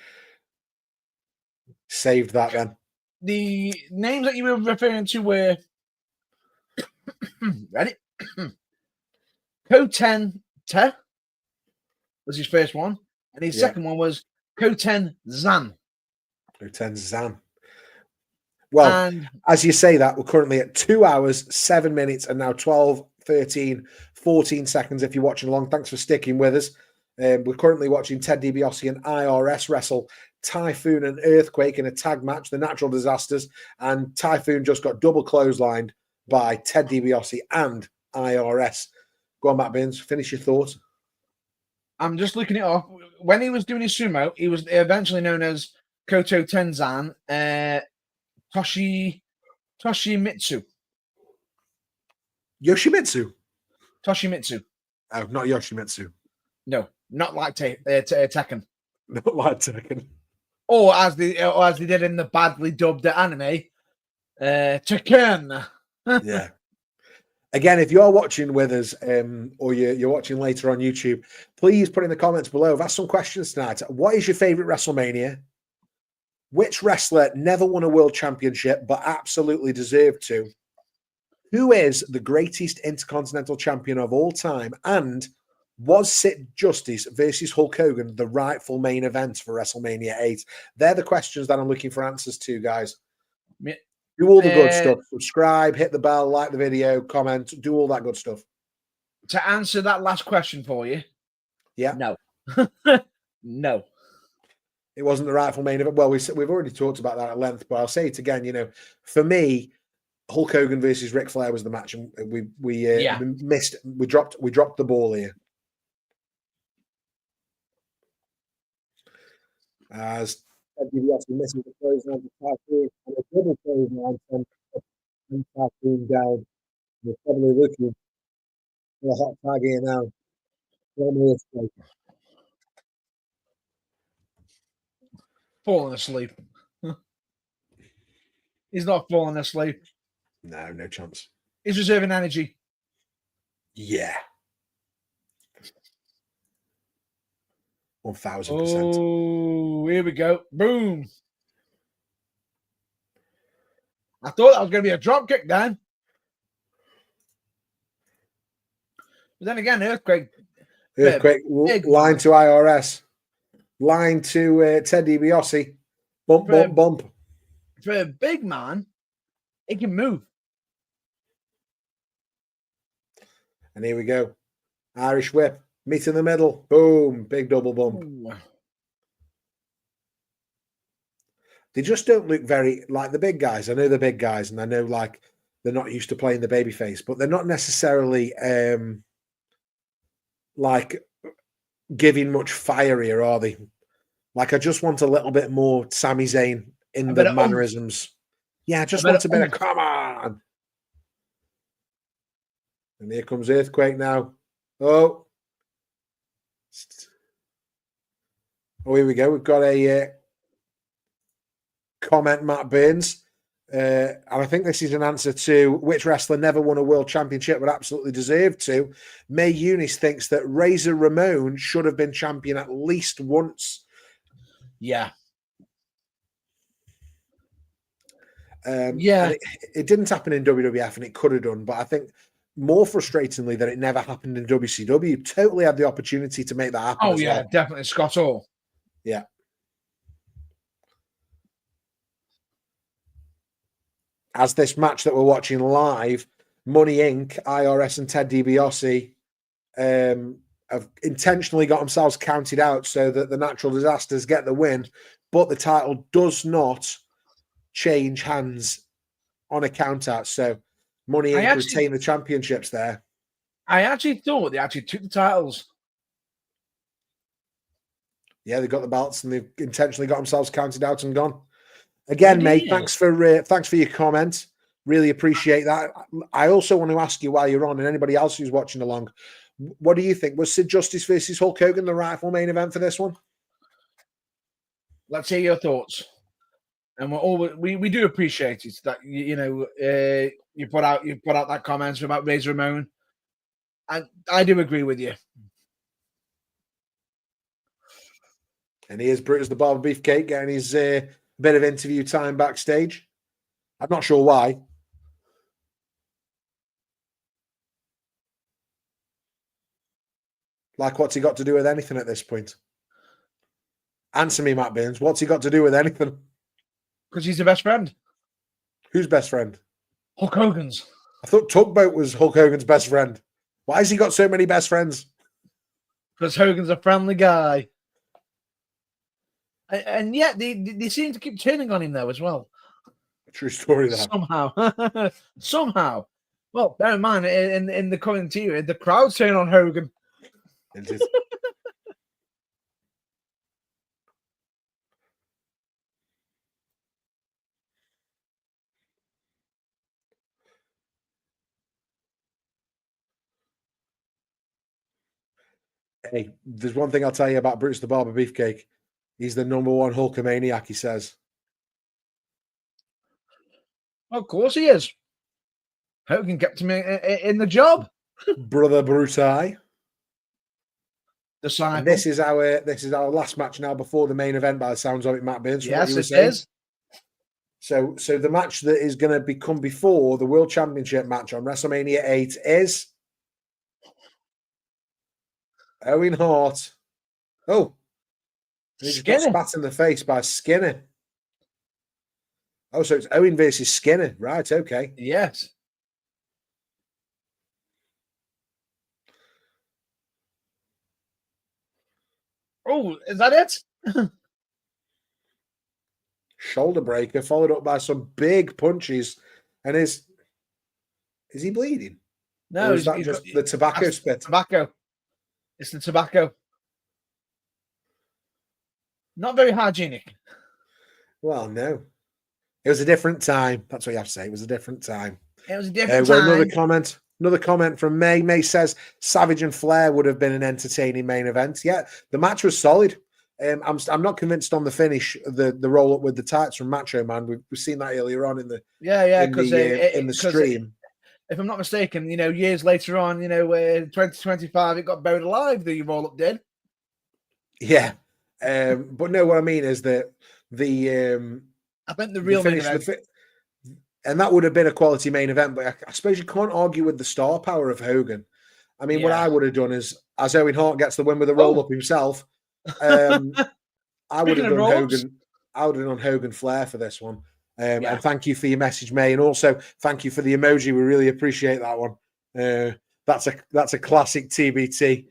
A: Saved that then.
B: The names that you were referring to were ready? Koten Te was his first one, and his second one was Koten Zan.
A: Koten Zan. Well, as you say that, we're currently at 2 hours, 7 minutes, and now 12:30 13, 14 seconds if you're watching along. Thanks for sticking with us. We're currently watching Ted DiBiase and IRS wrestle Typhoon and Earthquake in a tag match, the Natural Disasters, and Typhoon just got double clotheslined by Ted DiBiase and IRS. Go on, Matt Burns, finish your thoughts.
B: I'm just looking it up. When he was doing his sumo, he was eventually known as Koto Tenzan Toshimitsu.
A: Yoshimitsu?
B: Toshimitsu.
A: Oh, not Yoshimitsu.
B: No, not like Tekken.
A: Not like Tekken.
B: Or as they did in the badly dubbed anime, Tekken.
A: Yeah. Again, if you're watching with us or you're watching later on YouTube, please put in the comments below. I've asked some questions tonight. What is your favorite WrestleMania? Which wrestler never won a world championship but absolutely deserved to? Who is the greatest Intercontinental champion of all time? And was Sid Justice versus Hulk Hogan the rightful main event for WrestleMania 8? They're the questions that I'm looking for answers to, guys.
B: Yeah.
A: Do all the good stuff. Subscribe, hit the bell, like the video, comment, do all that good stuff.
B: To answer that last question for you,
A: yeah,
B: no, no,
A: it wasn't the rightful main event. Well, we've already talked about that at length, but I'll say it again. You know, for me, Hulk Hogan versus Ric Flair was the match, and we missed. We dropped the ball here. As DiBiase missing the closing on the Typhoon and a double closing on and Typhoon down. We're probably looking for a hot tag here now.
B: Falling asleep. He's not falling asleep.
A: No chance.
B: He's reserving energy.
A: Yeah. 1000%.
B: Oh, here we go. Boom. I thought that was going to be a drop kick, Dan. But then again, Earthquake.
A: Line to IRS. Line to Ted DiBiase. Bump.
B: For a big man, he can move.
A: And here we go. Irish whip. Meet in the middle. Boom. Big double bump. Ooh. They just don't look very like the big guys. I know the big guys, and I know like they're not used to playing the babyface, but they're not necessarily like giving much fire here, are they? Like I just want a little bit more Sami Zayn in the mannerisms. Yeah, I just want a bit of come on. And here comes Earthquake now. Oh, here we go. We've got a comment, Matt Burns. And I think this is an answer to which wrestler never won a world championship but absolutely deserved to. May Eunice thinks that Razor Ramon should have been champion at least once.
B: Yeah.
A: It didn't happen in WWF and it could have done, but I think more frustratingly that it never happened in WCW. Totally had the opportunity to make that happen.
B: Oh, yeah, definitely. Scott Hall.
A: Yeah. As this match that we're watching live, Money Inc., IRS and Ted DiBiase have intentionally got themselves counted out so that the Natural Disasters get the win, but the title does not change hands on a count out. So Money Inc. retain the championships there.
B: I actually thought they actually took the titles.
A: Yeah, they got the belts and they've intentionally got themselves counted out and gone. Again, mate, thanks for your comment. Really appreciate that. I also want to ask you while you're on, and anybody else who's watching along, what do you think? Was Sid Justice versus Hulk Hogan the rightful main event for this one?
B: Let's hear your thoughts. And we do appreciate it that you put out that comment about Razor Ramon. And I do agree with you.
A: And here's Brutus the Barber Beefcake getting his bit of interview time backstage. I'm not sure why. Like, what's he got to do with anything at this point? Answer me, Matt Burns. What's he got to do with anything?
B: Because he's the best friend.
A: Who's best friend?
B: Hulk Hogan's.
A: I thought Tugboat was Hulk Hogan's best friend. Why has he got so many best friends?
B: Because Hogan's a friendly guy. And yet they seem to keep turning on him though as well.
A: True story there.
B: Somehow. Somehow. Well, bear in mind, in the current era, the crowd turn on Hogan.
A: It is. Hey, there's one thing I'll tell you about Bruce the Barber Beefcake. He's the #1 Hulkamaniac, he says.
B: Of course he is. Hogan kept him in the job.
A: Brother Brutai.
B: And
A: this is our last match now before the main event, by the sounds of it, Matt Burns.
B: Yes, it is.
A: So the match that is going to come before the World Championship match on WrestleMania 8 is Owen Hart. Oh, he just got spat in the face by Skinner. Oh, so it's Owen versus Skinner. Right, okay.
B: Yes. Oh, is that it?
A: Shoulder breaker followed up by some big punches. And is he bleeding?
B: No,
A: is that just the tobacco spit?
B: Tobacco. It's the tobacco. Not very hygienic.
A: Well, no. It was a different time. That's what you have to say. It was a different time.
B: It was a different time.
A: Another comment from May. May says Savage and Flair would have been an entertaining main event. Yeah, the match was solid. I'm not convinced on the finish, the roll up with the tights from Macho Man. We've seen that earlier on in the in the stream.
B: If I'm not mistaken, years later on, 2025, it got buried alive. The roll up did.
A: Yeah, but no, what I mean is that
B: I meant the real main event.
A: And that would have been a quality main event, but I suppose you can't argue with the star power of Hogan. I mean, what I would have done is, as Owen Hart gets the win with a roll up himself, I would have done Hogan. I would have done Hogan Flair for this one. And thank you for your message, May, and also thank you for the emoji. We really appreciate that one. That's a classic TBT.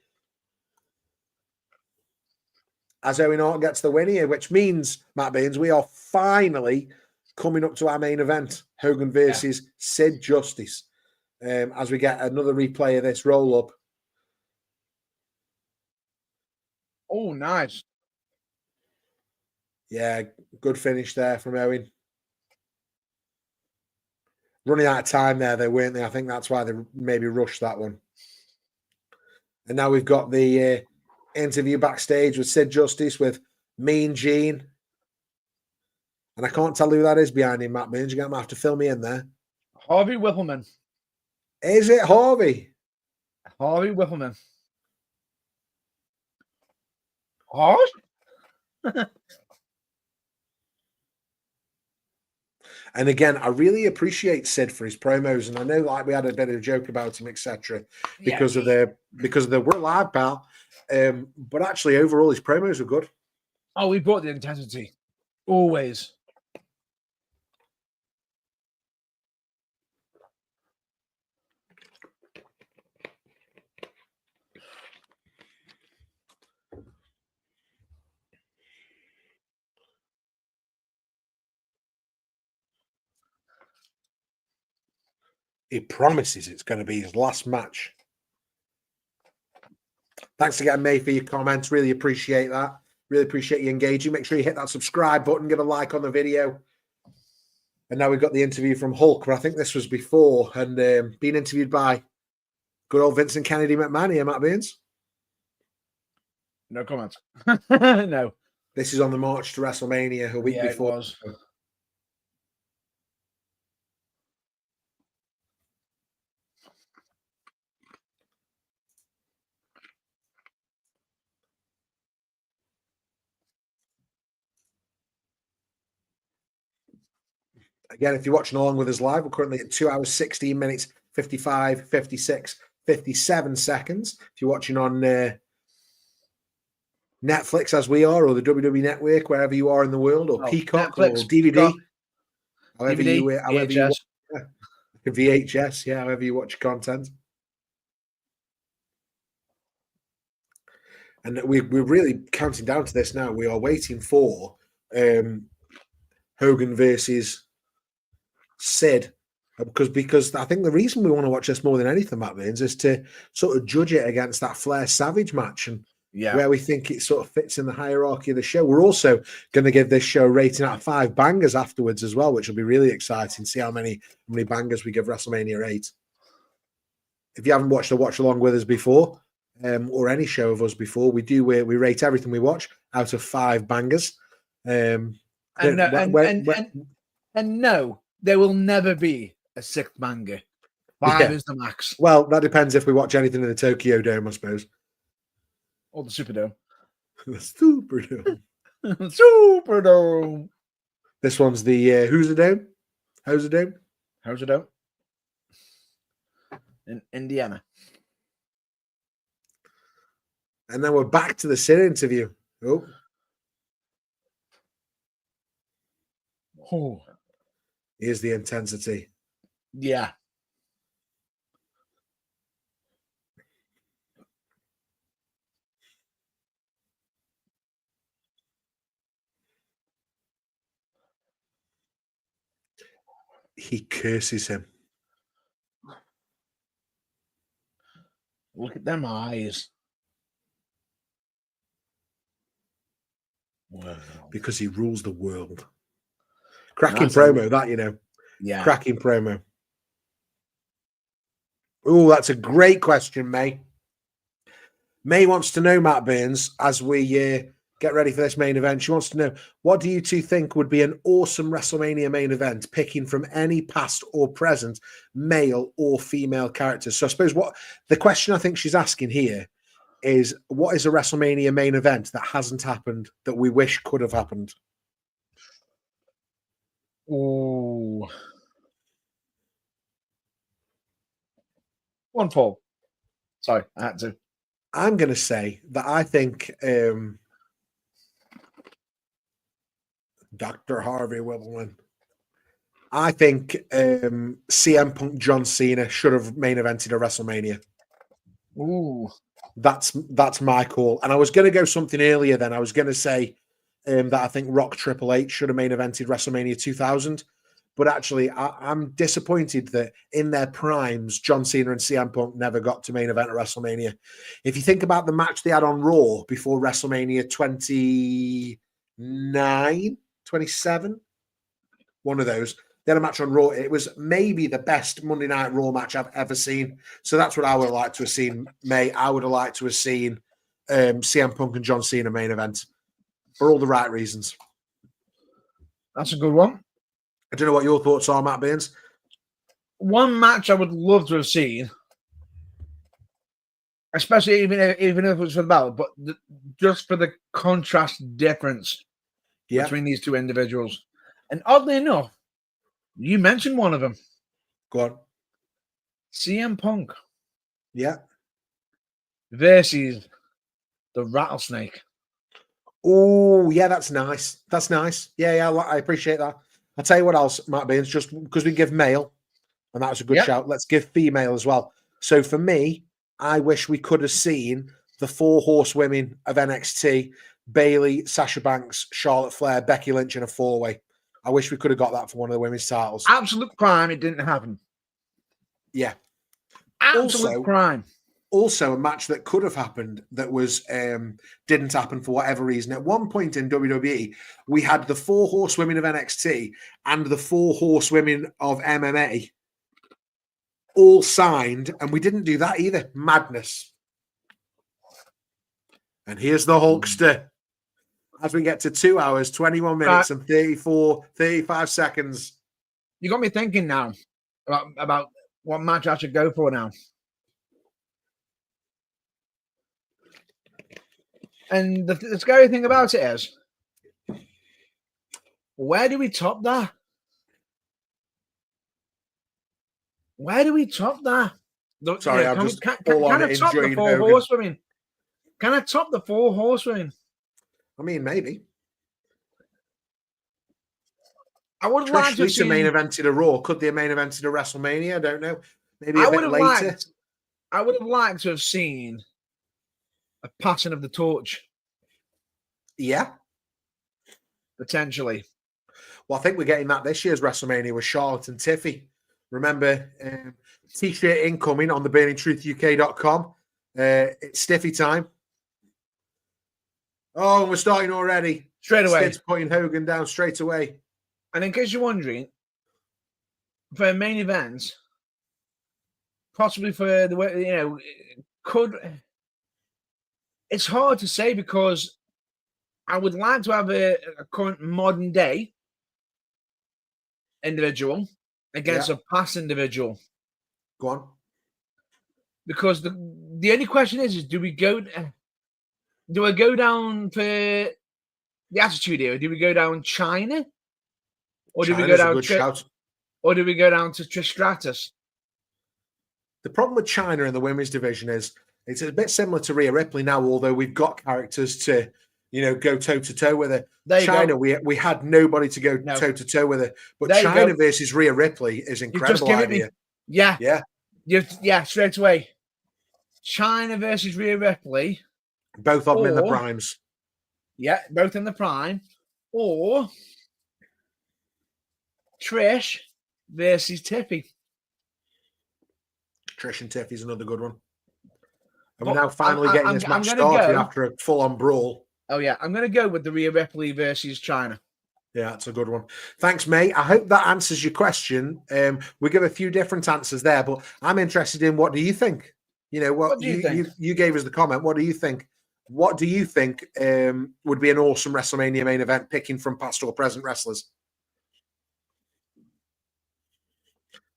A: As Owen Hart gets the win here, which means, Matt Baines, we are finally coming up to our main event, Hogan versus Sid Justice, as we get another replay of this roll-up.
B: Oh, nice.
A: Yeah, good finish there from Owen. Running out of time there, they weren't they? I think that's why they maybe rushed that one. And now we've got the interview backstage with Sid Justice with Mean Gene. And I can't tell who that is behind him, Matt Burns. You're going to have to fill me in there.
B: Harvey Whippleman.
A: Is it Harvey?
B: Harvey Whippleman. Hart?
A: And again, I really appreciate Sid for his promos. And I know we had a bit of a joke about him, etc., because of the we're live, pal. But actually, overall, his promos were good.
B: Oh, we brought the intensity. Always.
A: He promises it's going to be his last match. Thanks again, May, for your comments. Really appreciate that. Really appreciate you engaging. Make sure you hit that subscribe button, give a like on the video. And now we've got the interview from Hulk, but I think this was before, and being interviewed by good old Vincent Kennedy McMahon here, Matt Baines.
B: No comments. No.
A: This is on the march to WrestleMania a week before.
B: It was.
A: Again, if you're watching along with us live, we're currently at 2 hours, 16 minutes, 55, 56, 57 seconds. If you're watching on Netflix, as we are, or the WWE Network, wherever you are in the world, or Peacock,
B: Netflix,
A: or DVD,
B: Peacock,
A: however you VHS, yeah, however you watch content. And we're really counting down to this now. We are waiting for Hogan versus Sid. Because I think the reason we want to watch this more than anything, Matt Baines, is to sort of judge it against that Flair Savage match and where we think it sort of fits in the hierarchy of the show. We're also going to give this show a rating out of 5 bangers afterwards as well, which will be really exciting. See how many bangers we give WrestleMania 8. If you haven't watched a watch along with us before, or any show of us before, we rate everything we watch out of 5 bangers.
B: And no, there will never be a 6th banger. 5 is the max.
A: Well, that depends if we watch anything in the Tokyo Dome, I suppose.
B: Or the Superdome.
A: The Superdome.
B: Superdome.
A: This one's the Who's the Dome? How's the Dome?
B: How's the Dome? In Indiana.
A: And then we're back to the Sid interview.
B: Oh.
A: Here's the intensity.
B: Yeah.
A: He curses him.
B: Look at them eyes. Wow.
A: Because he rules the world. Cracking promo, that, you know.
B: Yeah.
A: Cracking promo. Oh, that's a great question, May. May wants to know, Matt Burns, as we get ready for this main event, she wants to know, what do you two think would be an awesome WrestleMania main event, picking from any past or present male or female characters? So I suppose what the question I think she's asking here is, what is a WrestleMania main event that hasn't happened that we wish could have happened?
B: Oh. One fall. Sorry, I had to.
A: I'm going to say that I think Dr. Harvey will win. I think CM Punk John Cena should have main evented a WrestleMania.
B: Ooh.
A: That's my call. And I was going to go something earlier then. I was going to say that I think Rock Triple H should have main evented WrestleMania 2000. But actually, I'm disappointed that in their primes, John Cena and CM Punk never got to main event at WrestleMania. If you think about the match they had on Raw before WrestleMania 29, 27, one of those, they had a match on Raw. It was maybe the best Monday Night Raw match I've ever seen. So that's what I would have liked to have seen, May. I would have liked to have seen CM Punk and John Cena main event for all the right reasons.
B: That's a good one.
A: I don't know what your thoughts are, Matt Baines.
B: One match I would love to have seen, especially even if it was for the battle, but just for the contrast difference between these two individuals. And oddly enough, you mentioned one of them.
A: Go on.
B: CM Punk.
A: Yeah.
B: Versus the Rattlesnake.
A: Oh, yeah, that's nice. That's nice. Yeah, I appreciate that. I'll tell you what else, Matt Baines, just because we give male, and that was a good shout, let's give female as well. So for me, I wish we could have seen the 4 horsewomen of NXT, Bayley, Sasha Banks, Charlotte Flair, Becky Lynch in a 4-way. I wish we could have got that for one of the women's titles.
B: Absolute crime, it didn't happen.
A: Yeah.
B: Absolute crime.
A: Also, a match that could have happened that was didn't happen for whatever reason. At one point in WWE, we had the 4 horsewomen of NXT and the 4 horsewomen of MMA all signed, and we didn't do that either. Madness. And here's the Hulkster as we get to 2 hours, 21 minutes, and 35 seconds.
B: You got me thinking now about what match I should go for now. And the scary thing about it is, where do we top that? Where do we top that?
A: Sorry, I'm just all on it, enjoying Hogan.
B: Can I top the 4 horsewomen?
A: I mean, maybe.
B: I would have
A: Trish
B: liked to have
A: Lita main
B: seen.
A: evented a Raw. Could they have main evented a WrestleMania? I don't know. Maybe
B: I
A: a
B: would
A: bit
B: have
A: later.
B: liked. I would have liked to have seen a passing of the torch,
A: Yeah.
B: potentially.
A: Well, I think we're getting that this year's WrestleMania with Charlotte and Tiffy. Remember, t-shirt incoming on the BurningTruthUK.com. It's Stiffy time. Oh, we're starting already.
B: Straight away.
A: Sid's putting Hogan down straight away.
B: And in case you're wondering, for a main event, possibly for the way, it's hard to say because I would like to have a current modern day individual against a past individual.
A: Go on.
B: Because the only question is do I go down for the Attitude Era? Do we go down China? Or do we go down or do we go down to Trish Stratus?
A: The problem with China in the women's division is it's a bit similar to Rhea Ripley now, although we've got characters to, go toe-to-toe with her. China, we had nobody to go toe-to-toe with her. But China versus Rhea Ripley is incredible idea.
B: Yeah, straight away. China versus Rhea Ripley.
A: Both of them in the primes.
B: Yeah, both in the prime. Or Trish versus Tiffy.
A: Trish and Tiffy's another good one. And we're now finally getting this match started after a full-on brawl.
B: Oh, yeah. I'm going to go with the Rhea Ripley versus China.
A: Yeah, that's a good one. Thanks, mate. I hope that answers your question. We give a few different answers there, but I'm interested in what do you think? What do you think? You gave us the comment. What do you think? What do you think would be an awesome WrestleMania main event picking from past or present wrestlers?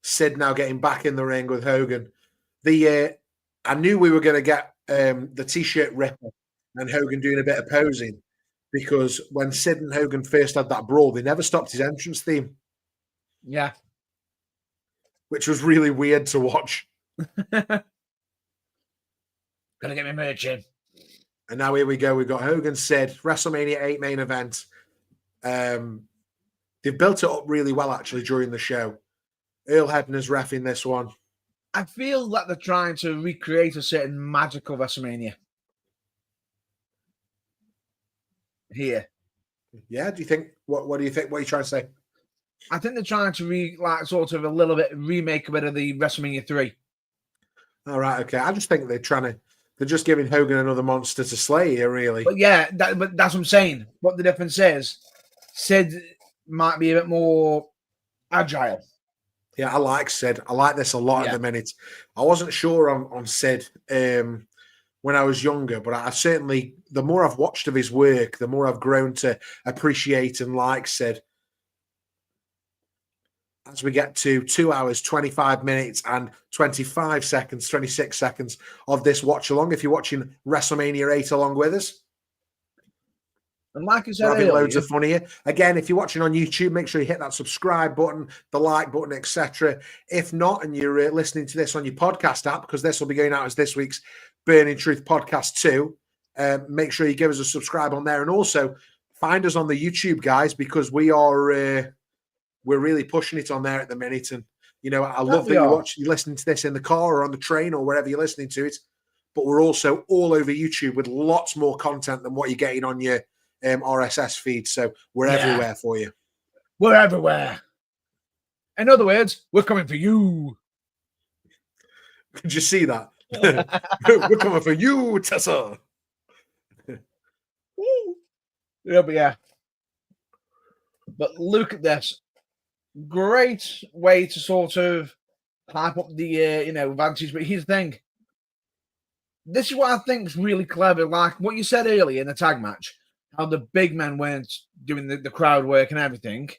A: Sid now getting back in the ring with Hogan. I knew we were going to get the t-shirt ripper and Hogan doing a bit of posing because when Sid and Hogan first had that brawl, they never stopped his entrance theme.
B: Yeah.
A: Which was really weird to watch.
B: Gotta get me merch in.
A: And now here we go. We've got Hogan, Sid, WrestleMania 8 main event. They've built it up really well, actually, during the show. Earl Hebner's reffing this one.
B: I feel that they're trying to recreate a certain magical WrestleMania here.
A: Yeah, do you think? What do you think? What are you trying to say?
B: I think they're trying to sort of a little bit remake a bit of the WrestleMania 3.
A: All right, okay. I just think they're just giving Hogan another monster to slay here, really.
B: But yeah, but that's what I'm saying. What the difference is, Sid might be a bit more agile.
A: Yeah, I like Sid. I like this a lot at the minute. I wasn't sure on Sid when I was younger, but I certainly, the more I've watched of his work, the more I've grown to appreciate and like Sid. As we get to 2 hours, 25 minutes and 26 seconds of this watch along, if you're watching WrestleMania 8 along with us.
B: And like I said
A: We're having loads of fun here. Again, if you're watching on YouTube, make sure you hit that subscribe button, the like button, etc. If not, and you're listening to this on your podcast app, because this will be going out as this week's Burning Truth Podcast 2, make sure you give us a subscribe on there. And also, find us on the YouTube, guys, because we're really pushing it on there at the minute. And, I love that you're listening to this in the car or on the train or wherever you're listening to it. But we're also all over YouTube with lots more content than what you're getting on your RSS feed. So we're everywhere for you.
B: We're everywhere. In other words, we're coming for you.
A: Did you see that? We're coming for you, Tessa.
B: Yeah. But look at this. Great way to sort of hype up the advantage. But here's the thing. This is what I think is really clever. Like what you said earlier in the tag match, how the big men weren't doing the crowd work and everything.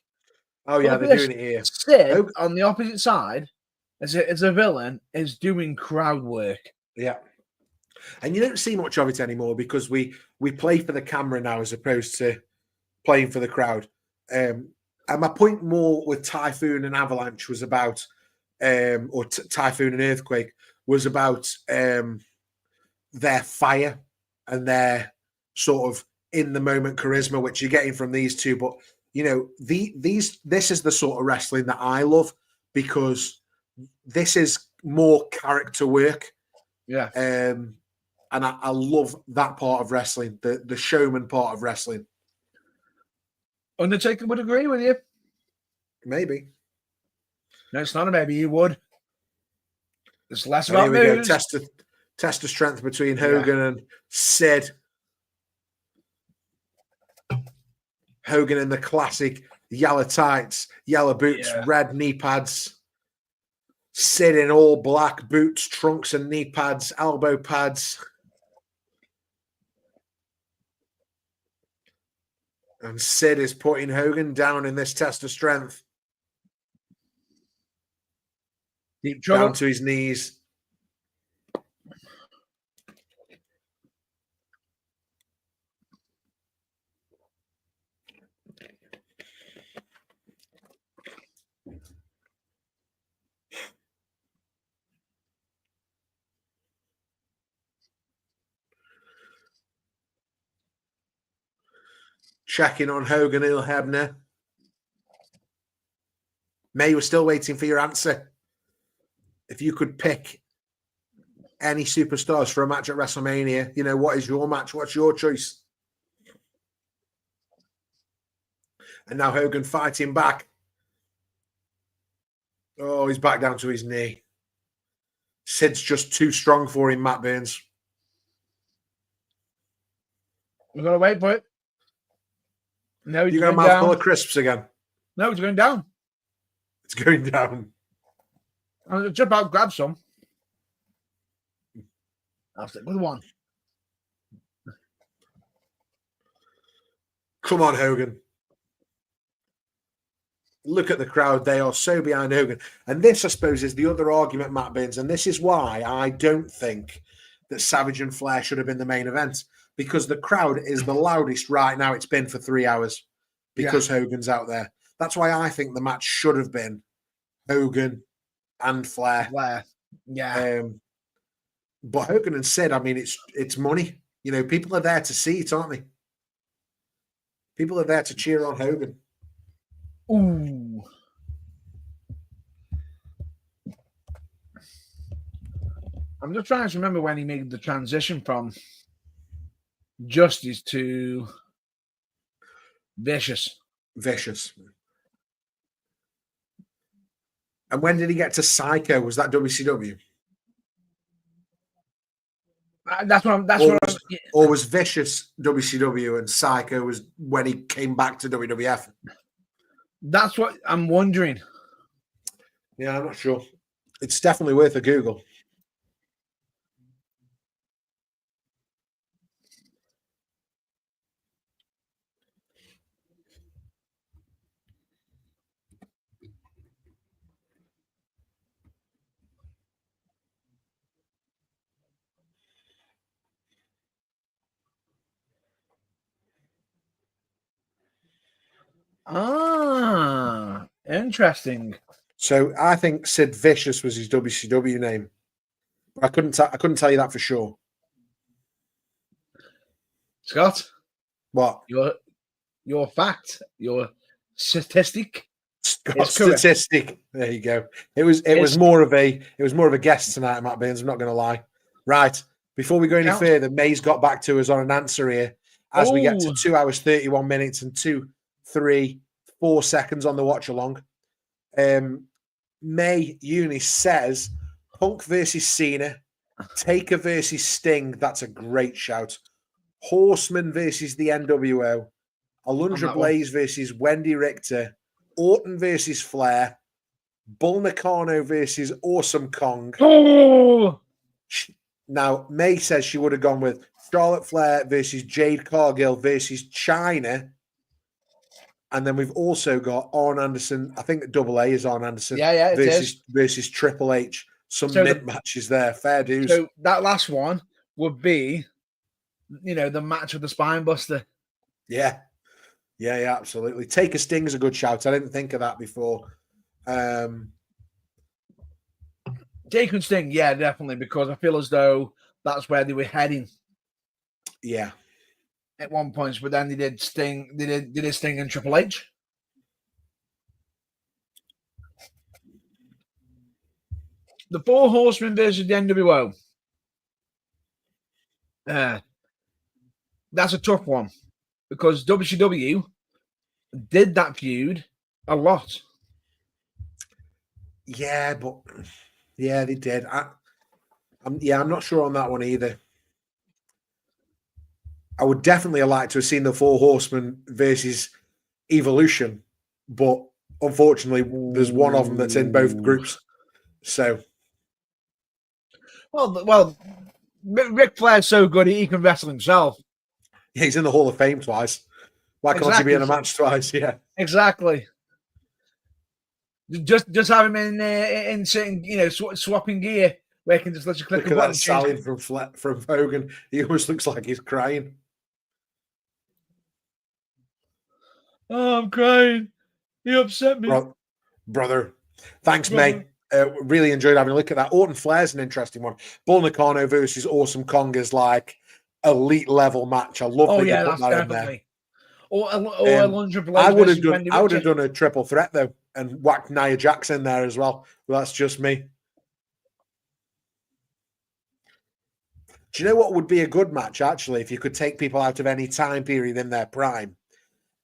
A: Oh, yeah, they're doing it here.
B: Sid, on the opposite side, as a villain, is doing crowd work.
A: Yeah. And you don't see much of it anymore because we play for the camera now as opposed to playing for the crowd. And my point more with Typhoon and Avalanche was about, Typhoon and Earthquake, was about their fire and their sort of in-the-moment charisma, which you're getting from these two. But You know, this is the sort of wrestling that I love, because this is more character work.
B: Yeah.
A: And I love that part of wrestling, the showman part of wrestling.
B: Undertaker would agree with you.
A: Maybe.
B: No, it's not a maybe. You would. It's less
A: And
B: about
A: here we go.
B: moves.
A: Test of strength between Hogan and Sid. Hogan in the classic yellow tights, yellow boots, red knee pads. Sid in all black boots, trunks and knee pads, elbow pads. And Sid is putting Hogan down in this test of strength.
B: Deep trouble.
A: Down to his knees. Checking on Hogan Hebner. May, we're still waiting for your answer. If you could pick any superstars for a match at WrestleMania, you know, what is your match? What's your choice? And now Hogan fighting back. Oh, he's back down to his knee. Sid's just too strong for him, Matt Burns.
B: We've got to wait for it. No,
A: You're going to mouthful of crisps again.
B: No, it's going down.
A: It's going down.
B: I'll just about grab some. I'll stick with one.
A: Come on, Hogan. Look at the crowd. They are so behind Hogan. And this, I suppose, is the other argument, Matt Burns. And this is why I don't think that Savage and Flair should have been the main event. Because the crowd is the loudest right now it's been for 3 hours. Because Hogan's out there. That's why I think the match should have been Hogan and Flair.
B: Yeah.
A: But Hogan and Sid, I mean, it's money. You know, people are there to see it, aren't they? People are there to cheer on Hogan.
B: Ooh. I'm just trying to remember when he made the transition from Justice to Vicious.
A: And when did he get to Psycho? Was that WCW? Or was Vicious WCW and Psycho was when he came back to WWF?
B: That's what I'm wondering.
A: Yeah, I'm not sure. It's definitely worth a Google.
B: Ah, interesting.
A: So I think Sid Vicious was his WCW name. I couldn't tell you that for sure.
B: Scott,
A: what?
B: Your fact, your statistic.
A: Statistic. There you go. It was more of a guess tonight, Matt Burns. I'm not going to lie. Right. Before we go any further, May's got back to us on an answer here as we get to 2 hours 31 minutes and 2, 3, 4 seconds on the watch along. May Eunice says Punk versus Cena, Taker versus Sting. That's a great shout. Horseman versus the NWO, Alundra Blaze versus Wendy Richter, Orton versus Flair, Bull Nakano versus Awesome Kong.
B: Oh!
A: Now, May says she would have gone with Charlotte Flair versus Jade Cargill versus Chyna. And then we've also got Arn Anderson. I think Double A is Arn Anderson.
B: Yeah,
A: versus Triple H. Some mid matches there. Fair dues.
B: So that last one would be, the match with the Spine Buster.
A: Yeah, absolutely. Take a Sting's a good shout. I didn't think of that before.
B: Take and Sting, yeah, definitely, because I feel as though that's where they were heading.
A: Yeah.
B: At one point, but then they did Sting. They did Sting and Triple H. The Four Horsemen versus the NWO. That's a tough one because WCW did that feud a lot.
A: Yeah, but yeah, they did. I'm not sure on that one either. I would definitely have liked to have seen the Four Horsemen versus Evolution, but unfortunately, there's one of them that's in both groups. So,
B: well, Ric Flair's so good he can wrestle himself.
A: yeah, he's in the Hall of Fame twice. Why can't he be in a match twice? Yeah,
B: exactly. Just have him in certain, swapping gear where he can just let you click
A: look at that Sally from Hogan. He almost looks like he's crying.
B: Oh, I'm crying. He upset me,
A: brother. Thanks, mate. Really enjoyed having a look at that. Orton Flair's an interesting one. Bull Nakano versus Awesome Kong is like elite level match. I love that you put that in there.
B: Or Alundra Blaze.
A: I would have done a triple threat though, and whacked Nia Jax in there as well. But that's just me. Do you know what would be a good match actually if you could take people out of any time period in their prime?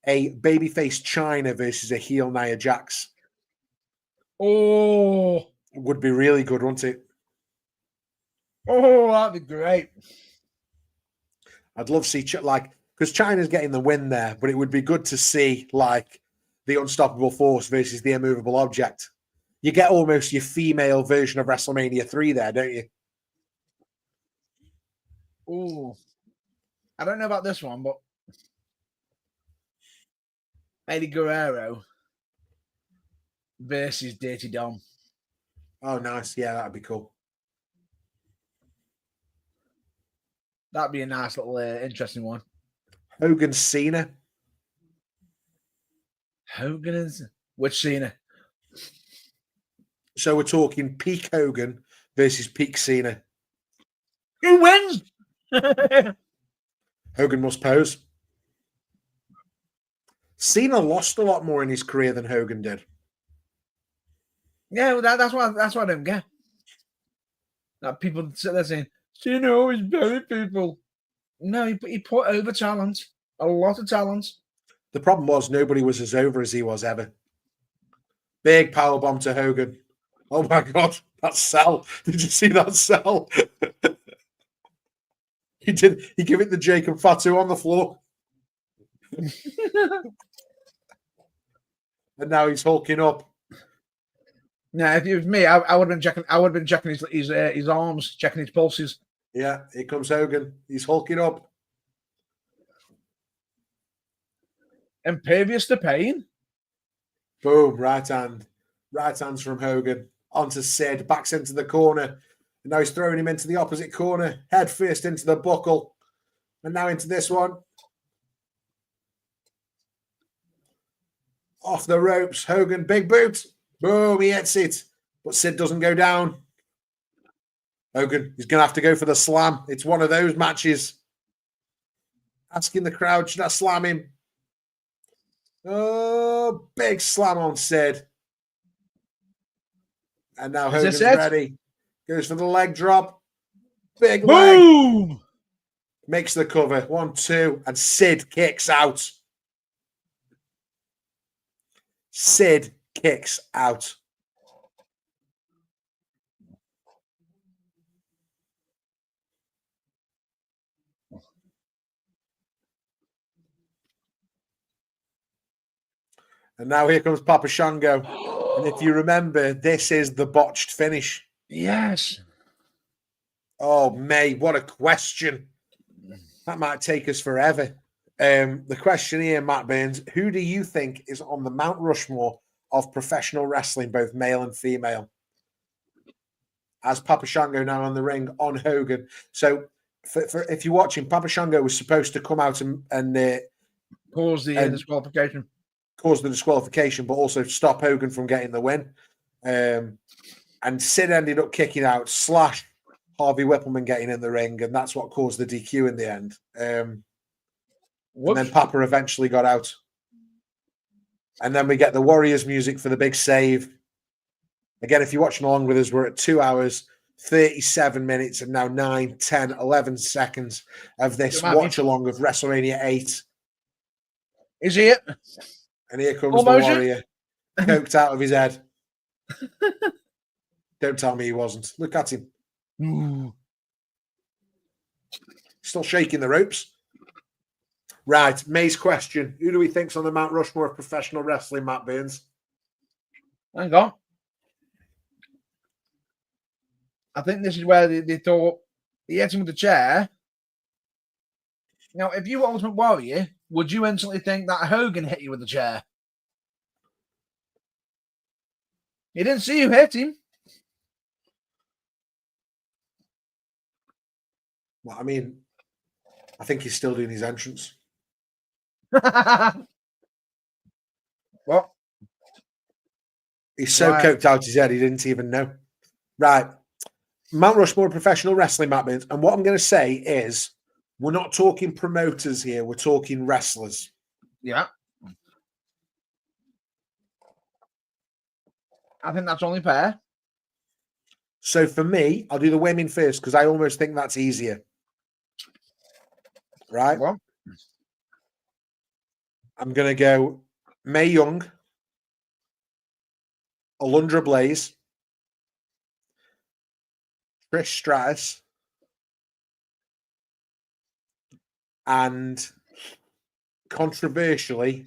A: A babyface China versus a heel Nia Jax.
B: Oh,
A: would be really good, wouldn't it?
B: Oh, that'd be great.
A: I'd love to see because China's getting the win there, but it would be good to see like the unstoppable force versus the immovable object. You get almost your female version of WrestleMania 3 there, don't you?
B: Oh, I don't know about this one, but Eddie Guerrero versus Dirty Dom.
A: Oh, nice. Yeah, that'd be cool.
B: That'd be a nice little interesting one.
A: Hogan Cena.
B: Hogan is which Cena?
A: So we're talking peak Hogan versus peak Cena.
B: Who wins?
A: Hogan must pose. Cena lost a lot more in his career than Hogan did.
B: Yeah, well, that's what I don't get. That people sit there saying Cena always buried people. No, he put over talent, a lot of talent.
A: The problem was nobody was as over as he was ever. Big powerbomb to Hogan. Oh my God, that sell. Did you see that sell? He did. He gave it to Jacob Fatu on the floor. And now he's hulking up.
B: Now, if it was me, I would have been checking. I would have been checking his arms, checking his pulses.
A: Yeah, here comes Hogan. He's hulking up.
B: Impervious to pain.
A: Boom, right hand. Right hands from Hogan. Onto Sid. Backs into the corner. And now he's throwing him into the opposite corner. Head first into the buckle. And now into this one. Off the ropes. Hogan, big boot. Boom, he hits it. But Sid doesn't go down. Hogan, he's going to have to go for the slam. It's one of those matches. Asking the crowd, should I slam him? Oh, big slam on Sid. And now Hogan's ready. Goes for the leg drop. Big
B: Boom!
A: leg. Makes the cover. 1, 2. And Sid kicks out. Sid kicks out. And now here comes Papa Shango. And if you remember, this is the botched finish.
B: Yes.
A: Oh, May, what a question. That might take us forever. The question here, Matt Burns, who do you think is on the Mount Rushmore of professional wrestling, both male and female? As Papa Shango now on the ring on Hogan. So for if you're watching, Papa Shango was supposed to come out and
B: cause the disqualification.
A: Cause the disqualification, but also stop Hogan from getting the win. And Sid ended up kicking out / Harvey Whippleman getting in the ring, and that's what caused the DQ in the end. And then Papa eventually got out. And then we get the Warriors music for the big save. Again, if you're watching along with us, we're at 2 hours, 37 minutes, and now 9, 10, 11 seconds of this watch along of WrestleMania 8.
B: Is he it?
A: And here comes the Warrior, coked out of his head. Don't tell me he wasn't. Look at him.
B: Ooh.
A: Still shaking the ropes. Right, May's question. Who do we think's on the Mount Rushmore of professional wrestling, Matt Burns?
B: Hang on. I think this is where they thought he hit him with the chair. Now, if you were Ultimate Warrior, would you instantly think that Hogan hit you with the chair? He didn't see who hit him.
A: Well, I mean, I think he's still doing his entrance.
B: What?
A: He's so coked out his head, he didn't even know. Right. Mount Rushmore professional wrestling, Matt Burns. And what I'm going to say is, we're not talking promoters here. We're talking wrestlers.
B: Yeah. I think that's only fair.
A: So for me, I'll do the women first because I almost think that's easier. Right?
B: What?
A: I'm going to go Mae Young, Alundra Blaze, Trish Stratus, and controversially,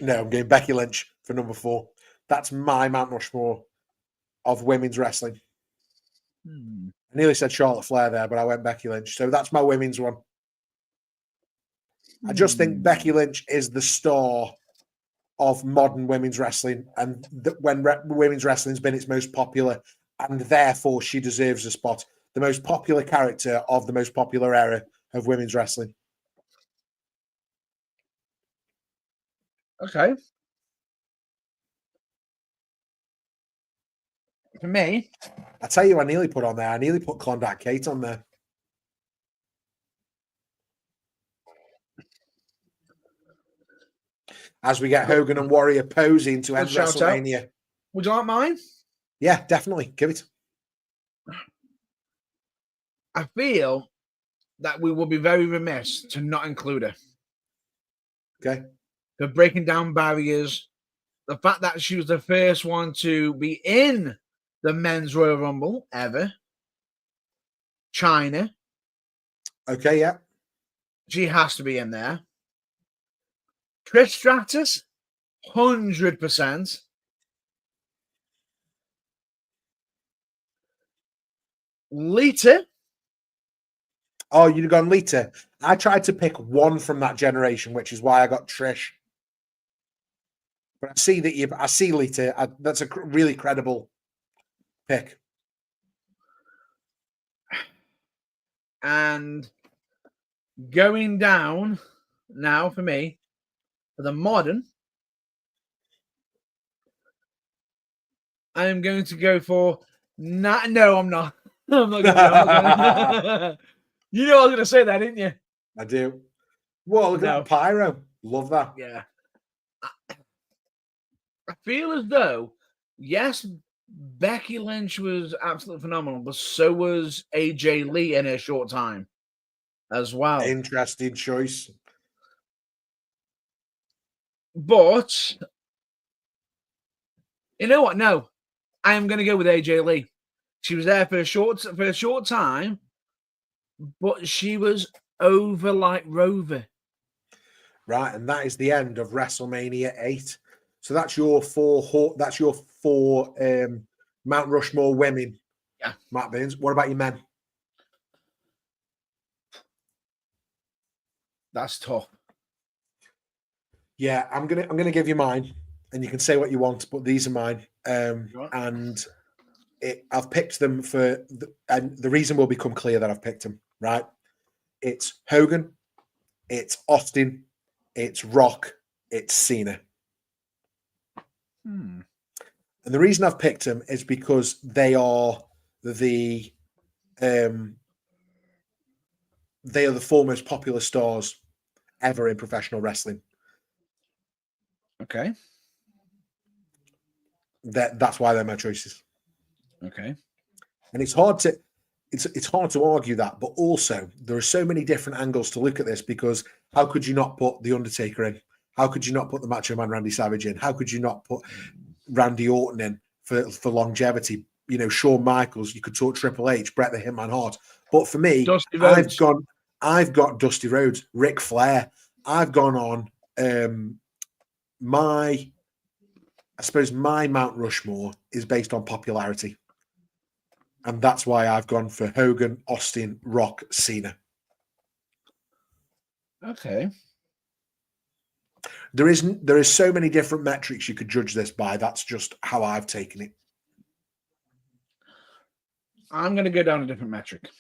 A: no, I'm going Becky Lynch for number 4. That's my Mount Rushmore of women's wrestling. I nearly said Charlotte Flair there, but I went Becky Lynch. So that's my women's one. I just think Becky Lynch is the star of modern women's wrestling, and when women's wrestling's been its most popular, and therefore she deserves a spot. The most popular character of the most popular era of women's wrestling.
B: Okay. For me,
A: I tell you, I nearly put on there. I nearly put Klondike Kate on there. As we get Hogan and Warrior posing to end WrestleMania.
B: Out. Would you like mine?
A: Yeah, definitely. Give it.
B: I feel that we will be very remiss to not include her.
A: Okay.
B: For breaking down barriers, the fact that she was the first one to be in the Men's Royal Rumble ever. China.
A: Okay, yeah.
B: She has to be in there. Trish Stratus, 100%. Lita.
A: Oh, you'd have gone Lita. I tried to pick one from that generation, which is why I got Trish. But I see that I see Lita. That's a really credible pick.
B: And going down now for me, for the modern, I am going to go for... No, I'm not. I'm not going. You know I was going to say that, didn't you?
A: I do. Whoa, look at that pyro. Love that.
B: Yeah. I feel as though, yes, Becky Lynch was absolutely phenomenal, but so was AJ Lee in a short time as well.
A: Interesting choice.
B: But, you know what? No, I am going to go with AJ Lee. She was there for a short time, but she was over like Rover.
A: Right, and that is the end of WrestleMania 8. So that's your four. That's your 4 Mount Rushmore women.
B: Yeah,
A: Matt Burns. What about your men?
B: That's tough.
A: Yeah, I'm gonna give you mine, and you can say what you want, but these are mine. And I've picked them and the reason will become clear that I've picked them. Right, it's Hogan, it's Austin, it's Rock, it's Cena. And the reason I've picked them is because they are the 4 most popular stars ever in professional wrestling.
B: Okay.
A: That's why they're my choices.
B: Okay.
A: And it's hard to argue that, but also there are so many different angles to look at this, because how could you not put The Undertaker in? How could you not put the Macho Man Randy Savage in? How could you not put Randy Orton in for longevity? You know, Shawn Michaels, you could talk Triple H, Bret the Hitman Hart. But for me, I've got Dusty Rhodes, Ric Flair. I've gone on my Mount Rushmore is based on popularity. And that's why I've gone for Hogan, Austin, Rock, Cena.
B: Okay.
A: There is so many different metrics you could judge this by. That's just how I've taken it.
B: I'm going to go down a different metric.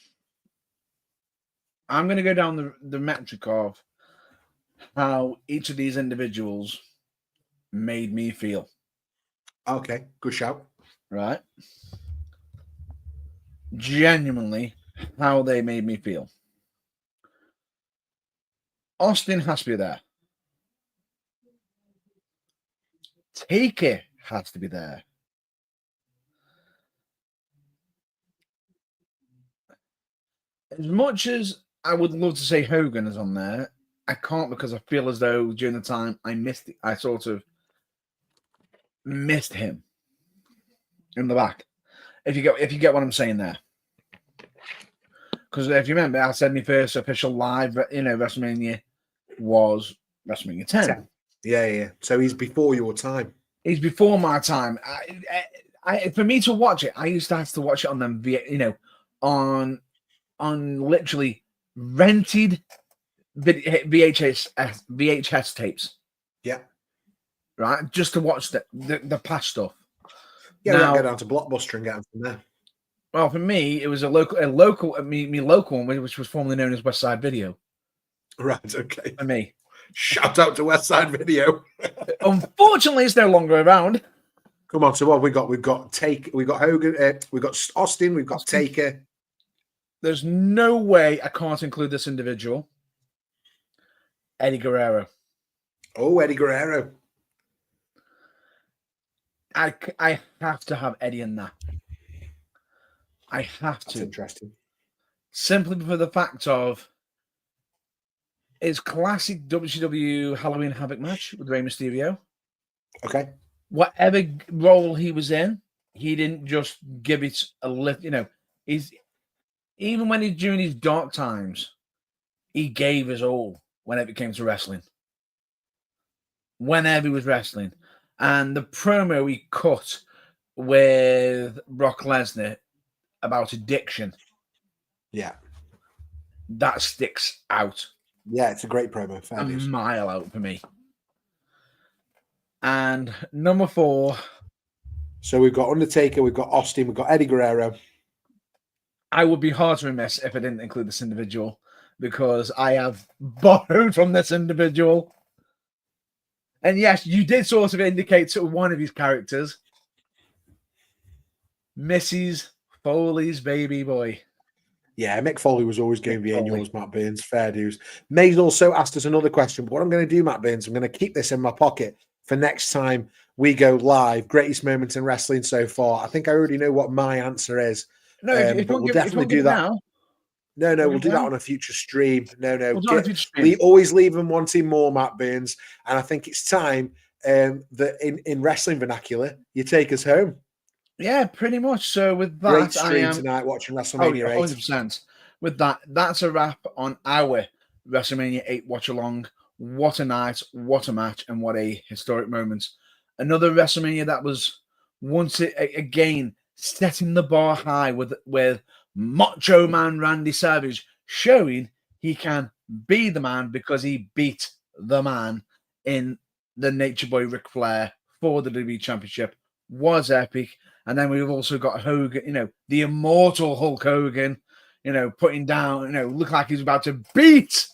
B: I'm going to go down the metric of how each of these individuals made me feel.
A: Okay, good shout.
B: Right? Genuinely, how they made me feel. Austin has to be there. Taker has to be there. As much as I would love to say Hogan is on there, I can't, because I feel as though during the time I sort of missed him in the back. If you get what I'm saying there. Because if you remember, I said my first official live, WrestleMania was WrestleMania 10.
A: Yeah. So he's before your time.
B: He's before my time. For me to watch it, I used to have to watch it on them, on literally rented VHS tapes.
A: Yeah.
B: Right, just to watch the past stuff.
A: Yeah, now, go down to Blockbuster and get them from there.
B: Well, for me, it was a local one, which was formerly known as West Side Video.
A: Right. Okay.
B: For me,
A: shout out to West Side Video.
B: Unfortunately, it's no longer around. Come
A: on. So what we got? We've got Hogan. We've got Austin. We've got Taker.
B: There's no way I can't include this individual. Eddie Guerrero.
A: Oh, Eddie Guerrero.
B: I have to have Eddie in that. I have to.
A: That's interesting.
B: Simply for the fact of his classic WCW Halloween Havoc match with Rey Mysterio.
A: Okay.
B: Whatever role he was in, he didn't just give it a lift. Even when he's during his dark times, he gave his all whenever it came to wrestling. Whenever he was wrestling. And the promo he cut with Brock Lesnar about addiction.
A: Yeah.
B: That sticks out.
A: Yeah, it's a great promo.
B: A mile out for me. And number 4.
A: So we've got Undertaker, we've got Austin, we've got Eddie Guerrero.
B: I would be hard to remiss if I didn't include this individual, because I have borrowed from this individual. And yes, you did sort of indicate to one of his characters. Mrs. Foley's baby boy.
A: Yeah, Mick Foley was always going to be in yours, Matt Burns. Fair dues. May's also asked us another question, but what I'm going to do, Matt Burns, I'm going to keep this in my pocket for next time we go live. Greatest moments in wrestling so far. I think I already know what my answer is.
B: No, but we'll definitely do that. Now,
A: no, we'll do that on a future stream. No.
B: We
A: always leave them wanting more, Matt Burns. And I think it's time that in wrestling vernacular, you take us home.
B: Yeah, pretty much. So with that,
A: great stream tonight watching WrestleMania 8.
B: 100%. With that, that's a wrap on our WrestleMania 8 watch along. What a night, what a match, and what a historic moment. Another WrestleMania that was once again setting the bar high with Macho Man Randy Savage, showing he can be the man because he beat the man in the Nature Boy Ric Flair for the WWE Championship. Was epic. And then we've also got Hogan, the immortal Hulk Hogan, putting down, look like he's about to beat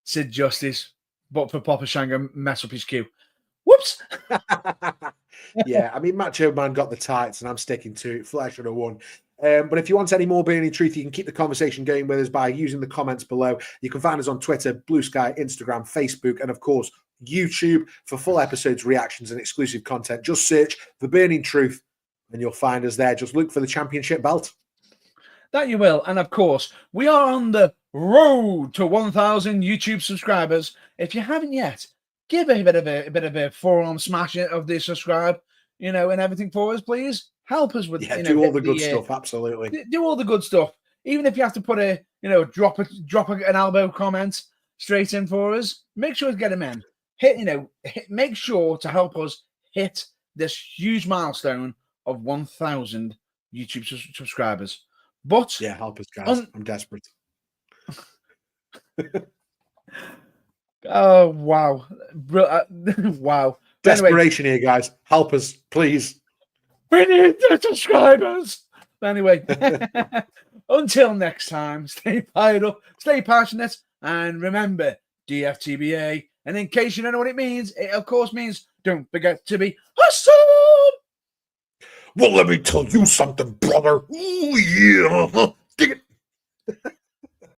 B: Sid Justice, but for Papa Shango mess up his cue. Whoops.
A: Yeah, I mean, Macho Man got the tights, and I'm sticking to it. Flair should have won. But if you want any more Burning Truth, you can keep the conversation going with us by using the comments below. You can find us on Twitter, Blue Sky, Instagram, Facebook, and of course, YouTube for full episodes, reactions, and exclusive content. Just search The Burning Truth and you'll find us there. Just look for the championship belt.
B: That you will. And of course, we are on the road to 1,000 YouTube subscribers. If you haven't yet, give a bit of a forearm smash of the subscribe, and everything for us, please. Help us with
A: do all the good stuff. Absolutely,
B: do all the good stuff. Even if you have to put drop an elbow comment straight in for us, make sure to get them in. Make sure to help us hit this huge milestone of 1,000 YouTube subscribers. But
A: yeah, help us, guys. I'm desperate.
B: Oh wow, wow!
A: Desperation here, guys. Help us, please.
B: We need the subscribers. Anyway, until next time, stay fired up, stay passionate, and remember DFTBA. And in case you don't know what it means, it of course means don't forget to be awesome.
A: Well, let me tell you something, brother. Ooh, yeah. Dig it.